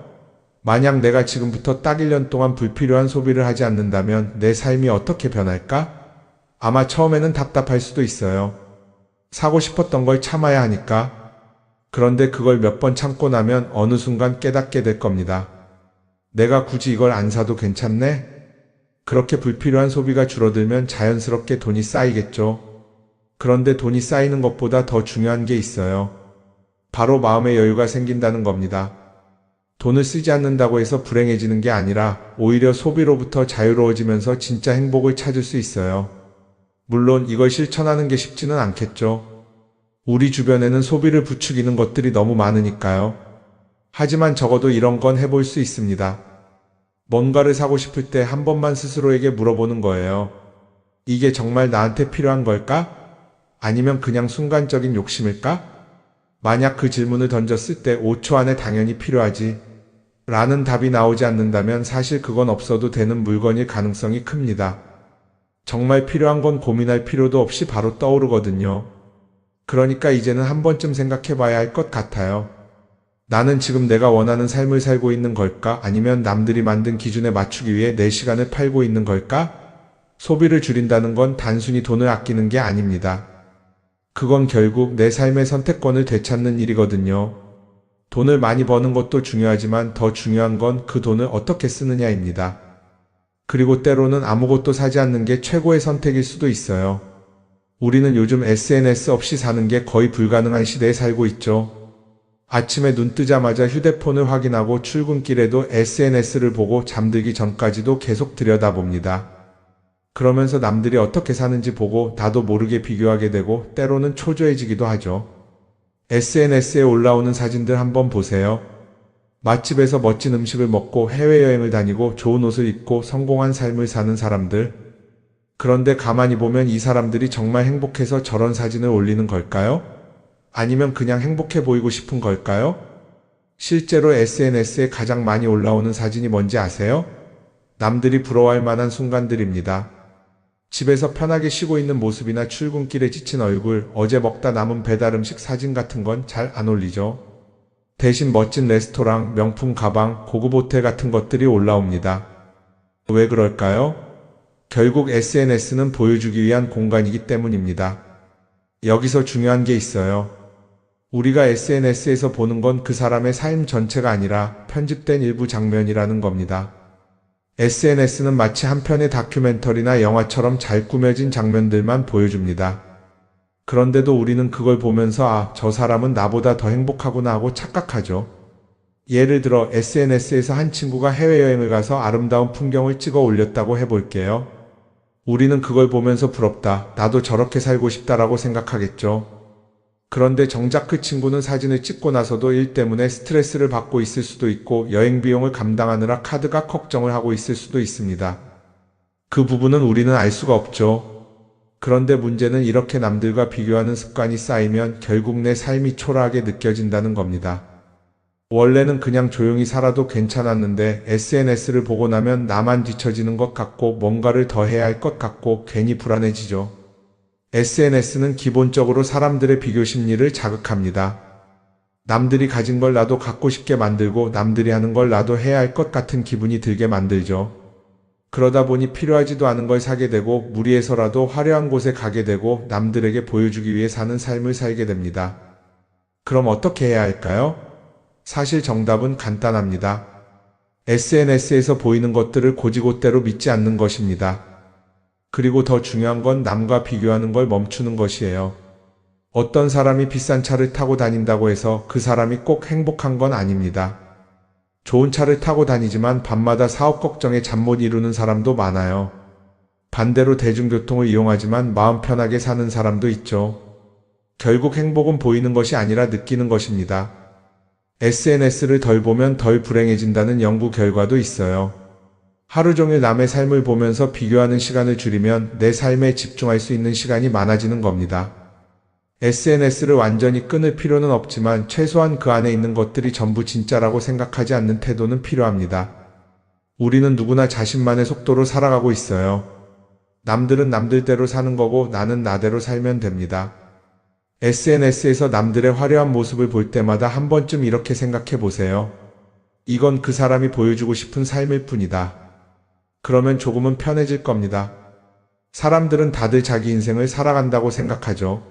만약 내가 지금부터 딱 1년 동안 불필요한 소비를 하지 않는다면 내 삶이 어떻게 변할까? 아마 처음에는 답답할 수도 있어요. 사고 싶었던 걸 참아야 하니까. 그런데 그걸 몇 번 참고 나면 어느 순간 깨닫게 될 겁니다. 내가 굳이 이걸 안 사도 괜찮네? 그렇게 불필요한 소비가 줄어들면 자연스럽게 돈이 쌓이겠죠. 그런데 돈이 쌓이는 것보다 더 중요한 게 있어요. 바로 마음의 여유가 생긴다는 겁니다. 돈을 쓰지 않는다고 해서 불행해지는 게 아니라 오히려 소비로부터 자유로워지면서 진짜 행복을 찾을 수 있어요. 물론 이걸 실천하는 게 쉽지는 않겠죠. 우리 주변에는 소비를 부추기는 것들이 너무 많으니까요. 하지만 적어도 이런 건 해볼 수 있습니다. 뭔가를 사고 싶을 때 한 번만 스스로에게 물어보는 거예요. 이게 정말 나한테 필요한 걸까? 아니면 그냥 순간적인 욕심일까? 만약 그 질문을 던졌을 때 5초 안에 당연히 필요하지 라는 답이 나오지 않는다면 사실 그건 없어도 되는 물건일 가능성이 큽니다. 정말 필요한 건 고민할 필요도 없이 바로 떠오르거든요. 그러니까 이제는 한 번쯤 생각해 봐야 할 것 같아요. 나는 지금 내가 원하는 삶을 살고 있는 걸까? 아니면 남들이 만든 기준에 맞추기 위해 내 시간을 팔고 있는 걸까? 소비를 줄인다는 건 단순히 돈을 아끼는 게 아닙니다. 그건 결국 내 삶의 선택권을 되찾는 일이거든요. 돈을 많이 버는 것도 중요하지만 더 중요한 건 그 돈을 어떻게 쓰느냐입니다. 그리고 때로는 아무것도 사지 않는 게 최고의 선택일 수도 있어요. 우리는 요즘 SNS 없이 사는 게 거의 불가능한 시대에 살고 있죠. 아침에 눈 뜨자마자 휴대폰을 확인하고 출근길에도 SNS를 보고 잠들기 전까지도 계속 들여다봅니다. 그러면서 남들이 어떻게 사는지 보고 나도 모르게 비교하게 되고 때로는 초조해지기도 하죠. SNS에 올라오는 사진들 한번 보세요. 맛집에서 멋진 음식을 먹고 해외여행을 다니고 좋은 옷을 입고 성공한 삶을 사는 사람들. 그런데 가만히 보면 이 사람들이 정말 행복해서 저런 사진을 올리는 걸까요? 아니면 그냥 행복해 보이고 싶은 걸까요? 실제로 SNS에 가장 많이 올라오는 사진이 뭔지 아세요? 남들이 부러워할 만한 순간들입니다. 집에서 편하게 쉬고 있는 모습이나 출근길에 지친 얼굴, 어제 먹다 남은 배달 음식 사진 같은 건 잘 안 올리죠. 대신 멋진 레스토랑, 명품 가방, 고급 호텔 같은 것들이 올라옵니다. 왜 그럴까요? 결국 SNS는 보여주기 위한 공간이기 때문입니다. 여기서 중요한 게 있어요. 우리가 SNS에서 보는 건 그 사람의 삶 전체가 아니라 편집된 일부 장면이라는 겁니다. SNS는 마치 한 편의 다큐멘터리나 영화처럼 잘 꾸며진 장면들만 보여줍니다. 그런데도 우리는 그걸 보면서 아, 저 사람은 나보다 더 행복하구나 하고 착각하죠. 예를 들어 SNS에서 한 친구가 해외여행을 가서 아름다운 풍경을 찍어 올렸다고 해볼게요. 우리는 그걸 보면서 부럽다, 나도 저렇게 살고 싶다라고 생각하겠죠. 그런데 정작 그 친구는 사진을 찍고 나서도 일 때문에 스트레스를 받고 있을 수도 있고 여행 비용을 감당하느라 카드가 걱정을 하고 있을 수도 있습니다. 그 부분은 우리는 알 수가 없죠. 그런데 문제는 이렇게 남들과 비교하는 습관이 쌓이면 결국 내 삶이 초라하게 느껴진다는 겁니다. 원래는 그냥 조용히 살아도 괜찮았는데 SNS를 보고 나면 나만 뒤처지는 것 같고 뭔가를 더 해야 할 것 같고 괜히 불안해지죠. SNS는 기본적으로 사람들의 비교 심리를 자극합니다. 남들이 가진 걸 나도 갖고 싶게 만들고 남들이 하는 걸 나도 해야 할 것 같은 기분이 들게 만들죠. 그러다 보니 필요하지도 않은 걸 사게 되고 무리해서라도 화려한 곳에 가게 되고 남들에게 보여주기 위해 사는 삶을 살게 됩니다. 그럼 어떻게 해야 할까요? 사실 정답은 간단합니다. SNS에서 보이는 것들을 곧이곧대로 믿지 않는 것입니다. 그리고 더 중요한 건 남과 비교하는 걸 멈추는 것이에요. 어떤 사람이 비싼 차를 타고 다닌다고 해서 그 사람이 꼭 행복한 건 아닙니다. 좋은 차를 타고 다니지만 밤마다 사업 걱정에 잠 못 이루는 사람도 많아요. 반대로 대중교통을 이용하지만 마음 편하게 사는 사람도 있죠. 결국 행복은 보이는 것이 아니라 느끼는 것입니다. SNS를 덜 보면 덜 불행해진다는 연구 결과도 있어요. 하루 종일 남의 삶을 보면서 비교하는 시간을 줄이면 내 삶에 집중할 수 있는 시간이 많아지는 겁니다. SNS를 완전히 끊을 필요는 없지만 최소한 그 안에 있는 것들이 전부 진짜라고 생각하지 않는 태도는 필요합니다. 우리는 누구나 자신만의 속도로 살아가고 있어요. 남들은 남들대로 사는 거고 나는 나대로 살면 됩니다. SNS에서 남들의 화려한 모습을 볼 때마다 한 번쯤 이렇게 생각해 보세요. 이건 그 사람이 보여주고 싶은 삶일 뿐이다. 그러면 조금은 편해질 겁니다. 사람들은 다들 자기 인생을 살아간다고 생각하죠.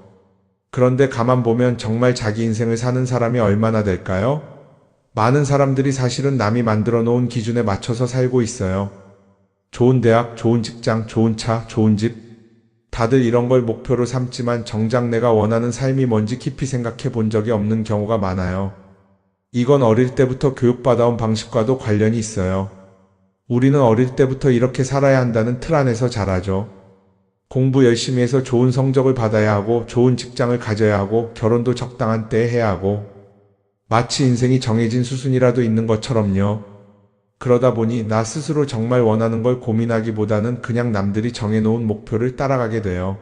그런데 가만 보면 정말 자기 인생을 사는 사람이 얼마나 될까요? 많은 사람들이 사실은 남이 만들어 놓은 기준에 맞춰서 살고 있어요. 좋은 대학, 좋은 직장, 좋은 차, 좋은 집. 다들 이런 걸 목표로 삼지만 정작 내가 원하는 삶이 뭔지 깊이 생각해 본 적이 없는 경우가 많아요. 이건 어릴 때부터 교육받아온 방식과도 관련이 있어요. 우리는 어릴 때부터 이렇게 살아야 한다는 틀 안에서 자라죠. 공부 열심히 해서 좋은 성적을 받아야 하고 좋은 직장을 가져야 하고 결혼도 적당한 때에 해야 하고 마치 인생이 정해진 수순이라도 있는 것처럼요. 그러다 보니 나 스스로 정말 원하는 걸 고민하기보다는 그냥 남들이 정해놓은 목표를 따라가게 돼요.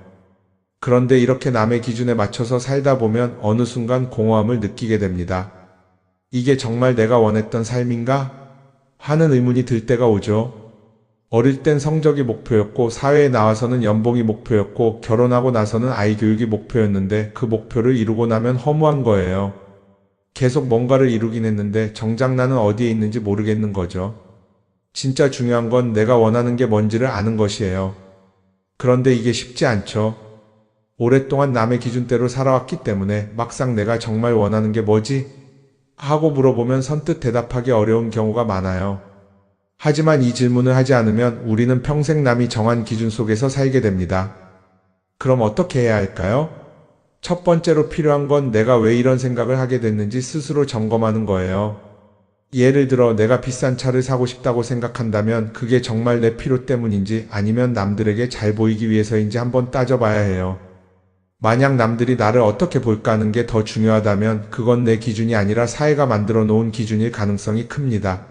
그런데 이렇게 남의 기준에 맞춰서 살다 보면 어느 순간 공허함을 느끼게 됩니다. 이게 정말 내가 원했던 삶인가? 하는 의문이 들 때가 오죠. 어릴 땐 성적이 목표였고 사회에 나와서는 연봉이 목표였고 결혼하고 나서는 아이 교육이 목표였는데 그 목표를 이루고 나면 허무한 거예요. 계속 뭔가를 이루긴 했는데 정작 나는 어디에 있는지 모르겠는 거죠. 진짜 중요한 건 내가 원하는 게 뭔지를 아는 것이에요. 그런데 이게 쉽지 않죠. 오랫동안 남의 기준대로 살아왔기 때문에 막상 내가 정말 원하는 게 뭐지? 하고 물어보면 선뜻 대답하기 어려운 경우가 많아요. 하지만 이 질문을 하지 않으면 우리는 평생 남이 정한 기준 속에서 살게 됩니다. 그럼 어떻게 해야 할까요? 첫 번째로 필요한 건 내가 왜 이런 생각을 하게 됐는지 스스로 점검하는 거예요. 예를 들어 내가 비싼 차를 사고 싶다고 생각한다면 그게 정말 내 필요 때문인지 아니면 남들에게 잘 보이기 위해서인지 한번 따져봐야 해요. 만약 남들이 나를 어떻게 볼까 하는 게 더 중요하다면 그건 내 기준이 아니라 사회가 만들어 놓은 기준일 가능성이 큽니다.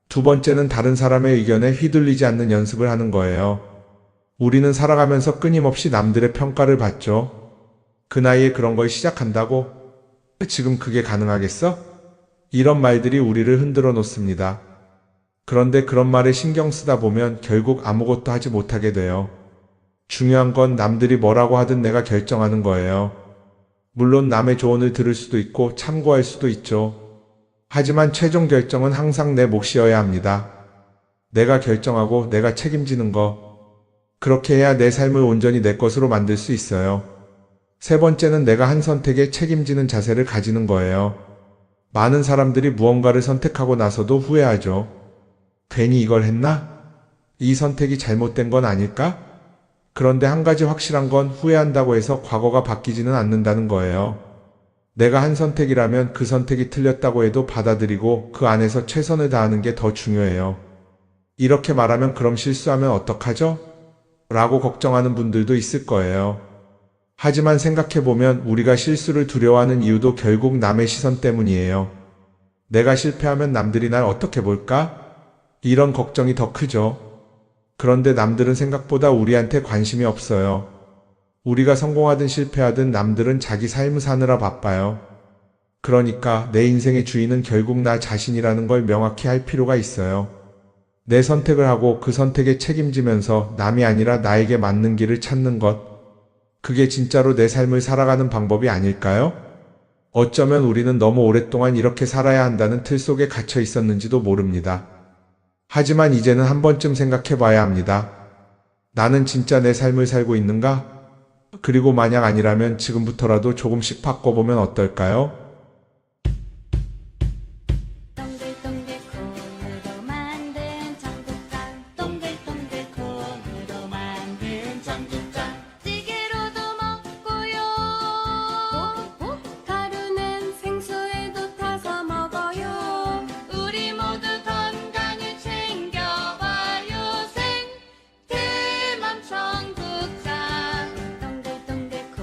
두 번째는 다른 사람의 의견에 휘둘리지 않는 연습을 하는 거예요. 우리는 살아가면서 끊임없이 남들의 평가를 받죠. 그 나이에 그런 걸 시작한다고? 지금 그게 가능하겠어? 이런 말들이 우리를 흔들어 놓습니다. 그런데 그런 말에 신경 쓰다 보면 결국 아무것도 하지 못하게 돼요. 중요한 건 남들이 뭐라고 하든 내가 결정하는 거예요. 물론 남의 조언을 들을 수도 있고 참고할 수도 있죠. 하지만 최종 결정은 항상 내 몫이어야 합니다. 내가 결정하고 내가 책임지는 거. 그렇게 해야 내 삶을 온전히 내 것으로 만들 수 있어요. 세 번째는 내가 한 선택에 책임지는 자세를 가지는 거예요. 많은 사람들이 무언가를 선택하고 나서도 후회하죠. 괜히 이걸 했나? 이 선택이 잘못된 건 아닐까? 그런데 한 가지 확실한 건 후회한다고 해서 과거가 바뀌지는 않는다는 거예요. 내가 한 선택이라면 그 선택이 틀렸다고 해도 받아들이고 그 안에서 최선을 다하는 게 더 중요해요. 이렇게 말하면 그럼 실수하면 어떡하죠? 라고 걱정하는 분들도 있을 거예요. 하지만 생각해보면 우리가 실수를 두려워하는 이유도 결국 남의 시선 때문이에요. 내가 실패하면 남들이 날 어떻게 볼까? 이런 걱정이 더 크죠. 그런데 남들은 생각보다 우리한테 관심이 없어요. 우리가 성공하든 실패하든 남들은 자기 삶을 사느라 바빠요. 그러니까 내 인생의 주인은 결국 나 자신이라는 걸 명확히 할 필요가 있어요. 내 선택을 하고 그 선택에 책임지면서 남이 아니라 나에게 맞는 길을 찾는 것. 그게 진짜로 내 삶을 살아가는 방법이 아닐까요? 어쩌면 우리는 너무 오랫동안 이렇게 살아야 한다는 틀 속에 갇혀 있었는지도 모릅니다. 하지만 이제는 한 번쯤 생각해 봐야 합니다. 나는 진짜 내 삶을 살고 있는가? 그리고 만약 아니라면 지금부터라도 조금씩 바꿔보면 어떨까요?